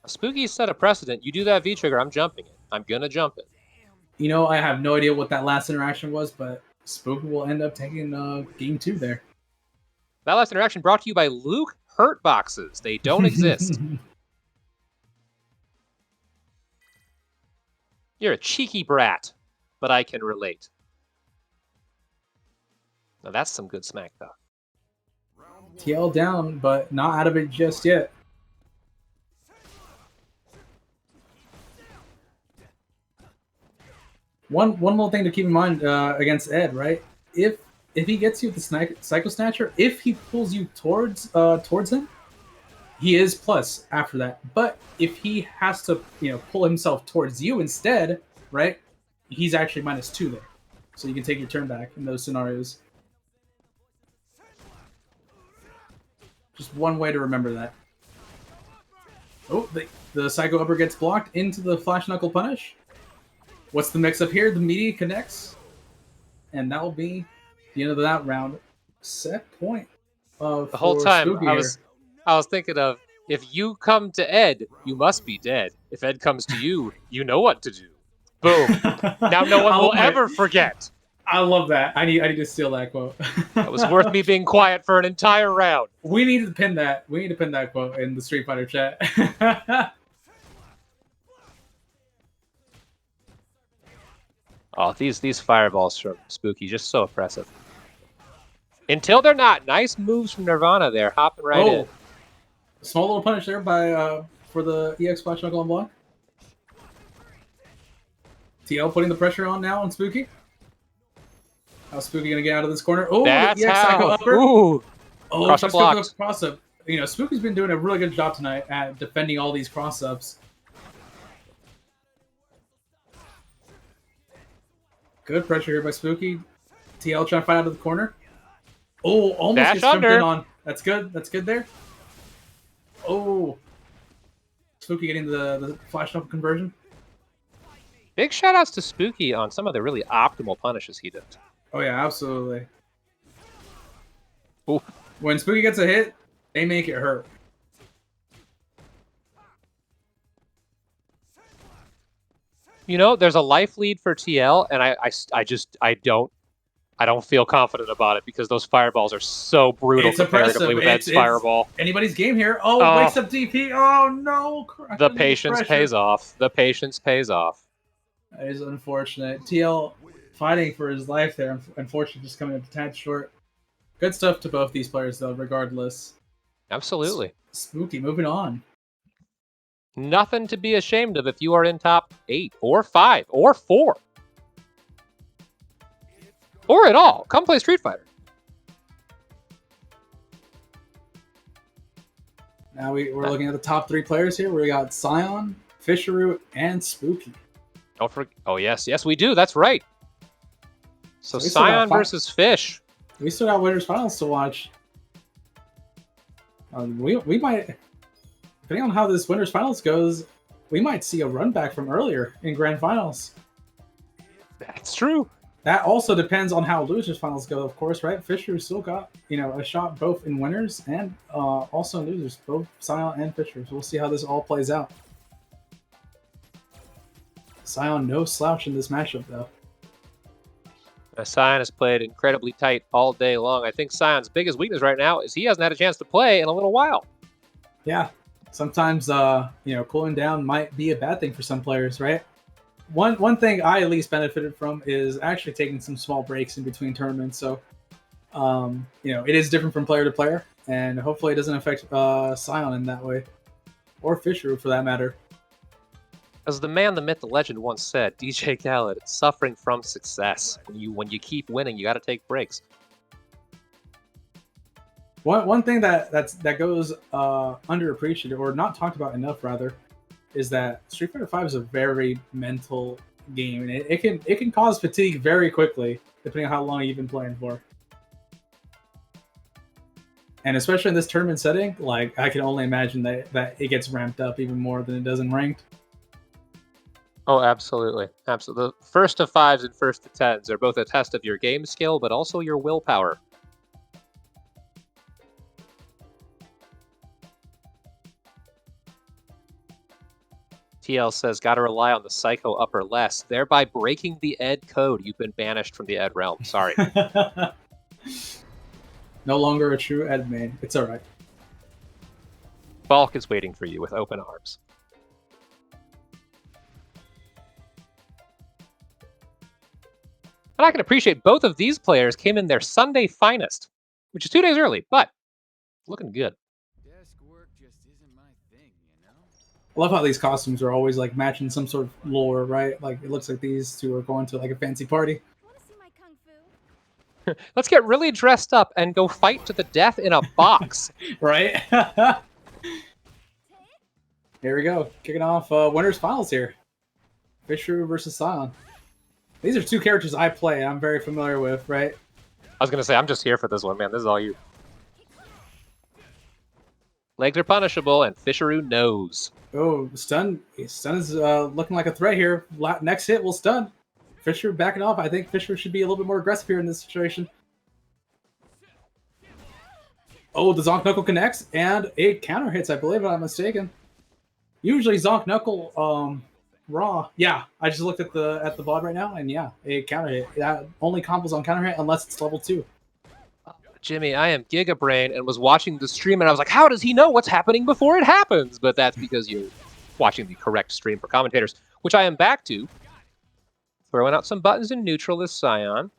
Spooky set a precedent. You do that V-trigger, I'm jumping it. I'm gonna jump it. You know, I have no idea what that last interaction was, but Spooky will end up taking game 2 there. That last interaction brought to you by Luke Hurt Boxes. They don't exist. You're a cheeky brat, but I can relate. Now that's some good smack talk. TL down, but not out of it just yet. One little thing to keep in mind against Ed, right? If he gets you with the Psycho Snatcher, if he pulls you towards him, he is plus after that. But if he has to, pull himself towards you instead, right? He's actually -2 there, so you can take your turn back in those scenarios. Just one way to remember that. Oh, the Psycho Upper gets blocked into the Flash Knuckle Punish. What's the mix-up here? The media connects. And that will be the end of that round. Set point. The whole time, I was thinking of, if you come to Ed, you must be dead. If Ed comes to you, you know what to do. Boom. Now no one will ever forget. I love that. I need to steal that quote. It was worth me being quiet for an entire round. We need to pin that. We need to pin that quote in the Street Fighter chat. Oh, these fireballs from Spooky, just so oppressive. Until they're not. Nice moves from Nirvana there, hopping right in. Small little punish there by for the EX Flash Knuckle on block. TL putting the pressure on now on Spooky. How's Spooky gonna get out of this corner? Oh, that's EX Psycho Upper. Ooh. Oh, cross-up blocks. Cross-up. Spooky's been doing a really good job tonight at defending all these cross-ups. Good pressure here by Spooky. TL trying to fight out of the corner. Oh, almost Dash gets jumped under. in on. That's good. That's good there. Oh. Spooky getting the Flash Knuckle conversion. Big shout-outs to Spooky on some of the really optimal punishes he did. Oh, yeah, absolutely. Ooh. When Spooky gets a hit, they make it hurt. There's a life lead for TL, and I don't feel confident about it because those fireballs are so brutal comparatively with Ed's fireball. Anybody's game here. Oh, wakes up DP. Oh, no. The patience pays off. The patience pays off. That is unfortunate. TL fighting for his life there. Unfortunately, just coming up a tad short. Good stuff to both these players, though, regardless. Absolutely. Spooky, moving on. Nothing to be ashamed of if you are in top 8 or 5 or 4. Or at all. Come play Street Fighter. Now we're looking at the top 3 players here. We got Scion, Fisheroo, and Spooky. Don't forget. Oh, yes, we do. That's right. So Scion versus Fish. We still got winners finals to watch. We might, depending on how this winners finals goes, we might see a run back from earlier in grand finals. That's true. That also depends on how losers finals go, of course, right? Fisher still got a shot both in winners and also in losers, both Scion and Fisher. So we'll see how this all plays out. Scion no slouch in this matchup, though. Scion has played incredibly tight all day long. I think Scion's biggest weakness right now is he hasn't had a chance to play in a little while. Yeah, sometimes cooling down might be a bad thing for some players, right? One thing I at least benefited from is actually taking some small breaks in between tournaments. So, it is different from player to player, and hopefully it doesn't affect Scion in that way, or Fisher for that matter. As the man, the myth, the legend once said, DJ Khaled, it's suffering from success. When you keep winning, you got to take breaks. One thing that goes underappreciated, or not talked about enough, rather, is that Street Fighter V is a very mental game, and it can cause fatigue very quickly, depending on how long you've been playing for. And especially in this tournament setting, like I can only imagine that it gets ramped up even more than it does in ranked. Oh, absolutely. Absolutely. The first to 5s and first to 10s are both a test of your game skill, but also your willpower. TL says, gotta rely on the Psycho Upper less, thereby breaking the Ed code. You've been banished from the Ed realm. Sorry. No longer a true admin. It's all right. Balk is waiting for you with open arms. And I can appreciate both of these players came in their Sunday finest, which is 2 days early, but looking good. Desk work just isn't my thing, you know? I love how these costumes are always like matching some sort of lore, right? Like it looks like these two are going to like a fancy party. Want to see my kung fu? Let's get really dressed up and go fight to the death in a box. Right? Here we go. Kicking off winners finals here. Fisher versus Scion. These are two characters I play. I'm very familiar with, right? I was going to say, I'm just here for this one, man. This is all you. Legs are punishable, and Fisheroo knows. Oh, stun. Stun is looking like a threat here. Next hit will stun. Fisher backing off. I think Fisher should be a little bit more aggressive here in this situation. Oh, the Zonk Knuckle connects, and it counter hits, I believe, if I'm not mistaken. Usually Zonk Knuckle, raw. Yeah, I just looked at the VOD right now, and yeah, a counter hit. That only combos on counter hit unless it's level 2. Jimmy, I am Giga Brain and was watching the stream, and I was like, how does he know what's happening before it happens? But that's because you're watching the correct stream for commentators, which I am back to. Throwing out some buttons in neutral is Scion.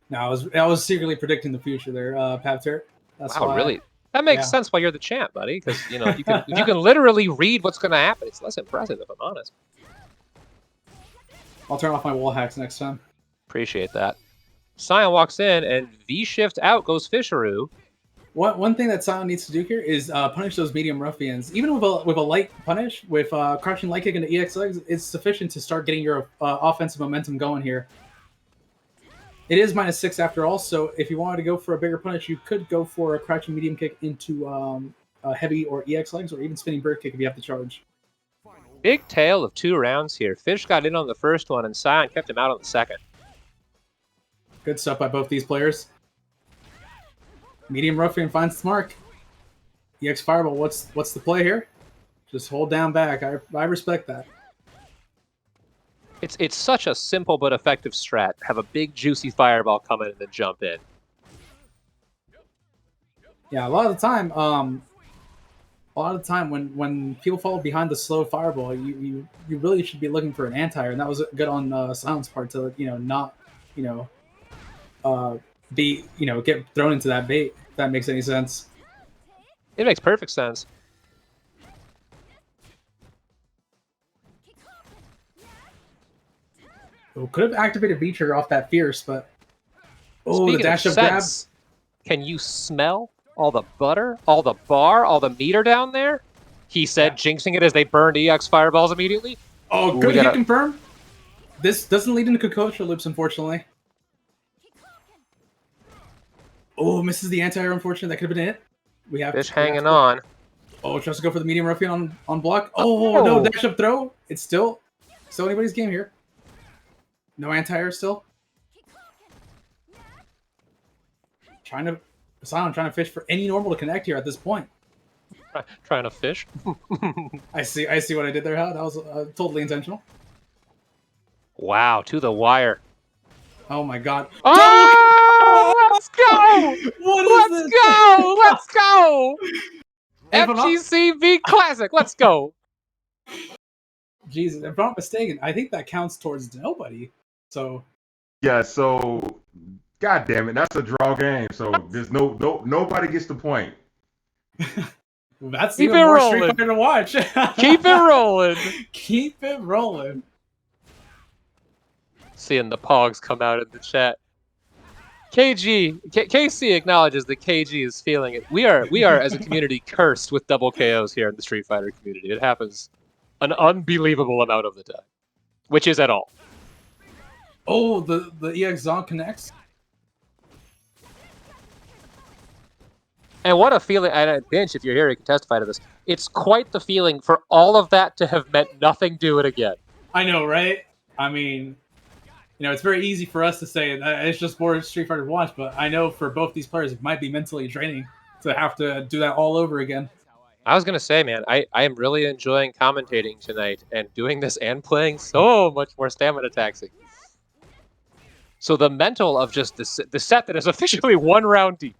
No, I was secretly predicting the future there, Papter. That's Wow, why. really? That makes Yeah. sense why you're the champ, buddy. Because you know, if you can literally read what's going to happen, it's less impressive if I'm honest. I'll turn off my wall hacks next time. Appreciate that. Scion walks in, and V-shift out goes Fisheroo. One thing that Scion needs to do here is punish those medium ruffians. Even with a light punish, with crouching light kick into EX legs, it's sufficient to start getting your offensive momentum going here. It is -6 after all, so if you wanted to go for a bigger punish, you could go for a crouching medium kick into a heavy or EX legs, or even spinning bird kick if you have to charge. Big tale of 2 rounds here. Fish got in on the first one, and Scion kept him out on the second. Good stuff by both these players. Medium ruffian finds the mark. EX Fireball, what's the play here? Just hold down back. I respect that. It's such a simple but effective strat. Have a big juicy fireball come in and then jump in. Yeah, a lot of the time when people fall behind the slow fireball, you really should be looking for an anti-air, and that was good on Silent's part to not get thrown into that bait. If that makes any sense. It makes perfect sense. Oh, could have activated V-trigger off that fierce, but the Speaking dash of of grab. sense, can you smell all the butter, all the bar, all the meter down there? He said, jinxing it as they burned EX fireballs immediately. Oh, Ooh, good we hit gotta- confirm. This doesn't lead into Kokotra loops, unfortunately. Oh, misses the anti-air, unfortunately. That could have been it. Fish hanging on. Oh, tries to go for the medium ruffian on block. Oh, no, dash up throw. It's still anybody's game here. No anti-air still. Scion trying to fish for any normal to connect here at this point. Trying to fish. I see what I did there, Hal. That was totally intentional. Wow, to the wire. Oh my god. Oh, let's go! What is Let's this? go! Let's go! If I'm not- FGCV Classic, let's go! Jesus, if I'm not mistaken, I think that counts towards nobody. So Yeah, so god damn it, that's a draw game. So there's nobody gets the point. that's Keep even it more rolling. Street Fighter to watch. Keep it rolling! Keep it rolling. Seeing the pogs come out in the chat. KC acknowledges that KG is feeling it. We are as a community cursed with double KOs here in the Street Fighter community. It happens an unbelievable amount of the time, which is at all. Oh, the EX Zonk connects. And what a feeling! And Bench, if you're here, you can testify to this. It's quite the feeling for all of that to have meant nothing. Do it again. I know, right? I mean, it's very easy for us to say that it's just more Street Fighter to watch, but I know for both these players, it might be mentally draining to have to do that all over again. I was gonna say, man, I am really enjoying commentating tonight and doing this and playing so much more stamina taxing. So the mental of just the set that is officially 1 round deep.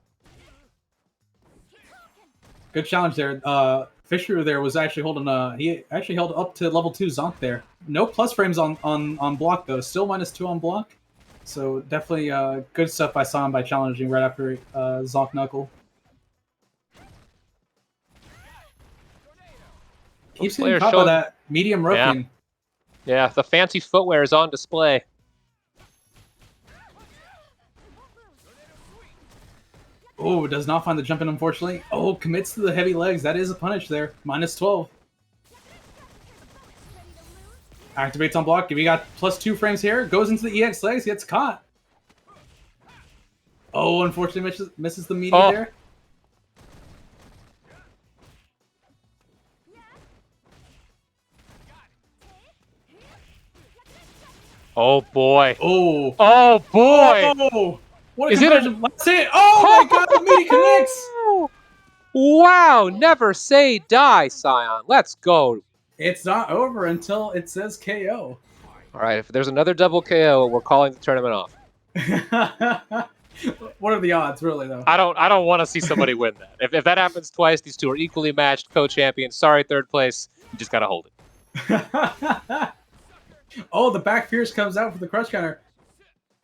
Good challenge there. Fisher there was actually holding he actually held up to level 2 Zonk there. No plus frames on block though. Still -2 on block. So definitely good stuff by Scion by challenging right after Zonk Knuckle. Keeps getting caught by that medium ruffian. Yeah, the fancy footwear is on display. Oh, does not find the jump in, unfortunately. Oh, commits to the heavy legs. That is a punish there. -12. Activates on block. We got +2 frames here. Goes into the EX legs. Gets caught. Oh, unfortunately misses the meaty there. Oh boy. Oh. Oh boy. Oh. What a Is conversion. That's it. Oh my god, the meaty connects. Wow, never say die, Scion. Let's go. It's not over until it says KO. All right, if there's another double KO, we're calling the tournament off. What are the odds, really, though? I don't want to see somebody win that. If that happens twice, these two are equally matched, co-champions. Sorry, third place. You just gotta hold it. Oh, the back fierce comes out for the crush counter.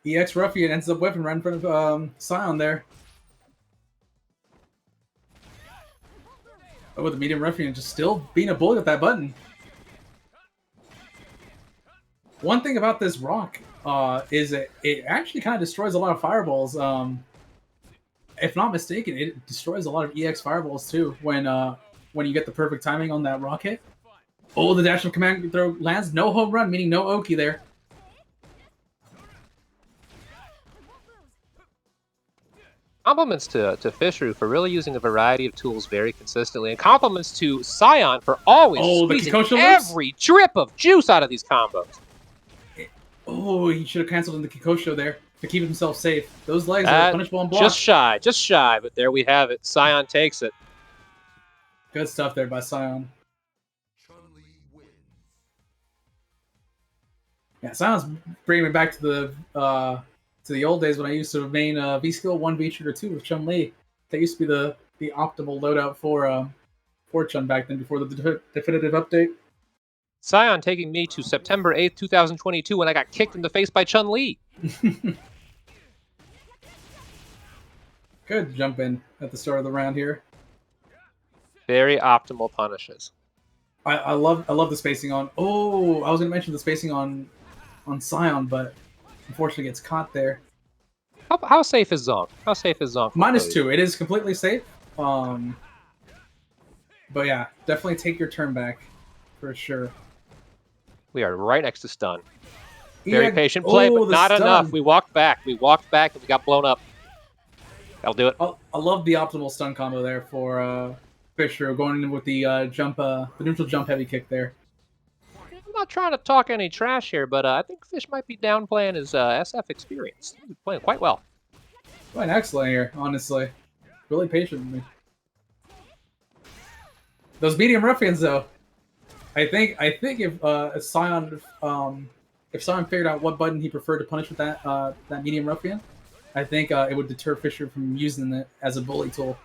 EX Ruffian ends up whipping right in front of Scion there. Oh, the medium Ruffian just still being a bully with that button. One thing about this rock is it actually kind of destroys a lot of fireballs. If not mistaken, it destroys a lot of EX fireballs too when you get the perfect timing on that rock hit. Oh, the dash of command throw lands. No home run, meaning no Oki there. Compliments to Fisher for really using a variety of tools very consistently, and compliments to Scion for always squeezing every drip of juice out of these combos. Oh, he should have canceled in the Kikosho there to keep himself safe. Those legs are punishable on block. Just shy, but there we have it. Scion takes it. Good stuff there by Scion. Yeah, Scion's bringing me back to the old days when I used to main V-Skill 1V Trigger 2 with Chun-Li. That used to be the optimal loadout for Chun back then before the definitive update. Scion taking me to September 8th, 2022 when I got kicked in the face by Chun-Li. Good jump in at the start of the round here. Very optimal punishes. I love the spacing on. Oh, I was gonna mention the spacing on Scion, but unfortunately gets caught there. How safe is Zonk? How safe is Zonk? -2. It is completely safe. But yeah, definitely take your turn back for sure. We are right next to stun. Very patient play, but not enough. We walked back. And we got blown up. That'll do it. I love the optimal stun combo there for Fisher going in with the the neutral jump heavy kick there. I'm not trying to talk any trash here, but I think Fish might be downplaying his SF experience. He's playing quite well. Playing excellent here, honestly. Really patient with me. Those medium ruffians, though. I think if Scion figured out what button he preferred to punish with that medium ruffian, I think it would deter Fisher from using it as a bully tool.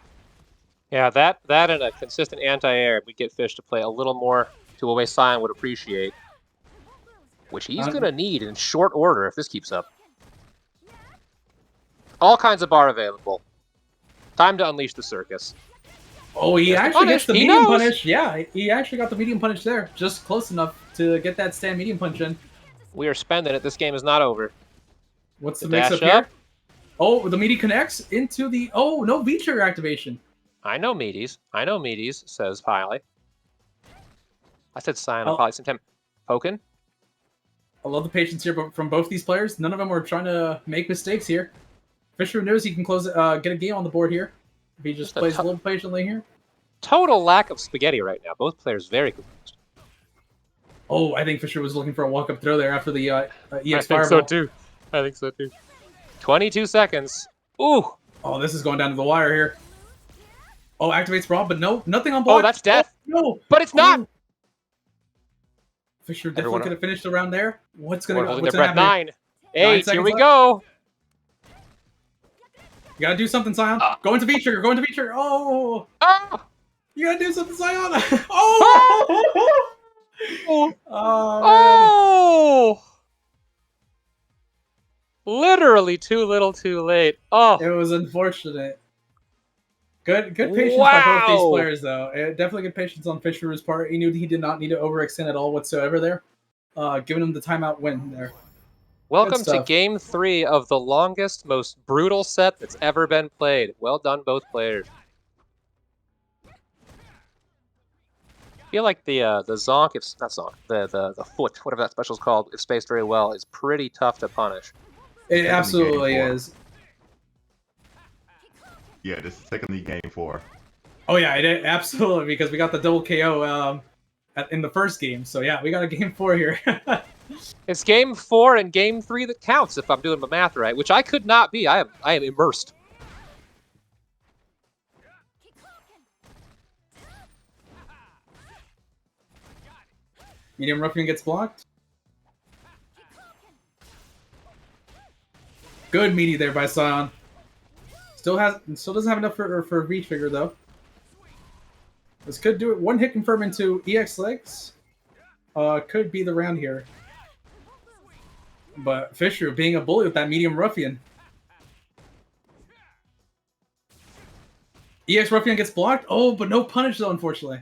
Yeah, that and a consistent anti-air would get Fish to play a little more to a way Scion would appreciate, which he's going to need in short order if this keeps up. All kinds of bar available. Time to unleash the circus. Oh, he actually gets the medium punish. Yeah, he actually got the medium punish there. Just close enough to get that stand medium punch in. We are spending it. This game is not over. What's the mix-up here? Oh, the meaty connects into the... Oh, no V-trigger activation. I know meaties, says Piley. I said Scion on probably some time. Pokin? I love the patience here from both these players. None of them are trying to make mistakes here. Fisher knows he can get a game on the board here. If he just plays a little patiently here. Total lack of spaghetti right now. Both players very confused. Oh, I think Fisher was looking for a walk-up throw there after the EX Fireball. I think so too. 22 seconds. Ooh. Oh, this is going down to the wire here. Oh, activates Brawl, but no, nothing on block. Oh, that's death. Oh, no. But it's not. Fisher definitely could have finished the round there. What's going to happen? 9, 8, here we go. You gotta do something, Scion. Go into V-trigger. Go into V-trigger. Oh! Ah! You gotta do something, Scion. Oh! Oh! Oh, man. Oh! Literally too little, too late. Oh! It was unfortunate. Good patience by both these Wow! players, though. Definitely good patience on Fisher's part. He knew he did not need to overextend at all whatsoever there. Giving him the timeout win there. Welcome to stuff. Game 3 of the longest, most brutal set that's ever been played. Well done, both players. I feel like the zonk, if not zonk, the foot, whatever that special is called, if spaced very well, is pretty tough to punish. It absolutely Game 4. is. Yeah, this is technically game 4. Oh yeah, it absolutely, because we got the double KO in the first game. So yeah, we got a game 4 here. It's Game 4 and Game 3 that counts, if I'm doing my math right, which I could not be. I am immersed. Medium Ruffian gets blocked. Good meaty there by Scion. Still doesn't have enough for V-trigger though. This could do it. One hit confirm into EX legs. Could be the round here. But Fisher being a bully with that medium ruffian. EX ruffian gets blocked. Oh, but no punish though, unfortunately.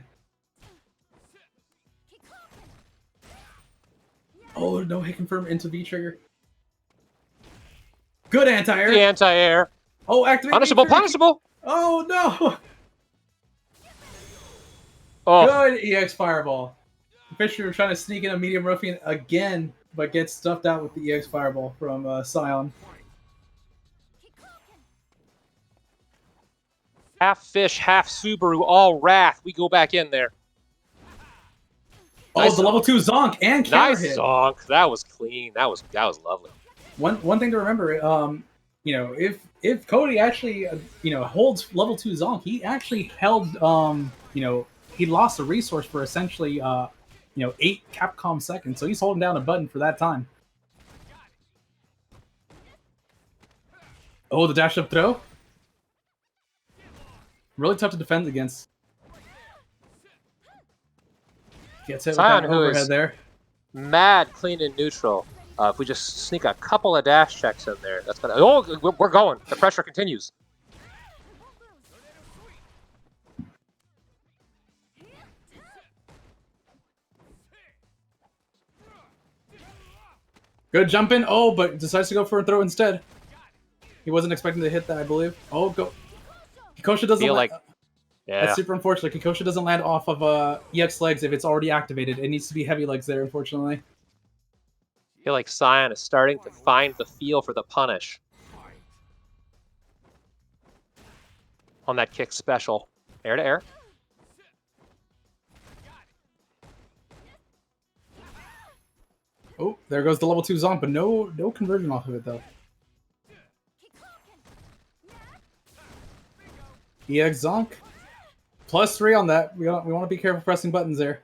Oh, no hit confirm into V-trigger. Good anti-air. The anti-air. Oh, activate Punishable, V-trigger. punishable. Oh, no. Oh, Good EX fireball. Fisher trying to sneak in a medium ruffian again, but gets stuffed out with the EX fireball from Scion. half fish, half Subaru, all wrath. We go back in there. Oh, Nice the level 2 zonk and counter Nice hit. zonk. That was clean. That was lovely. One thing to remember, you know, if Cody actually holds level 2 zonk, he actually held he lost a resource for essentially 8 Capcom seconds, so he's holding down a button for that time. Oh, the dash up throw. Really tough to defend against. Gets hit with Scion, that who overhead is there. mad, clean, and neutral. If we just sneak a couple of dash checks in there, that's gonna. Oh, we're going. The pressure continues. Good jump in. Oh, but decides to go for a throw instead. He wasn't expecting to hit that, I believe. Oh, go. Kikosha doesn't Feel land. like, yeah. That's super unfortunate. Kikosha doesn't land off of EX legs if it's already activated. It needs to be heavy legs there, unfortunately. I feel like Scion is starting to find the feel for the punish on that kick special. Air to air. Oh, there goes the level 2 zonk, but no conversion off of it though. EX zonk. +3 on that. We want to be careful pressing buttons there.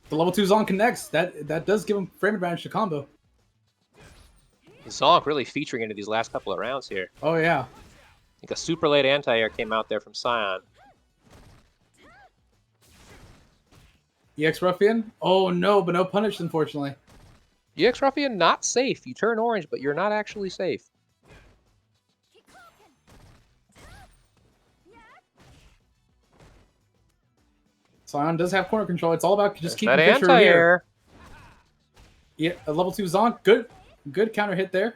The level 2 zonk connects. That does give him frame advantage to combo. Zonk really featuring into these last couple of rounds here. Oh yeah. I think a super late anti-air came out there from Scion. EX Ruffian? Oh no, but no punish, unfortunately. EX Ruffian, not safe. You turn orange, but you're not actually safe. Scion does have corner control. It's all about just keeping That Fisher here. anti-air. Yeah, a level 2 zonk. Good counter hit there.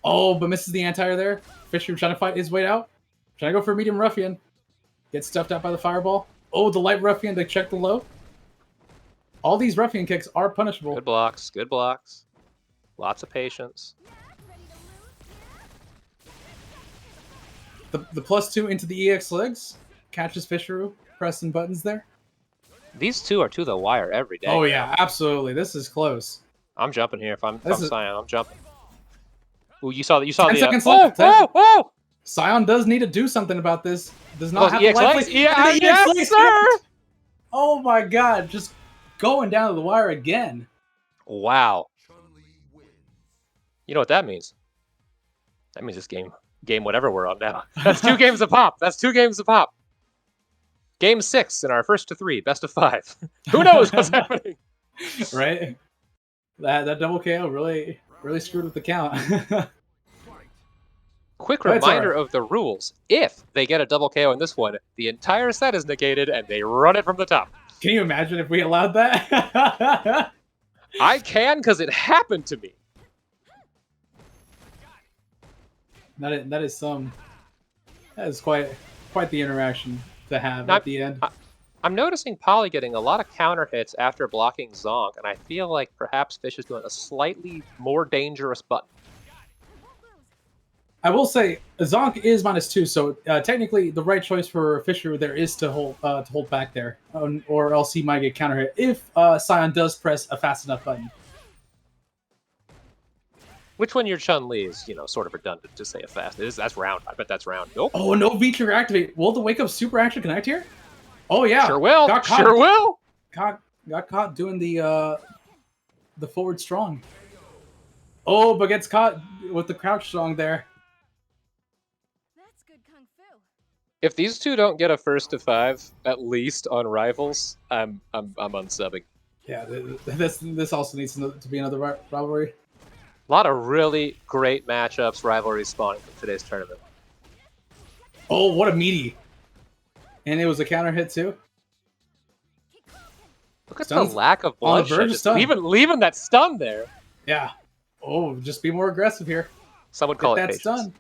Oh, but misses the anti-air there. Fisher trying to fight his way out. Trying to go for a medium ruffian. Gets stuffed out by the fireball. Oh, the light ruffian to check the low. All these ruffian kicks are punishable. Good blocks. Good blocks. Lots of patience. The +2 into the EX legs. Catches Fisher pressing buttons there. These two are to the wire every day. Oh yeah, absolutely. This is close. I'm jumping here. If I'm This is- Scion, I'm jumping. Ooh, you saw 10 the. seconds Oh, left. oh! Scion does need to do something about this. Does not Those have EX the life legs? lead. Yeah, And the yes, legs sir! connect. Oh my god, just going down to the wire again. Wow. You know what that means? That means this game whatever we're on now. That's 2 games a pop. That's 2 games a pop. Game 6 in our first to 3, best of 5. Who knows what's happening? Right? That double KO really screwed with the count. Quick That's reminder alright. of the rules. If they get a double KO in this one, the entire set is negated and they run it from the top. Can you imagine if we allowed that? I can because it happened to me. That is quite the interaction to have Now, at the end. I'm noticing Polly getting a lot of counter hits after blocking Zonk, and I feel like perhaps Fish is doing a slightly more dangerous button. I will say Zonk is -2, so technically the right choice for Fisher there is to hold back there, or else he might get counter hit if Scion does press a fast enough button. Which one your Chun-Li is, sort of redundant to say it fast. That's round. I bet that's round. Nope. Oh, no V-trigger activate. Will the wake up super actually connect here? Oh yeah, Sure will. Got caught. Sure will. Got caught doing the forward strong. Oh, but gets caught with the crouch strong there. That's good kung fu. If these two don't get a first to 5, at least on Rivals, I'm unsubbing. Yeah, this also needs to be another rivalry. A lot of really great matchups, rivalries spawning from today's tournament. Oh, what a meaty! And it was a counter hit too. Look at Stuns the lack of on the bloodshed. verge of Just stun. leaving that stun there. Yeah. Oh, just be more aggressive here. Some would call Get it that patience. stun.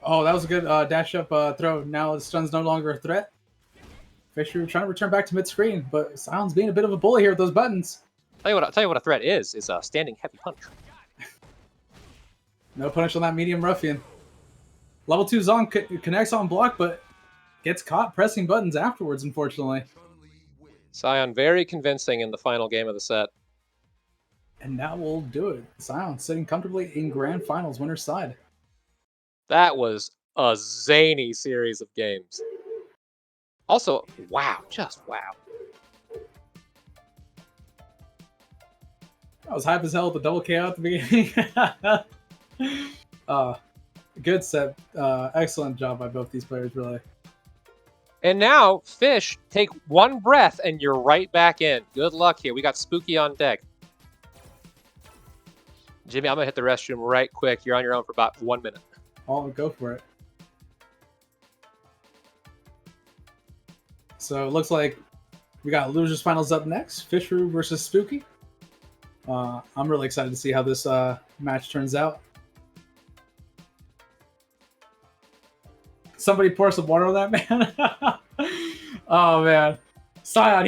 Oh, that was a good dash up throw. Now the stun's no longer a threat. Fisher trying to return back to mid screen, but Sion's being a bit of a bully here with those buttons. Tell you what a threat is a standing heavy punch. No punish on that medium ruffian. Level 2 Zonk connects on block, but gets caught pressing buttons afterwards, unfortunately. Scion very convincing in the final game of the set. And that will do it. Scion sitting comfortably in grand finals winner's side. That was a zany series of games. Also, wow, just wow. I was hype as hell with the double KO at the beginning. Good set. Excellent job by both these players, really. And now, Fish, take one breath and you're right back in. Good luck here. We got Spooky on deck. Jimmy, I'm going to hit the restroom right quick. You're on your own for about 1 minute. Oh, go for it. So it looks like we got losers finals up next. Fisher versus Spooky. I'm really excited to see how this match turns out. Somebody pour some water on that, man. Oh man, Scion,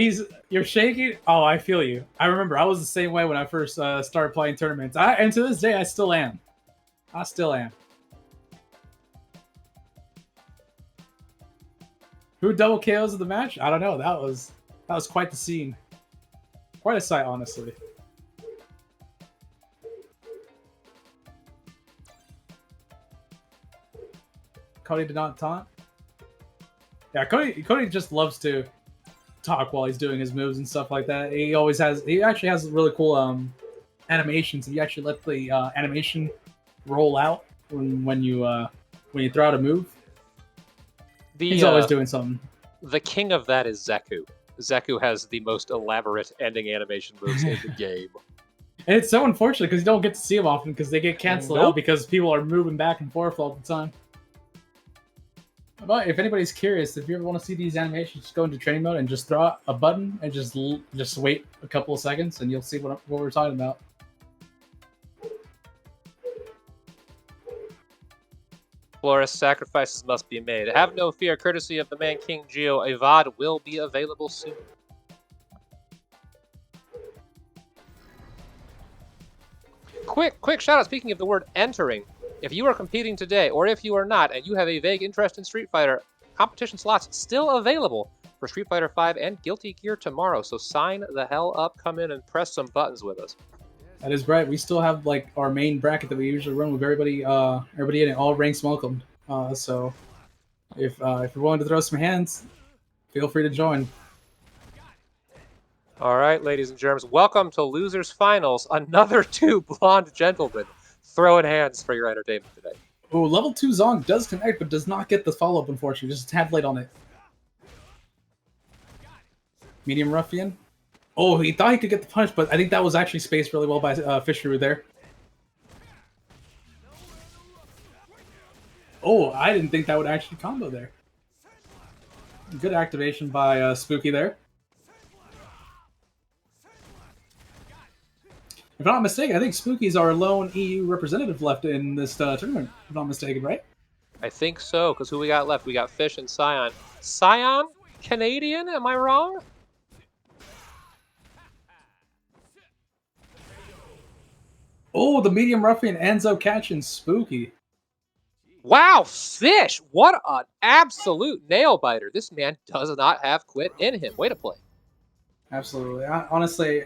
you're shaking. Oh, I feel you. I remember I was the same way when I first started playing tournaments. And to this day, I still am. Who double KOs of the match? I don't know. That was quite the scene. Quite a sight, honestly. Cody did not taunt. Yeah, Cody just loves to talk while he's doing his moves and stuff like that. He actually has really cool animations. He actually let the animation roll out when you throw out a move. He's always doing something. The king of that is Zeku. Zeku has the most elaborate ending animation moves in the game. And it's so unfortunate because you don't get to see them often because they get canceled out because people are moving back and forth all the time. But if anybody's curious, if you ever want to see these animations, just go into training mode and just throw out a button and just wait a couple of seconds and you'll see what we're talking about. Flores, sacrifices must be made. Have no fear, courtesy of the man King Geo, a VOD will be available soon. Quick shout out, speaking of the word entering. If you are competing today, or if you are not, and you have a vague interest in Street Fighter, competition slots still available for Street Fighter 5 and Guilty Gear tomorrow, so sign the hell up, come in and press some buttons with us. That is right. We still have like our main bracket that we usually run with everybody in it, all ranks welcomed. So if you're willing to throw some hands, feel free to join. All right, ladies and germs, welcome to Losers Finals. Another two blonde gentlemen throwing hands for your entertainment today. Oh, level 2 Zong does connect, but does not get the follow-up, unfortunately. Just a tad late on it. Medium Ruffian. Oh, he thought he could get the punch, but I think that was actually spaced really well by Fisher there. Oh, I didn't think that would actually combo there. Good activation by Spooky there. If I'm not mistaken, I think Spooky's our lone EU representative left in this tournament. If I'm not mistaken, right? I think so, because who we got left? We got Fish and Scion. Scion? Canadian? Am I wrong? Oh, the Medium Ruffian ends up catching Spooky. Wow, Fish! What an absolute nail-biter. This man does not have quit in him. Way to play. Absolutely. Honestly,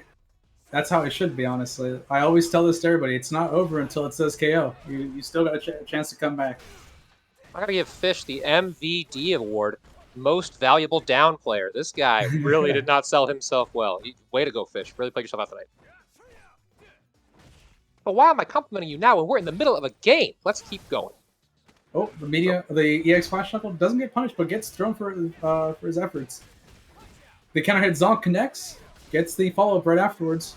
that's how it should be, honestly. I always tell this to everybody. It's not over until it says KO. You still got a chance to come back. I gotta give Fish the MVD award. Most valuable down player. This guy really did not sell himself well. Way to go, Fish. Really played yourself out tonight. But why am I complimenting you now when we're in the middle of a game? Let's keep going. Oh, the EX Flash Knuckle doesn't get punished, but gets thrown for his efforts. The counter hit Zonk connects, gets the follow-up right afterwards.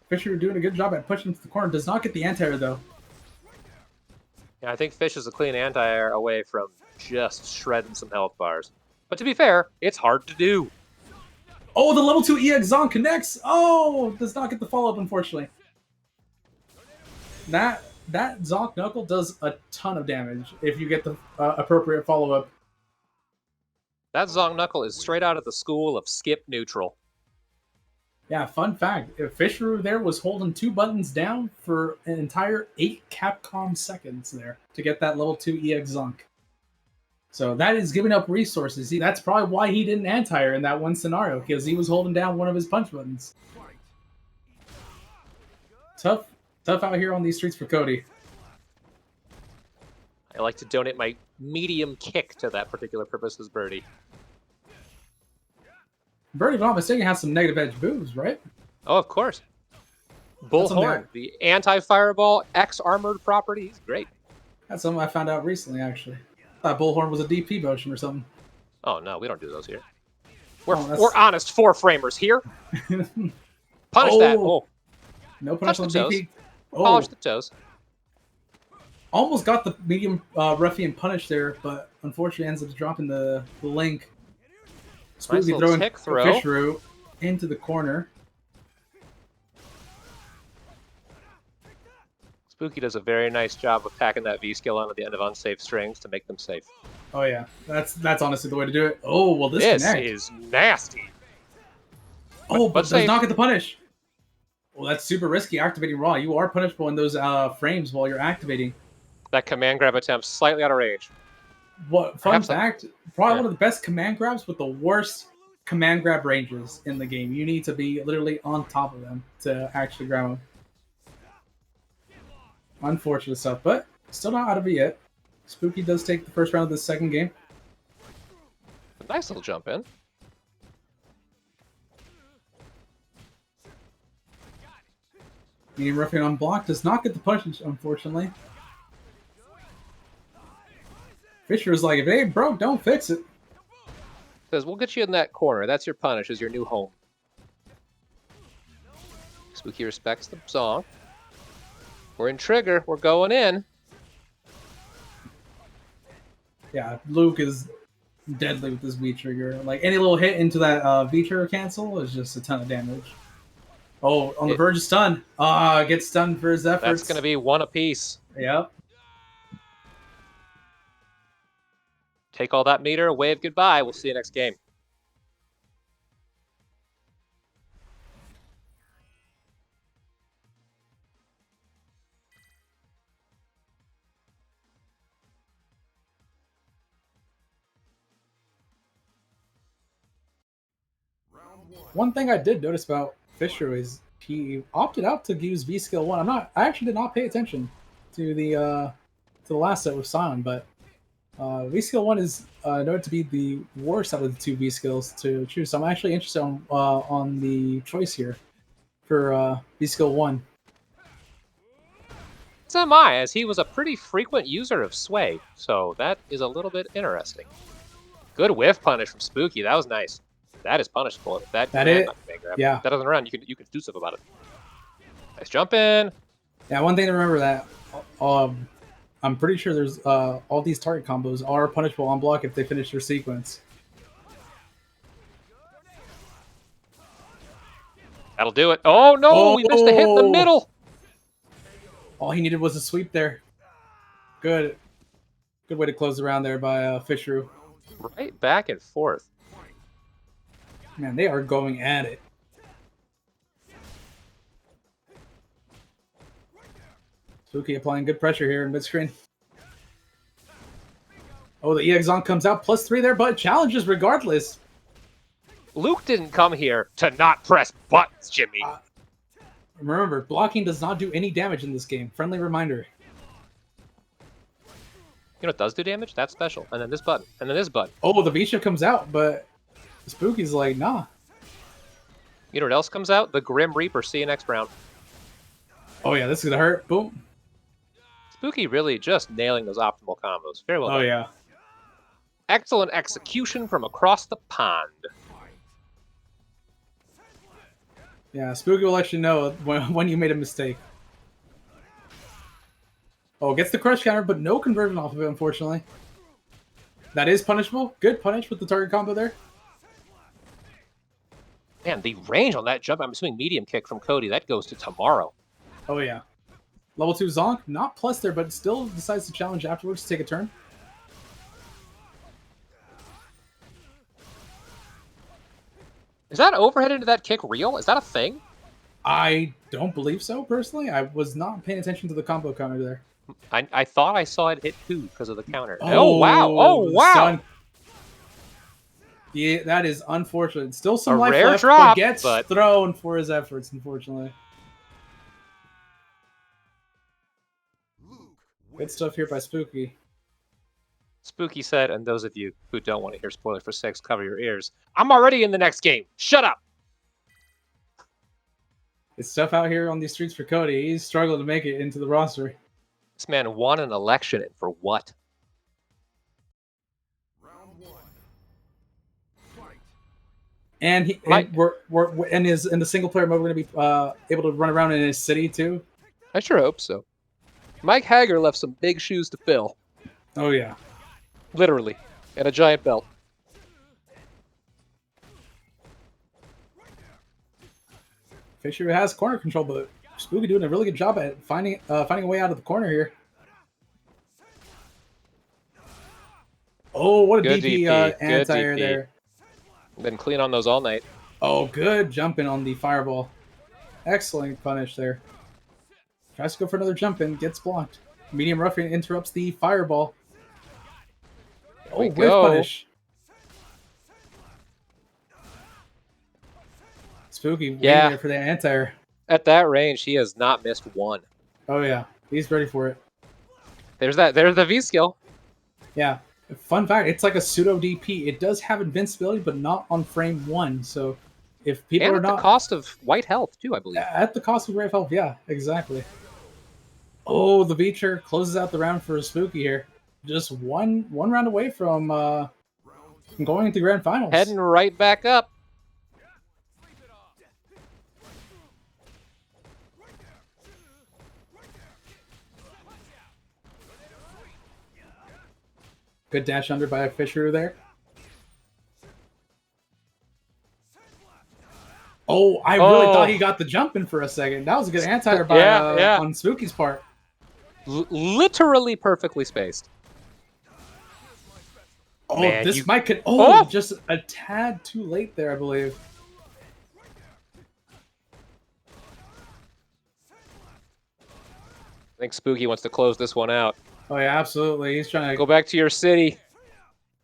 Fisher doing a good job at pushing to the corner. Does not get the anti-air, though. Yeah, I think Fish is a clean anti-air away from just shredding some health bars. But to be fair, it's hard to do. Oh, the level 2 EX Zonk connects! Oh, does not get the follow-up, unfortunately. That Zonk Knuckle does a ton of damage if you get the appropriate follow-up. That Zong Knuckle is straight out of the school of skip neutral. Yeah, fun fact. Fisher there was holding 2 buttons down for an entire 8 Capcom seconds there to get that level 2 EX Zonk. So that is giving up resources. See, that's probably why he didn't anti-air in that one scenario, because he was holding down one of his punch buttons. Tough out here on these streets for Cody. I like to donate my medium kick to that particular purpose as Birdie. Birdie, if I'm not mistaken, has some negative edge moves, right? Oh, of course. Bullhorn, the anti-fireball, X-armored property. He's great. That's something I found out recently, actually. I thought Bullhorn was a DP motion or something. Oh, no, we don't do those here. We're Oh, honest four-framers here. Punish that. Oh, No touch punish the on toes. DP. Oh, Polish the toes. almost got the medium ruffian punish there, but unfortunately ends up dropping the link. Nice Spooky little throwing tick throw. Fish Root into the corner. Spooky does a very nice job of packing that V-skill onto the end of unsafe strings to make them safe. Oh yeah, that's honestly the way to do it. Oh well, This connect. is nasty. Oh, but but does safe. not get the punish. Well, that's super risky activating Raw. You are punishable in those frames while you're activating. That command grab attempt slightly out of range. What fun Perhaps fact? Probably yeah. one of the best command grabs with the worst command grab ranges in the game. You need to be literally on top of them to actually grab them. Unfortunate stuff, but still not out of it yet. Spooky does take the first round of the second game. A nice little jump in. Medium Ruffian on block does not get the punch, unfortunately. Fisher is like, if it ain't broke, don't fix it. Says, we'll get you in that corner. That's your punish, is your new home. Spooky respects the song. We're in trigger. We're going in. Yeah, Luke is deadly with this V trigger. Like any little hit into that V trigger cancel is just a ton of damage. Oh, on the verge of stun. Gets stunned for his efforts. That's going to be one apiece. Yep. Take all that meter, wave goodbye. We'll see you next game. One thing I did notice about Fisher is he opted out to use V skill 1. I actually did not pay attention to the last set with Scion, but V skill 1 is noted to be the worst out of the two V skills to choose. So I'm actually interested on the choice here. for V-Skill 1. So am I, as he was a pretty frequent user of Sway, so that is a little bit interesting. Good whiff punish from Spooky. That was nice. That is punishable. If that it? grab. Yeah. That doesn't run. You can do stuff about it. Nice jump in. Yeah, one thing to remember that I'm pretty sure there's all these target combos are punishable on block if they finish their sequence. That'll do it. Oh no, we missed the hit in the middle. All he needed was a sweep there. Good way to close the round there by Fisher. Right back and forth. Man, they are going at it. Spooky applying good pressure here in mid-screen. Oh, the EX on comes out, +3 there, but challenges regardless. Luke didn't come here to not press buttons, Jimmy. Remember, blocking does not do any damage in this game. Friendly reminder. You know what does do damage? That special. And then this button. And then this button. Oh, the V-Shift comes out, but Spooky's like, nah. You know what else comes out? The Grim Reaper. See you next round. Oh yeah, this is gonna hurt. Boom. Spooky really just nailing those optimal combos. Very well done. Oh yeah. Excellent execution from across the pond. Yeah, Spooky will let you know when you made a mistake. Oh, gets the crush counter, but no conversion off of it, unfortunately. That is punishable. Good punish with the target combo there. Man, the range on that jump, I'm assuming medium kick from Cody, that goes to tomorrow. Oh yeah. Level 2 Zonk, not plus there, but still decides to challenge afterwards to take a turn. Is that overhead into that kick real? Is that a thing? I don't believe so, personally. I was not paying attention to the combo counter there. I thought I saw it hit 2 because of the counter. Oh, wow. Oh, wow. Son. Yeah, that is unfortunate. Still some A life rare left, drop, but gets but- thrown for his efforts, unfortunately. Good stuff here by Spooky. Spooky said, and those of you who don't want to hear spoiler for 6, cover your ears. I'm already in the next game. Shut up. It's tough out here on these streets for Cody. He's struggling to make it into the roster. This man won an election, and for what? And he, and we're in the single player mode. We're gonna be able to run around in his city too. I sure hope so. Mike Hager left some big shoes to fill. Oh yeah. Literally. And a giant belt. Fisher has corner control, but Spooky doing a really good job at finding a way out of the corner here. Oh, what a Good DP, DP. Good anti-air DP. there. Been clean on those all night. Oh, good jumping on the fireball. Excellent punish there. Tries to go for another jump in, gets blocked. Medium ruffian interrupts the fireball. There we whiff go. punish. Spooky waiting Yeah. there for the anti-air. At that range, he has not missed one. Oh yeah, he's ready for it. There's the V skill. Yeah. Fun fact, it's like a pseudo DP. It does have invincibility, but not on frame 1. So if people And are at not the cost of white health, too, I believe. at the cost of grave health, yeah, exactly. Oh, the Beecher closes out the round for Spooky here. Just one round away from going into grand finals. Heading right back up. Good dash under by Fisher there. Oh, I really thought he got the jump in for a second. That was a good anti-air by on Spooky's part. Literally perfectly spaced. Oh, Man, this you- might could. Oh! Just a tad too late there, I believe. I think Spooky wants to close this one out. Oh yeah, absolutely. He's trying to Go back to your city.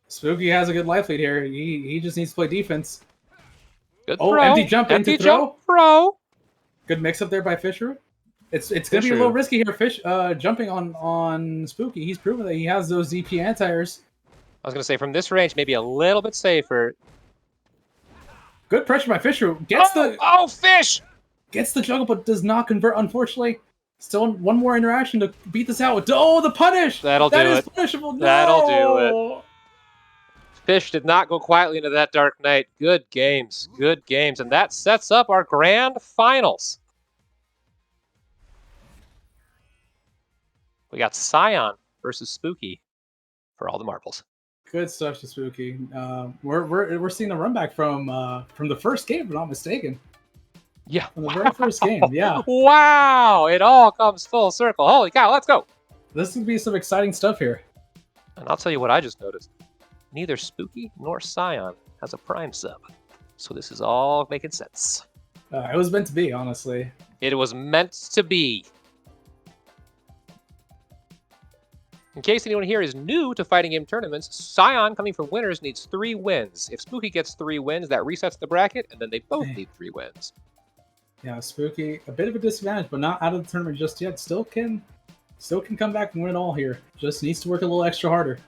Spooky has a good life lead here. He just needs to play defense. Good Oh, throw. empty jump into Empty throw. jump throw. Good mix up there by Fisher. It's gonna be a little risky here. Jumping on Spooky. He's proven that he has those DP anti-airs. I was going to say, from this range, maybe a little bit safer. Good pressure by Fisher. Gets Oh, fish! Gets the juggle, but does not convert, unfortunately. Still one more interaction to beat this out. Oh, the punish! That'll That do is it. punishable. No! That'll do it. Fish did not go quietly into that Dark Knight. Good games. Good games. And that sets up our grand finals. We got Scion versus Spooky for all the marbles. Good stuff to Spooky. We're seeing a run back from the first game, if I'm not mistaken. Yeah. From the very first game, yeah. Wow. It all comes full circle. Holy cow, let's go. This would be some exciting stuff here. And I'll tell you what I just noticed. Neither Spooky nor Scion has a Prime sub. So this is all making sense. It was meant to be, honestly. It was meant to be. In case anyone here is new to fighting game tournaments, Scion coming from winners needs 3 wins. If Spooky gets 3 wins, that resets the bracket, and then they both need 3 wins. Yeah, Spooky, a bit of a disadvantage, but not out of the tournament just yet. Still can come back and win it all here. Just needs to work a little extra harder.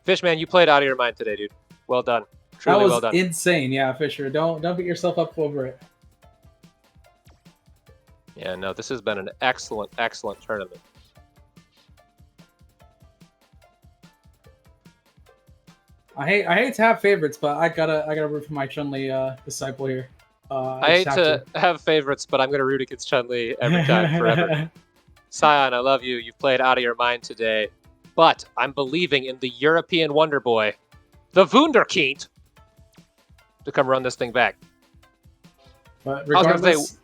Fishman, you played out of your mind today, dude. Well done. Truly well done. That was insane. Yeah, Fisher. Don't beat yourself up over it. Yeah, no, this has been an excellent, excellent tournament. I hate to have favorites, but I gotta root for my Chun-Li disciple here. I hate to have favorites, but I'm gonna root against Chun-Li every time, forever. Scion, I love you. You've played out of your mind today. But I'm believing in the European Wonder Boy, the Wunderkind, to come run this thing back. But regardless,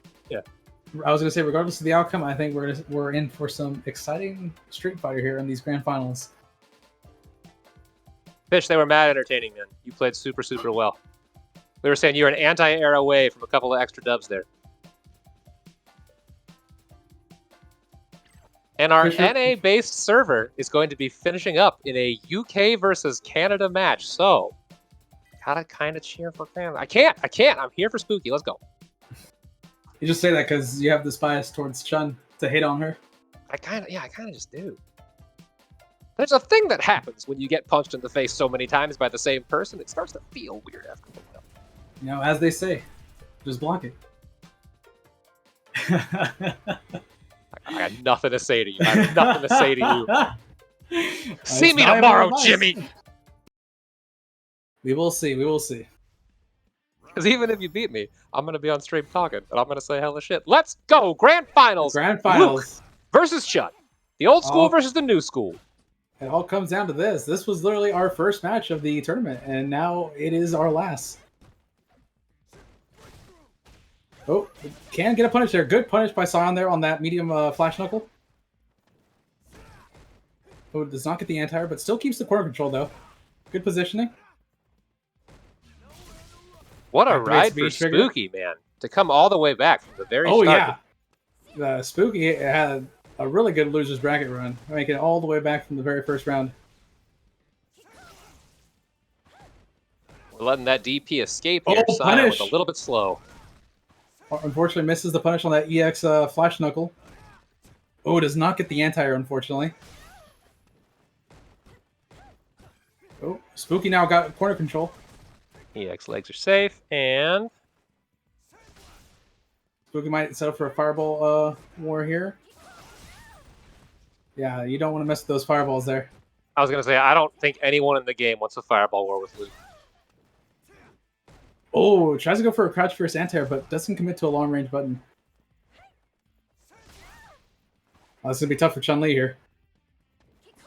I was gonna say, regardless of the outcome, I think we're in for some exciting Street Fighter here in these grand finals. Fish, they were mad entertaining, man. You played super, super well. We were saying you were an anti-air away from a couple of extra dubs there. And our NA-based server is going to be finishing up in a UK versus Canada match. So, gotta kind of cheer for Canada. I can't. I'm here for Spooky. Let's go. You just say that because you have this bias towards Chun to hate on her. I kind of just do. There's a thing that happens when you get punched in the face so many times by the same person. It starts to feel weird after a while. You know, as they say, just block it. I got nothing to say to you. I have nothing to say to you. See me tomorrow, Jimmy! We will see. We will see. Because even if you beat me, I'm going to be on stream talking, and I'm going to say hella shit. Let's go! Grand Finals! Grand Finals! Luke versus Chun. The old school versus the new school. It all comes down to this. This was literally our first match of the tournament, and now it is our last. Oh, can get a punish there. Good punish by Scion there on that medium flash knuckle. Oh, does not get the anti-air, but still keeps the corner control, though. Good positioning. What a ride for Spooky, man. To come all the way back from the very start. Oh, yeah. Spooky had a really good loser's bracket run, making it all the way back from the very first round. We're letting that DP escape here. Scion was a little bit slow. Unfortunately, misses the punish on that EX flash knuckle. Oh, does not get the anti-air, unfortunately. Oh, Spooky now got corner control. EX legs are safe, and Spooky might set up for a fireball war here. Yeah, you don't want to mess with those fireballs there. I was going to say, I don't think anyone in the game wants a fireball war with Luke. Oh, tries to go for a crouch first anti-air, but doesn't commit to a long range button. Oh, this is going to be tough for Chun-Li here.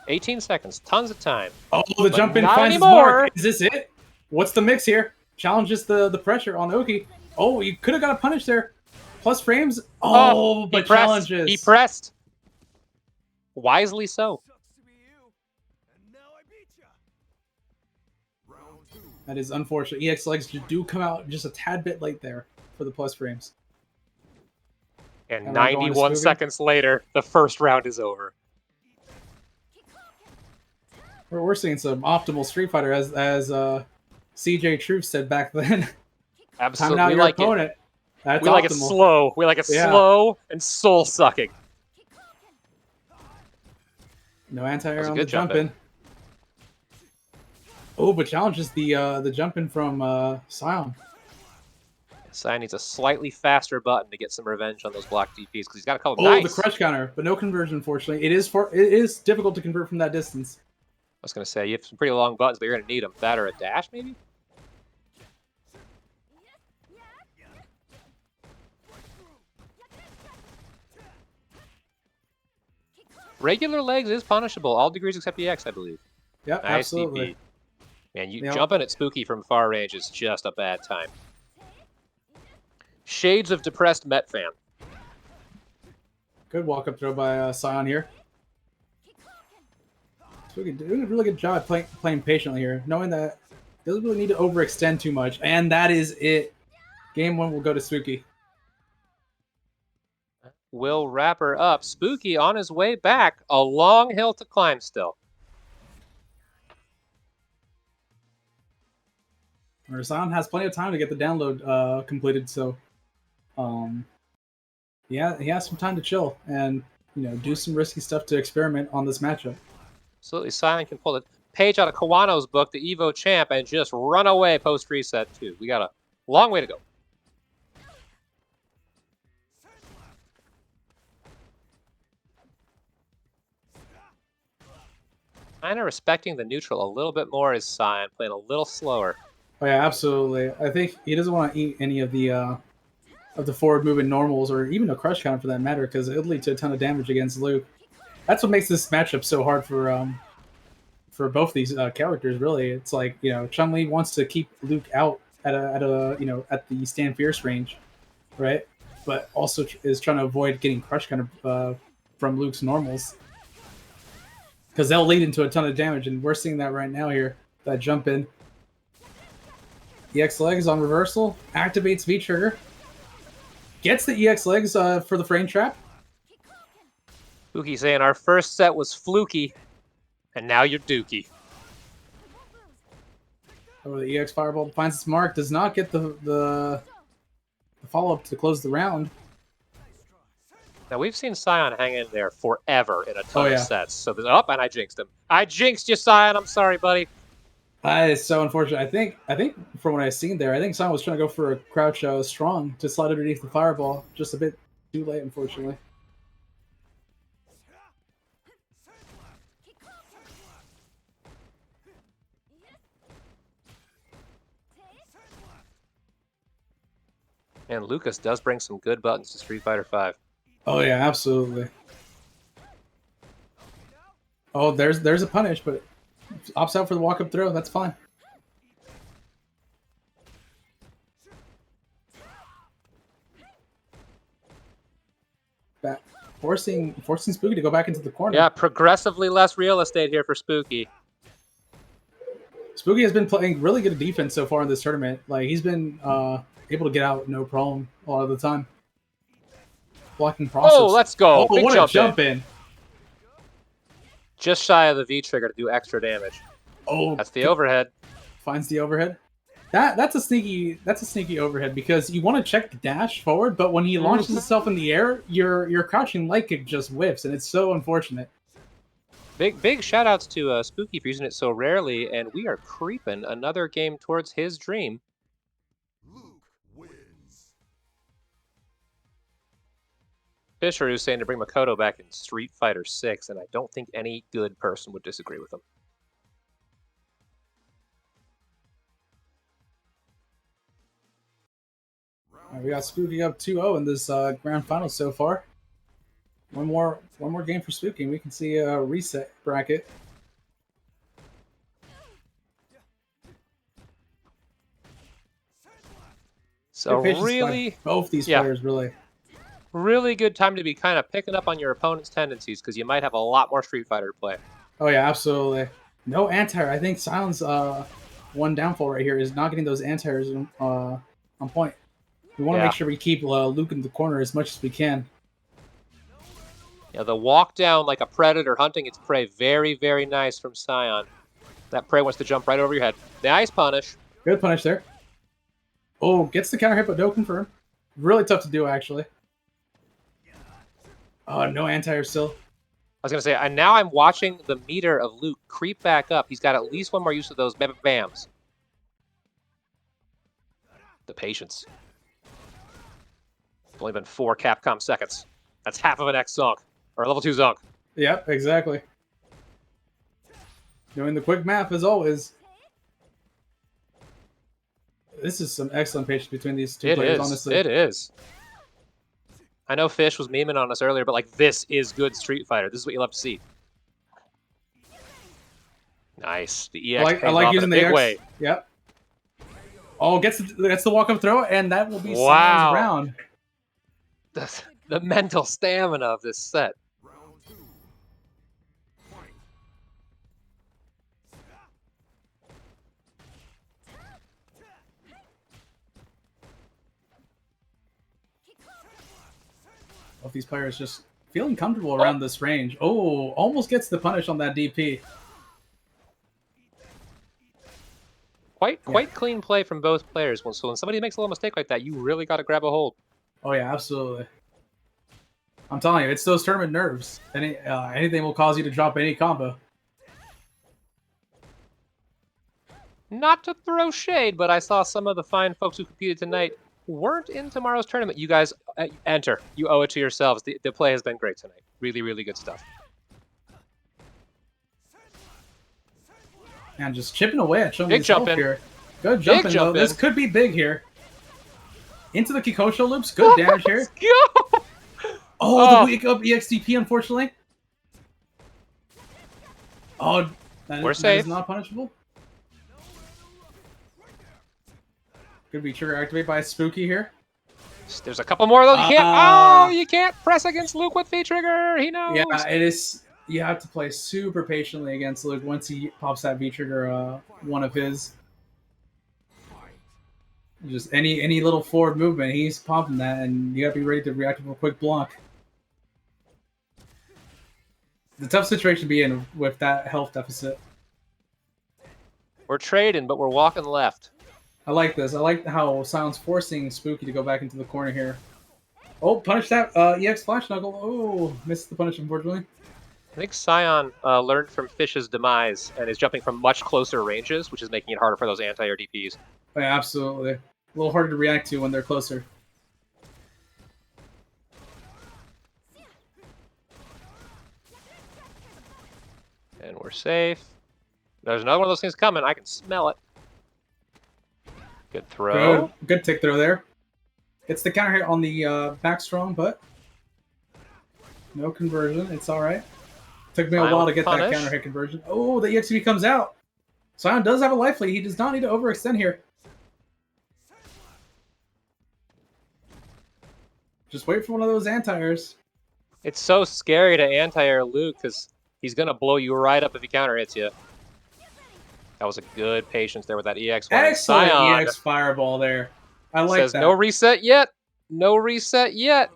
18 seconds, tons of time. Oh, the jump in finds his mark. Is this it? What's the mix here? Challenges the pressure on Oki. Oh, you could have got a punish there. Plus frames. Oh, but challenges. He pressed. Wisely so. That is unfortunate. EX legs do come out just a tad bit late there for the plus frames. And 91 seconds later, the first round is over. We're seeing some optimal Street Fighter, as CJ Truth said back then. Absolutely. Time out your opponent. That's we like it slow. We like it slow and soul sucking. No anti-air on the jump in. Oh, but challenges the jump in from Scion. Scion needs a slightly faster button to get some revenge on those block DPs because he's got a couple. Oh, Nice. the crush counter, but no conversion. Unfortunately, it is difficult to convert from that distance. I was gonna say you have some pretty long buttons, but you're gonna need them. That or a dash, maybe. Regular legs is punishable. All degrees except EX, I believe. Yep, Nice absolutely. DP. Man, you Yep. jumping at Spooky from far range is just a bad time. Shades of depressed Met fan. Good walk up throw by Scion here. Spooky doing a really good job playing patiently here, knowing that doesn't really need to overextend too much, and that is it. Game 1 will go to Spooky. Will wrap her up. Spooky on his way back. A long hill to climb still. Scion has plenty of time to get the download completed, so yeah, he has some time to chill and do some risky stuff to experiment on this matchup. Absolutely, Scion can pull the page out of Kawano's book, the Evo Champ, and just run away post reset too. We got a long way to go. Kind of respecting the neutral a little bit more is Scion, playing a little slower. Oh yeah, absolutely. I think he doesn't want to eat any of the forward moving normals or even a crush counter for that matter, because it'll lead to a ton of damage against Luke. That's what makes this matchup so hard for both these characters. Really, it's like Chun-Li wants to keep Luke out at the stand fierce range, right? But also is trying to avoid getting crush counter from Luke's normals, because they'll lead into a ton of damage, and we're seeing that right now here. That jump in. EX legs on reversal, activates V trigger, gets the EX legs for the frame trap. Spooky saying our first set was fluky, and now you're dookie. Oh, the EX fireball finds its mark, does not get the follow up to close the round. Now we've seen Scion hang in there forever in a ton Oh, yeah. of sets. So there's and I jinxed him. I jinxed you, Scion. I'm sorry, buddy. That is so unfortunate. I think from what I've seen there, I think Scion was trying to go for a crouch strong to slide underneath the fireball. Just a bit too late, unfortunately. And Lucas does bring some good buttons to Street Fighter V. Oh yeah, absolutely. Oh, there's a punish, but opts out for the walk up throw. That's fine. Back, forcing Spooky to go back into the corner. Yeah, progressively less real estate here for Spooky. Spooky has been playing really good defense so far in this tournament. Like, he's been able to get out no problem a lot of the time. Blocking process. Oh, let's go. Oh, Big what jump a jump in. Just shy of the V trigger to do extra damage. Oh, That's the overhead. finds the overhead. That's a sneaky overhead, because you want to check the dash forward, but when he launches himself in the air, your crouching light kick just whiffs, and it's so unfortunate. Big shout outs to Spooky for using it so rarely, and we are creeping another game towards his dream. Luke wins. Fisher is saying to bring Makoto back in Street Fighter 6, and I don't think any good person would disagree with him. All right, we got Spooky up 2-0 in this grand final so far. One more game for Spooky, and we can see a reset bracket. So Good patience by really, both these yeah. players, really. really good time to be kind of picking up on your opponent's tendencies, because you might have a lot more Street Fighter to play. Oh yeah, absolutely. No anti-air. I think Sion's one downfall right here is not getting those anti-airs on point. We want to make sure we keep Luke in the corner as much as we can. Yeah, the walk down like a predator hunting its prey, very, very nice from Scion. That prey wants to jump right over your head. Nice punish. Good punish there. Oh, gets the counter hit, but no confirm. Really tough to do, actually. Oh, no anti-air still. I was going to say, and now I'm watching the meter of Luke creep back up. He's got at least one more use of those bams. The patience. It's only been 4 Capcom seconds. That's half of an X Zonk. Or a level 2 Zonk. Yep, exactly. Doing the quick math as always. This is some excellent patience between these two players, honestly. It is. I know Fish was memeing on us earlier, but like this is good Street Fighter. This is what you love to see. Nice. The EX I like using the big EX. way. Yep. Oh, gets the walk up throw, and that will be Wow. Sion's round. The mental stamina of this set. Round 2. Fight. Both these players just feeling comfortable around this range. Oh, almost gets the punish on that DP. Quite clean play from both players. So when somebody makes a little mistake like that, you really got to grab a hold. Oh yeah, absolutely. I'm telling you, it's those tournament nerves. Anything will cause you to drop any combo. Not to throw shade, but I saw some of the fine folks who competed tonight weren't in tomorrow's tournament. You guys enter. You owe it to yourselves. The play has been great tonight. Really, really good stuff. And just chipping away at Chun-Li's Big jump health in. here. Good jumping, though. This could be big here. Into the Kikosho loops. Good damage here. Let's go! Oh, the wake up EXDP, unfortunately. Oh, We're that safe. is not punishable. Could be trigger activate by Spooky here. There's a couple more though. You can't. Ah. Oh, you can't press against Luke with V trigger. He knows. Yeah, it is. You have to play super patiently against Luke once he pops that V trigger. One of his. Just any little forward movement, he's popping that, and you gotta be ready to react with a quick block. The tough situation to be in with that health deficit. We're trading, but we're walking left. I like this. I like how Sion's forcing Spooky to go back into the corner here. Oh, punish that EX Flash Knuckle. Oh, missed the punish, unfortunately. I think Scion learned from Fish's demise and is jumping from much closer ranges, which is making it harder for those anti-air DPs. Oh, yeah, absolutely. A little harder to react to when they're closer. And we're safe. There's another one of those things coming. I can smell it. Good throw. Good tick throw there. Gets the counter hit on the back strong, but no conversion. It's all right. Took me a while to get that counter hit conversion. Oh, the EXP comes out. Scion does have a life lead. He does not need to overextend here. Just wait for one of those anti-airs. It's so scary to anti-air Luke because he's going to blow you right up if he counter hits you. That was a good patience there with that EX one. Excellent Scion EX fireball there. I like says that. no reset yet. No reset yet.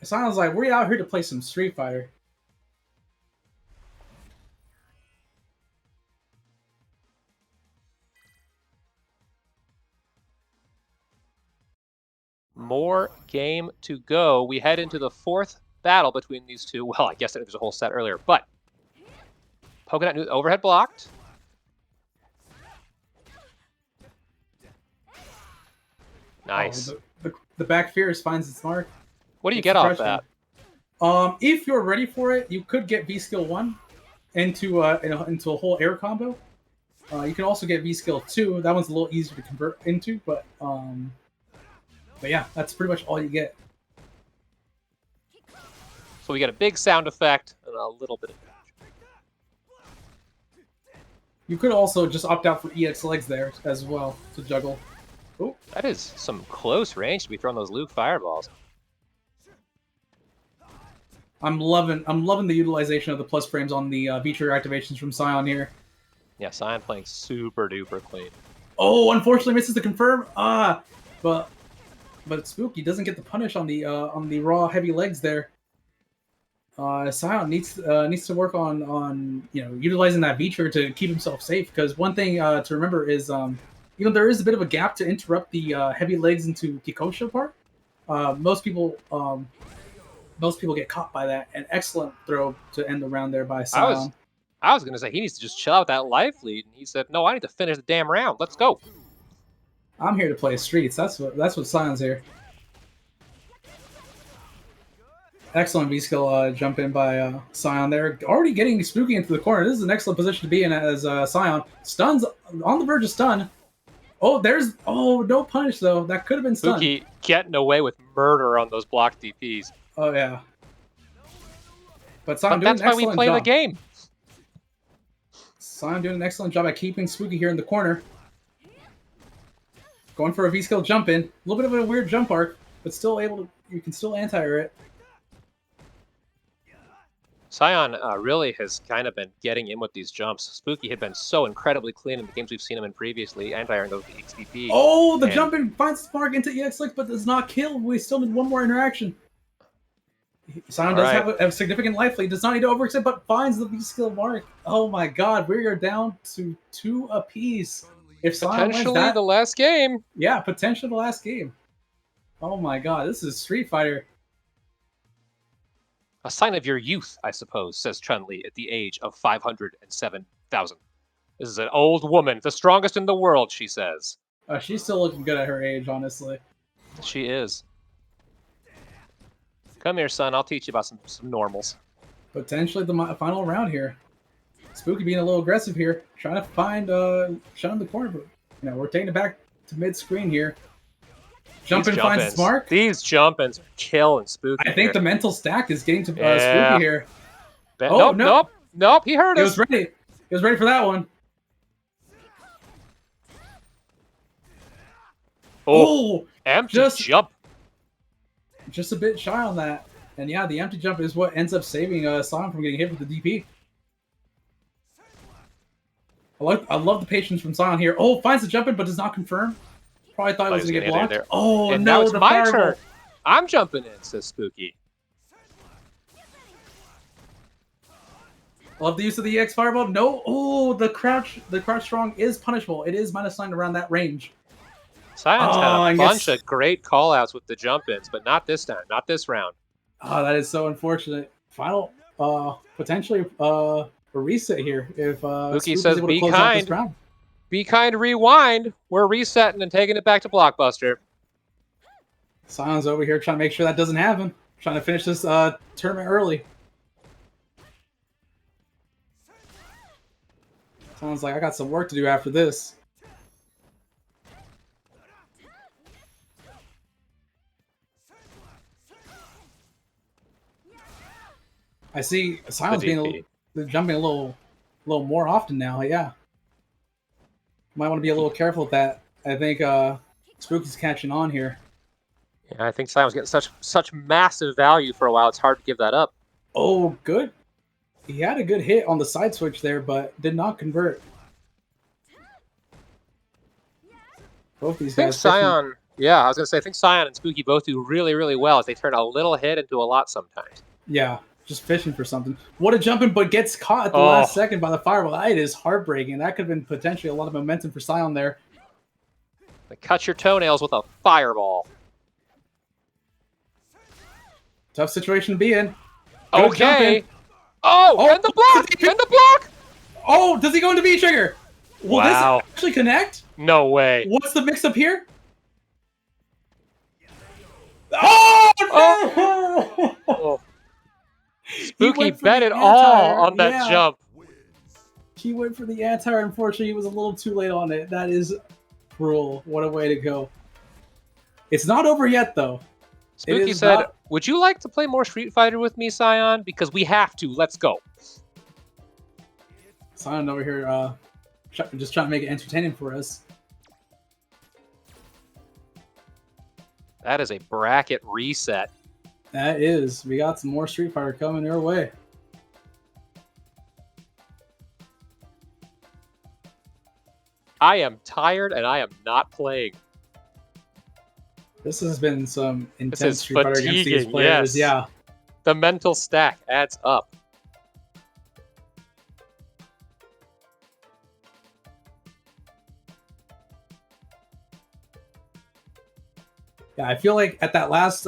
Sion's like, we're out here to play some Street Fighter. More game to go. We head into the fourth battle between these two. Well, I guess there's a whole set earlier, but poking at overhead blocked. Nice. Oh, the back fierce finds its mark. What do you get off that? If you're ready for it, you could get V skill 1 into a whole air combo. You can also get V skill 2. That one's a little easier to convert into, but yeah, that's pretty much all you get. So we get a big sound effect and a little bit of damage. You could also just opt out for EX legs there as well to juggle. Oh, that is some close range to be throwing those Luke fireballs. I'm loving the utilization of the plus frames on the V-trigger activations from Scion here. Yeah, Scion playing super duper clean. Oh, unfortunately misses the confirm. But Spooky doesn't get the punish on the raw heavy legs there. Scion needs to work on utilizing that V-trigger to keep himself safe, because one thing to remember is even there is a bit of a gap to interrupt the heavy legs into Kikosho part. Most people get caught by that. An excellent throw to end the round there by Scion. I was gonna say he needs to just chill out that life lead, and he said, "No, I need to finish the damn round. Let's go." I'm here to play streets. That's what Scion's here. Excellent V-skill jump in by Scion there. Already getting Spooky into the corner. This is an excellent position to be in as Scion. Stuns on the verge of stun. Oh, no punish though. That could have been stun. Spooky getting away with murder on those block DPs. Oh yeah. But Scion But doing that's an why we excellent play job. the game. Scion doing an excellent job at keeping Spooky here in the corner. Going for a V-skill jump in. A little bit of a weird jump arc, but still able to. You can still anti-air it. Scion really has kind of been getting in with these jumps. Spooky had been so incredibly clean in the games we've seen him in previously, anti-airing those XDP. Oh, the jump in finds Spark into EX Slick, but does not kill. We still need one more interaction. Scion does have a significant life lead. Does not need to overextend, but finds the V-skill mark. Oh my god, we are down to 2 apiece. If Scion wins Potentially that, the last game. yeah, potentially the last game. Oh my god, this is Street Fighter. A sign of your youth, I suppose, says Chun-Li at the age of 507,000. This is an old woman, the strongest in the world, she says. She's still looking good at her age, honestly. She is. Come here, son. I'll teach you about some normals. Potentially the final round here. Spooky being a little aggressive here, trying to find Shun in the corner. But, you know, we're taking it back to mid-screen here. Jump in finds Smart. These jump-ins are killing Spooky. I think the mental stack is getting to Yeah. Spooky here. Oh, nope. He heard He us. was ready. He was ready for that one. Oh, empty just- jump. just a bit shy on that. And yeah, the empty jump is what ends up saving Scion from getting hit with the DP. I love the patience from Scion here. Oh, finds the jump in, but does not confirm. Probably thought it was going to get blocked. there. Oh, And no, now it's the my fireball. turn. I'm jumping in, says Spooky. Love the use of the EX fireball. No, oh, the crouch strong is punishable. It is -9 around that range. Scion's I had a guess- bunch of great call-outs with the jump-ins, but not this time, not this round. Oh, that is so unfortunate. Final, potentially a reset here if Spooky Spooky's says, able to "Be close out this kind." round. Be kind, rewind. We're resetting and taking it back to Blockbuster. Scion's over here trying to make sure that doesn't happen. Trying to finish this tournament early. Sounds like I got some work to do after this. I see Scion's being jumping a little more often now. Yeah, might want to be a little careful with that. I think Spooky's catching on here. Yeah, I think Scion was getting such massive value for a while. It's hard to give that up. Oh, good. He had a good hit on the side switch there, but did not convert. Both these I think guys. Scion, yeah, I was going to say, I think Scion and Spooky both do really, really well as they turn a little hit into a lot sometimes. Yeah, just fishing for something. What a jumping, but gets caught at the last second by the fireball. It is heartbreaking. That could have been potentially a lot of momentum for Scion there. They cut your toenails with a fireball. Tough situation to be in. Good Okay. jumping. Oh, and the block! And the block! Oh, does he go into V-trigger? Will Wow. this actually connect? No way. What's the mix-up here? Oh, no! Oh. Spooky went for bet the it all anti-air, on that yeah. jump. He went for the anti-air. Unfortunately, he was a little too late on it. That is cruel. What a way to go. It's not over yet, though. Spooky said, would you like to play more Street Fighter with me, Scion? Because we have to. Let's go. Scion over here just trying to make it entertaining for us. That is a bracket reset. That is. We got some more Street Fighter coming our way. I am tired and I am not playing. This has been some This intense is Street Fighter against these fatiguing, players. yes. Yeah. The mental stack adds up. Yeah, I feel like at that last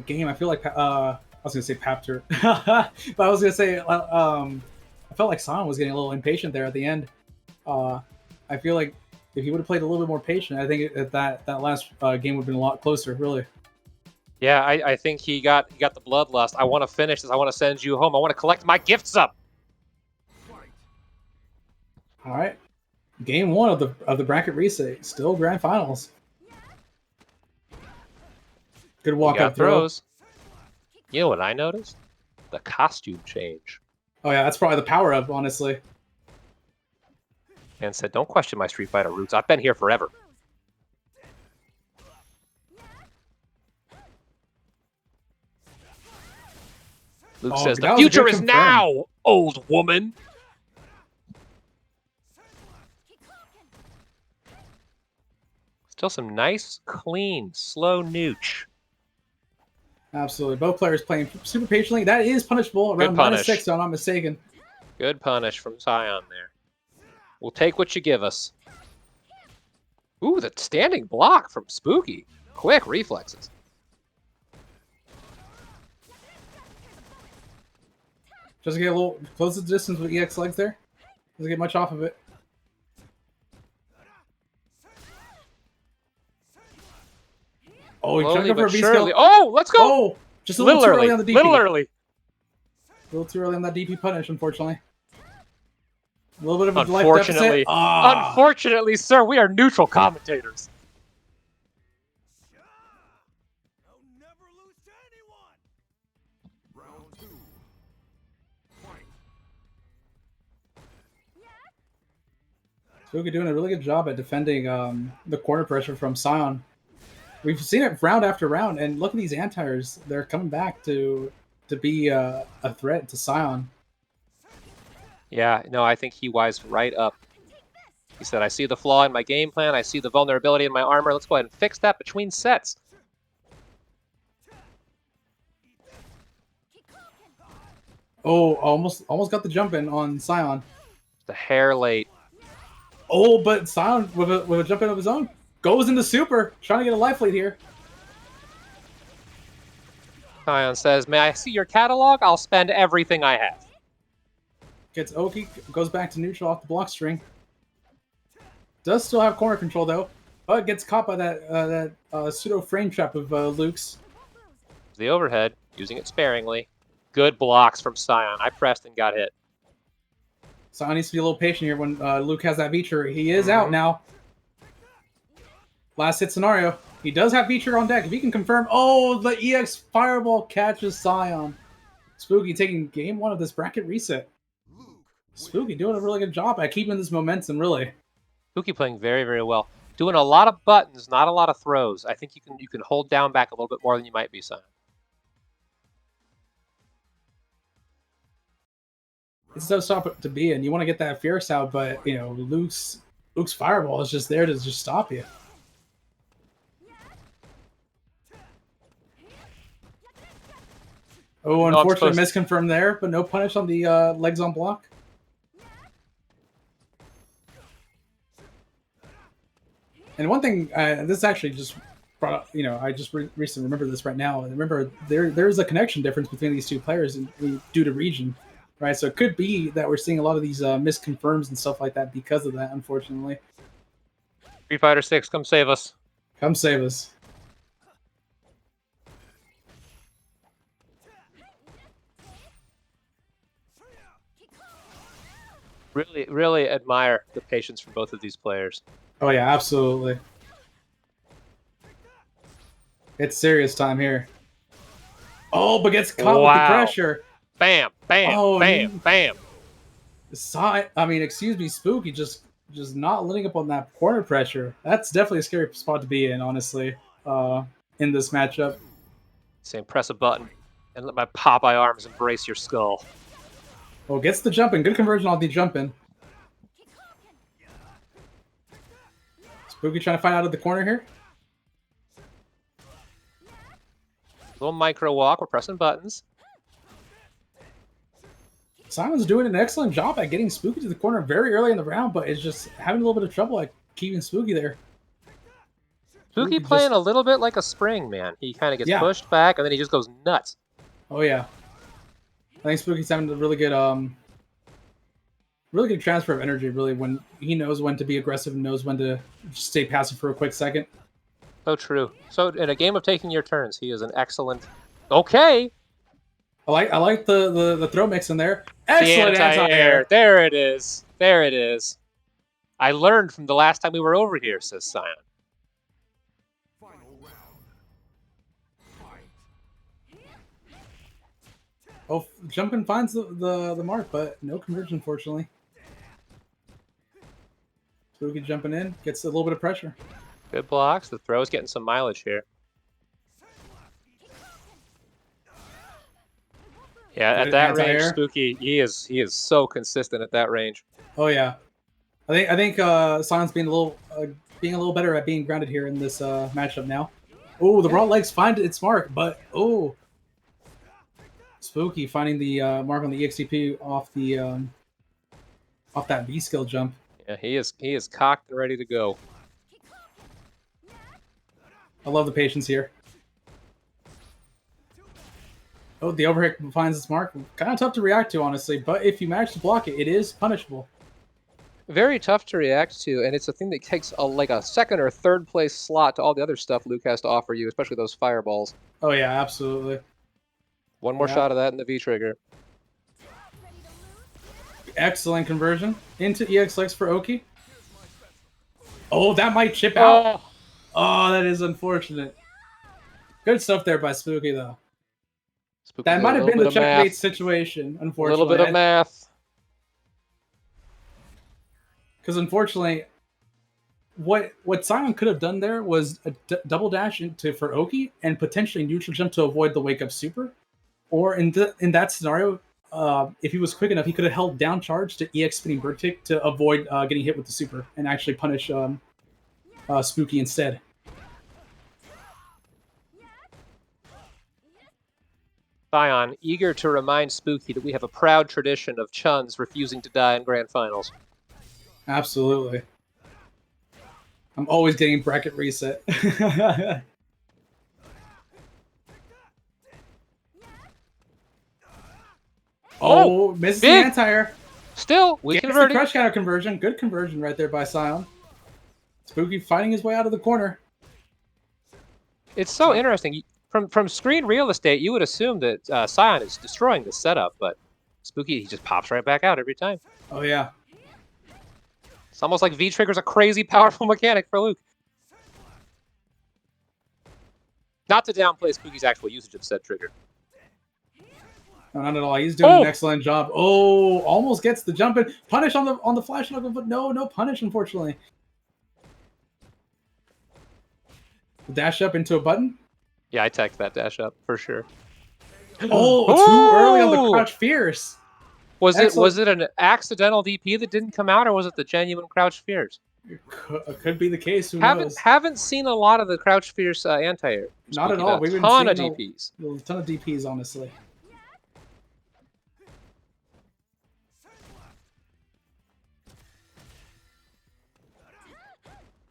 game, I feel like I was gonna say Papter, but I was gonna say I felt like Scion was getting a little impatient there at the end. I feel like if he would have played a little bit more patient, I think that last game would have been a lot closer. Really. Yeah, I think he got the bloodlust. I want to finish this. I want to send you home. I want to collect my gifts up. All right, game one of the bracket reset. Still grand finals. Good We walk got up throw. throws. You know what I noticed? The costume change. Oh yeah, that's probably the power up, honestly. And said, "Don't question my Street Fighter roots. I've been here forever." Luke Oh, says, that "The was a good future is confirm. now, old woman." Still some nice, clean, slow nooch. Absolutely. Both players playing super patiently. That is punishable around punish. -6, if I'm not mistaken. Good punish from Scion there. We'll take what you give us. Ooh, the standing block from Spooky. Quick reflexes. Just get a little close the distance with EX legs there. Doesn't get much off of it. Oh, he's trying to Slowly go for a but V surely. skill. Oh, let's go! Oh, just a little too early on the DP. Little early. A little too early on that DP punish, unfortunately. A little bit of a life Unfortunately, deficit. Ah. unfortunately, sir, we are neutral commentators. I'll never lose to anyone. Round 2. Fight. Spooky doing a really good job at defending the corner pressure from Scion. We've seen it round after round, and look at these anti-airs. They're coming back to be a threat to Scion. Yeah, no, I think he wised right up. He said, "I see the flaw in my game plan. I see the vulnerability in my armor. Let's go ahead and fix that between sets." Oh, almost got the jump in on Scion. The hair late. Oh, but Scion with a jump in of his own goes into super, trying to get a life lead here. Scion says, "May I see your catalog? I'll spend everything I have." Gets Oki, goes back to neutral off the block string. Does still have corner control though, but gets caught by that pseudo frame trap of Luke's. The overhead, using it sparingly. Good blocks from Scion. I pressed and got hit. Scion needs to be a little patient here when Luke has that feature. He is out now. Last hit scenario. He does have feature on deck. If he can confirm, oh, the EX Fireball catches Scion. Spooky taking game one of this bracket reset. Spooky doing a really good job at keeping this momentum, really. Spooky playing very, very well. Doing a lot of buttons, not a lot of throws. I think you can hold down back a little bit more than you might be, Scion. It's a tough spot to be in. You want to get that fierce out, but you know Luke's Fireball is just there to just stop you. Oh, unfortunately, misconfirmed there, but no punish on the legs on block. And one thing, this actually just brought up, you know, I just recently remember this right now. Remember, there's a connection difference between these two players due to region, right? So it could be that we're seeing a lot of these misconfirms and stuff like that because of that, unfortunately. Street Fighter 6, come save us. Come save us. Really, really admire the patience from both of these players. Oh yeah, absolutely. It's serious time here. Oh, but gets caught with the pressure. Bam, bam, bam, bam. Excuse me, Spooky just not letting up on that corner pressure. That's definitely a scary spot to be in, honestly, in this matchup. Saying press a button and let my Popeye arms embrace your skull. Oh, gets the jump in. Good conversion on the jump in. Spooky trying to find out of the corner here. Little micro walk. We're pressing buttons. Simon's doing an excellent job at getting Spooky to the corner very early in the round, but is just having a little bit of trouble at keeping Spooky there. Spooky playing a little bit like a spring, man. He kind of gets pushed back, and then he just goes nuts. Oh, yeah. I think Spooky's having a really good transfer of energy, really, when he knows when to be aggressive and knows when to just stay passive for a quick second. So true. So in a game of taking your turns, he is an excellent. Okay. I like the throw mix in there. The Excellent anti-air. There it is. There it is. I learned from the last time we were over here, says Scion. Final round. Fight. Oh, jumping finds the mark, but no conversion, unfortunately. Spooky jumping in, gets a little bit of pressure. Good blocks. The throw's getting some mileage here. Yeah, at Good that range, anti-air. Spooky, he is so consistent at that range. Oh yeah, I think Sion's being a little better at being grounded here in this matchup now. Oh, the raw legs find its mark, but oh, Spooky finding the mark on the EXTP off that V skill jump. Yeah, he is cocked and ready to go. I love the patience here. Oh, the overhit finds its mark. Kind of tough to react to, honestly, but if you manage to block it, it is punishable. Very tough to react to, and it's a thing that takes like a second or third place slot to all the other stuff Luke has to offer you, especially those fireballs. Oh yeah, absolutely. One more shot of that in the V trigger. Excellent conversion into EX-Lex for Oki. Oh, that might chip out. Oh, that is unfortunate. Good stuff there by Spooky, though. Spooky's That might have been the checkmate math. situation, A unfortunately. little bit of math. Because unfortunately, what Scion could have done there was a double dash for Oki and potentially neutral jump to avoid the wake up super. Or in that scenario, if he was quick enough, he could have held down charge to EX spinning bird kick to avoid getting hit with the super and actually punish Spooky instead. Scion, eager to remind Spooky that we have a proud tradition of Chuns refusing to die in grand finals. Absolutely. I'm always getting bracket reset. Oh, misses the big. anti-air. Still, we Gets the converted. crush counter conversion. Good conversion right there by Scion. Spooky fighting his way out of the corner. It's so interesting. From screen real estate, you would assume that Scion is destroying the setup, but Spooky, he just pops right back out every time. Oh, yeah. It's almost like V-Trigger's a crazy powerful mechanic for Luke. Not to downplay Spooky's actual usage of said trigger. No, not at all. He's doing an excellent job. Oh, almost gets the jump in. Punish on the flash knuckle, but no punish, unfortunately. Dash up into a button. Yeah, I teched that dash up for sure. Oh, too early on the crouch fierce. Was it an accidental DP that didn't come out, or was it the genuine crouch fierce? It could be the case. Who knows? Haven't seen a lot of the crouch fierce anti-air. Not at all. We've been ton of seeing DPs. A ton of DPs, honestly.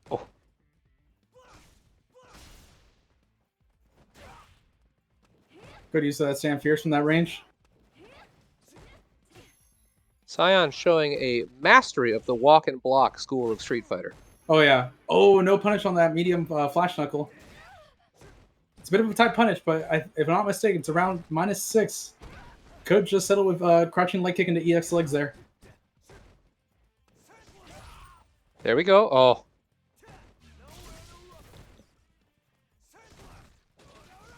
Oh. Good use of that Sam Fierce from that range. Scion showing a mastery of the walk and block school of Street Fighter. Oh, yeah. Oh, no punish on that medium flash knuckle. It's a bit of a tight punish, but if I'm not mistaken, it's around -6. Could just settle with crouching leg kick into EX legs there. There we go. Oh.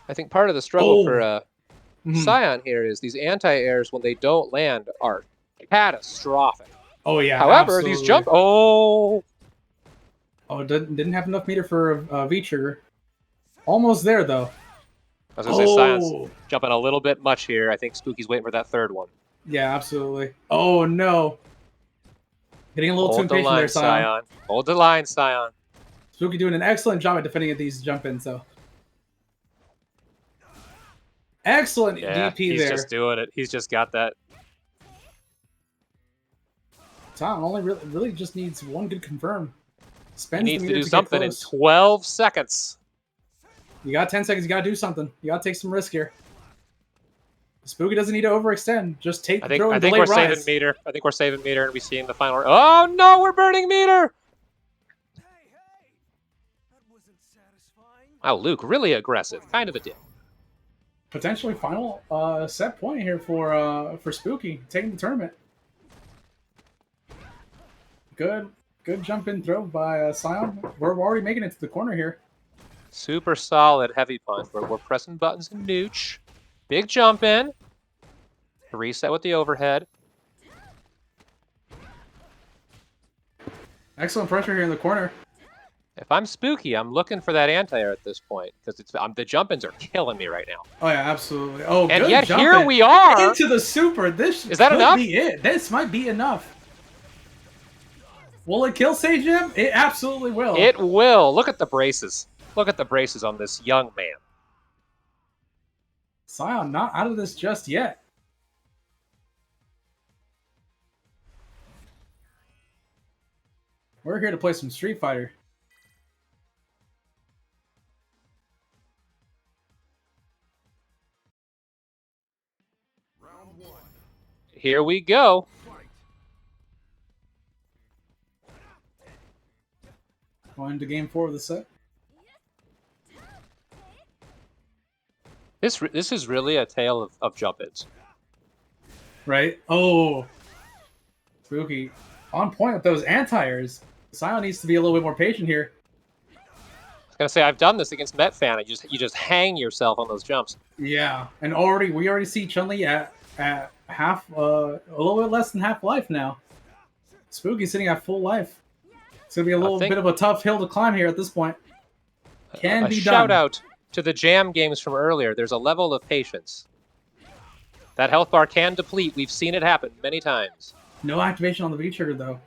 I think part of the struggle for Scion here is these anti-airs, when they don't land, are catastrophic. Oh, yeah. However, absolutely. these jump... Oh! Oh, didn't have enough meter for a V-trigger. Almost there, though. I was going to say, Scion's jumping a little bit much here. I think Spooky's waiting for that third one. Yeah, absolutely. Oh, no. Getting a little too impatient there, Scion. Hold the line, Scion. Spooky doing an excellent job at defending these jump-ins, though. Excellent DP he's there. He's just doing it. He's just got that. Tom only really just needs one good confirm. He needs to do something in 12 seconds. You got 10 seconds. You got to do something. You got to take some risk here. Spooky doesn't need to overextend. Just take the throw and delay rise. I think we're saving meter. I think we're saving meter, and we're seeing the final. Oh no, we're burning meter. Hey, that wasn't satisfying. Wow, Luke, really aggressive. Kind of a dick. Potentially final set point here for Spooky taking the tournament. Good jump in throw by Scion. We're already making it to the corner here. Super solid heavy punch. We're pressing buttons and nooch. Big jump in. Reset with the overhead. Excellent pressure here in the corner. If I'm Spooky, I'm looking for that anti-air at this point because the jump-ins are killing me right now. Oh yeah, absolutely. Oh, And good yet jump here in. we are. Into the super. This Is that could enough? be it. This might be enough. Will it kill Sage him? It absolutely will. It will. Look at the braces. Look at the braces on this young man. Scion not out of this just yet. We're here to play some Street Fighter. Round 1. Here we go. Fight. Going to game 4 of the set. This is really a tale of jump-ins. Right? Oh. Spooky. On point with those anti-airs. Scion needs to be a little bit more patient here. I was gonna say I've done this against Metfan. You just hang yourself on those jumps. Yeah. And we already see Chun-Li at half a little bit less than half life now. Spooky sitting at full life. It's gonna be a little bit of a tough hill to climb here at this point. Can be done. Shout out to the jam games from earlier. There's a level of patience. That health bar can deplete. We've seen it happen many times. No activation on the V trigger though.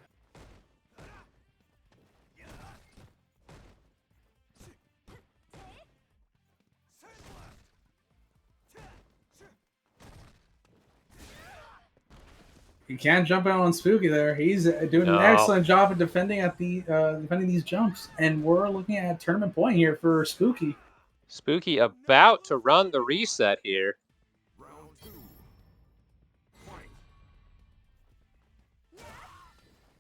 He can jump out on Spooky there. He's doing an excellent job of defending defending these jumps, and we're looking at a tournament point here for Spooky. Spooky about to run the reset here. Round 2. Fight.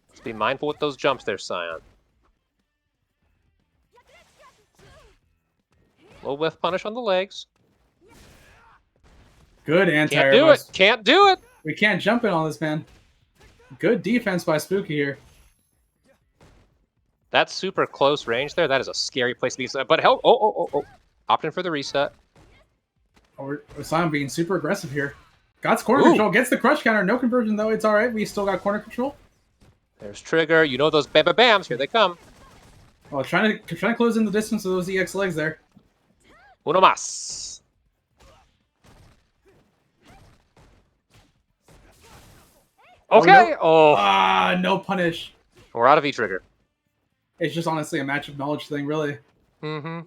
Let's be mindful with those jumps there, Scion. Low whiff punish on the legs. Good anti-air. Can't do it. Can't do it. We can't jump in on this, man. Good defense by Spooky here. That's super close range there. That is a scary place to be. But help. Oh. Opting for the reset. We're Scion being super aggressive here. Got corner control. Gets the crush counter. No conversion, though. It's all right. We still got corner control. There's trigger. You know those bam-bams. Here they come. Well, trying to close in the distance of those EX legs there. Uno más. Okay. Oh. Ah, no punish. We're out of E-trigger. It's just honestly a match of knowledge thing, really. Mm-hmm.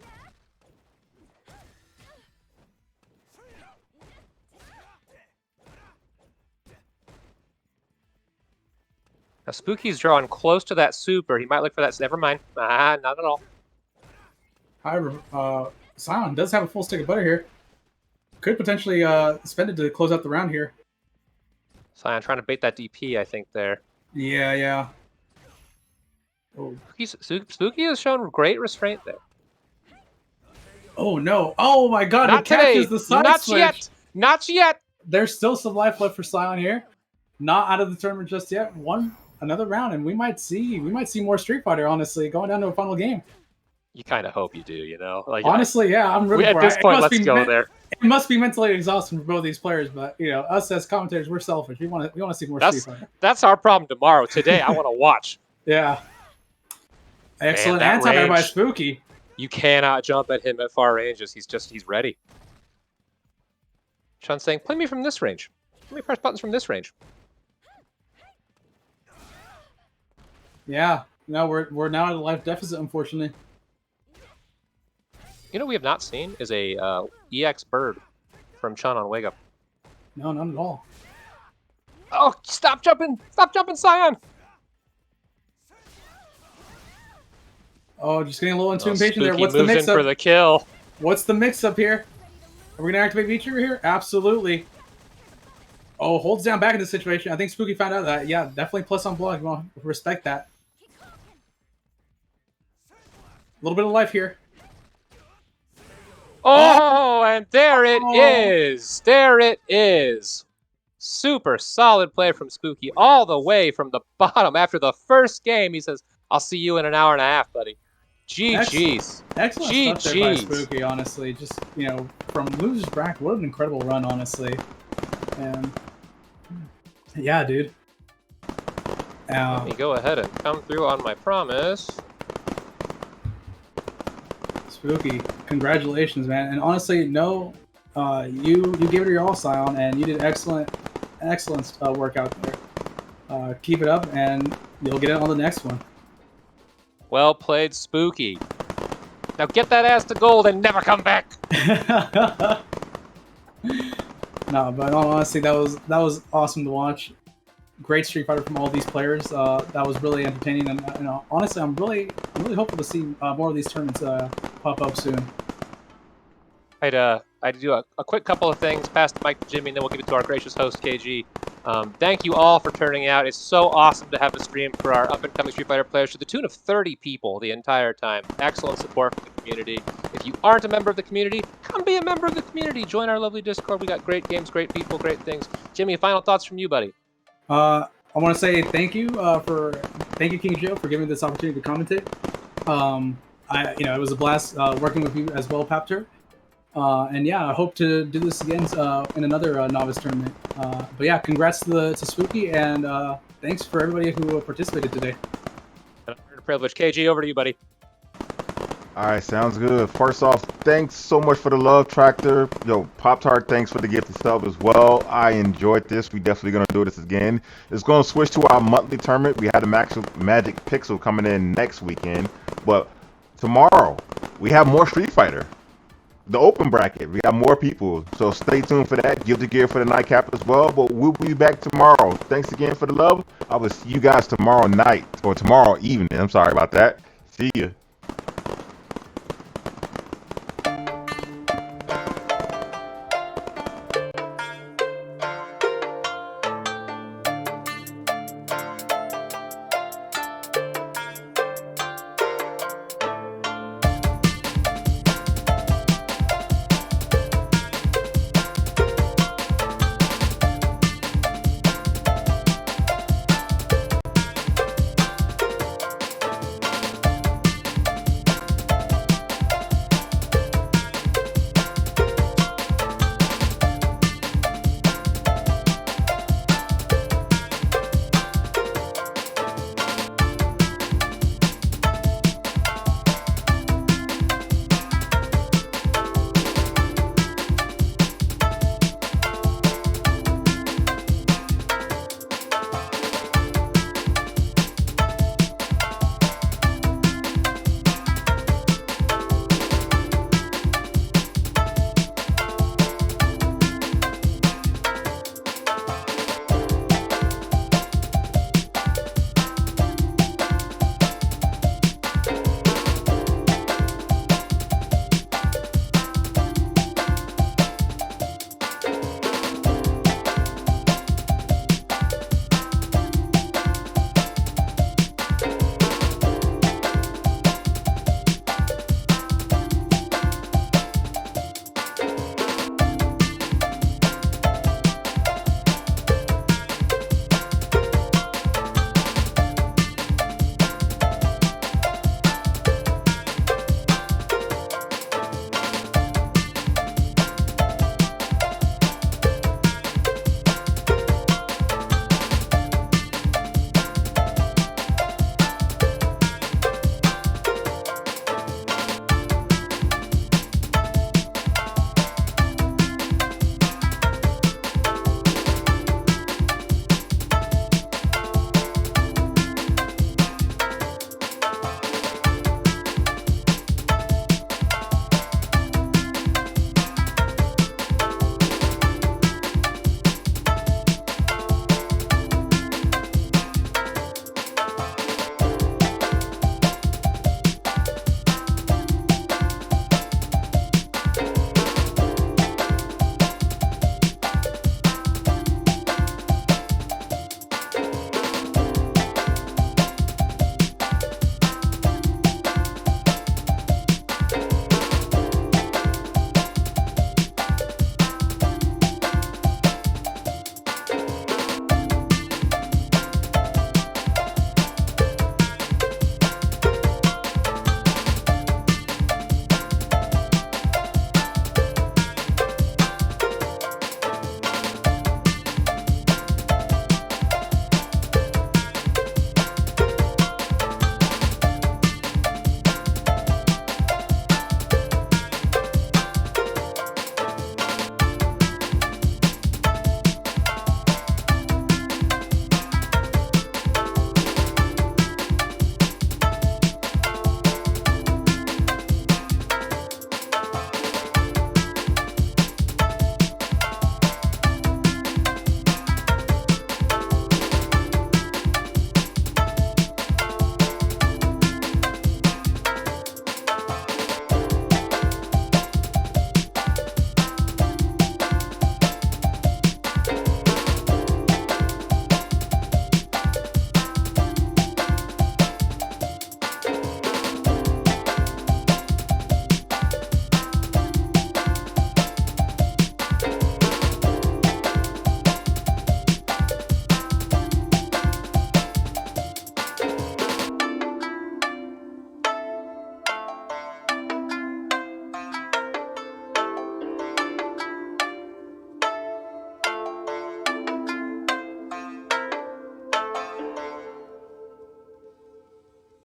Now, Spooky's drawing close to that super. He might look for that. Never mind. Ah, not at all. However, Scion does have a full stick of butter here. Could potentially spend it to close out the round here. Scion trying to bait that DP, I think, there. Yeah. Oh. Spooky has shown great restraint there. Oh, no. Oh, my God. Not it catches today. the side Not switch. yet. Not yet. There's still some life left for Scion here. Not out of the tournament just yet. Another round, and we might see more Street Fighter, honestly, going down to a final game. You kind of hope you do, you know? Like, honestly, yeah, I'm really at this point, let's go there. It must be mentally exhausting for both these players, but you know, us as commentators, we're selfish. We want to see more Street Fighter. That's our problem tomorrow. Today, I want to watch. Yeah. Excellent anti-air by Spooky. You cannot jump at him at far ranges. He's ready. Chun's saying, play me from this range. Let me press buttons from this range. Yeah. No, we're now at a life deficit, unfortunately. You know what we have not seen is a EX bird from Chun on Wake Up. No, not at all. Oh, stop jumping! Stop jumping, Scion! Oh, just getting a little too impatient there. What's the moves in mix-up? for the kill. What's the mix-up here? Are we going to activate V-Trigger here? Absolutely. Oh, holds down back in this situation. I think Spooky found out that. Yeah, definitely plus on block. You want to respect that. A little bit of life here. Oh, and there it is. There it is. Super solid play from Spooky all the way from the bottom. After the first game, he says, I'll see you in an hour and a half, buddy. GG's. Excellent stuff there by GG's. Spooky, honestly. Just, from loser's bracket, what an incredible run, honestly. And yeah, dude. Let me go ahead and come through on my promise. Spooky, congratulations, man. And honestly, you gave it your all, Scion, and you did excellent work out there. Keep it up, and you'll get it on the next one. Well played, Spooky. Now get that ass to gold and never come back. No, but honestly, that was awesome to watch. Great Street Fighter from all these players. That was really entertaining, and honestly, I'm really hopeful to see more of these tournaments pop up soon. I'd do a quick couple of things, pass the mic to Jimmy, and then we'll give it to our gracious host, KG. Thank you all for turning out. It's so awesome to have a stream for our up-and-coming Street Fighter players to the tune of 30 people the entire time. Excellent support from the community. If you aren't a member of the community, come be a member of the community. Join our lovely Discord. We got great games, great people, great things. Jimmy, final thoughts from you, buddy? I want to say thank you, King Joe, for giving me this opportunity to commentate. It was a blast working with you as well, Papter. And yeah, I hope to do this again in another novice tournament. But yeah, congrats to Spooky, and thanks for everybody who participated today. An honor and a privilege. KG, over to you, buddy. All right, sounds good. First off, thanks so much for the love, Tractor. Yo, Pop-Tart, thanks for the gift of sub as well. I enjoyed this. We definitely going to do this again. It's going to switch to our monthly tournament. We had a Magic Pixel coming in next weekend. But tomorrow, we have more Street Fighter. The open bracket. We got more people. So stay tuned for that. Guilty Gear for the nightcap as well. But we'll be back tomorrow. Thanks again for the love. I will see you guys tomorrow night. Or tomorrow evening. I'm sorry about that. See ya.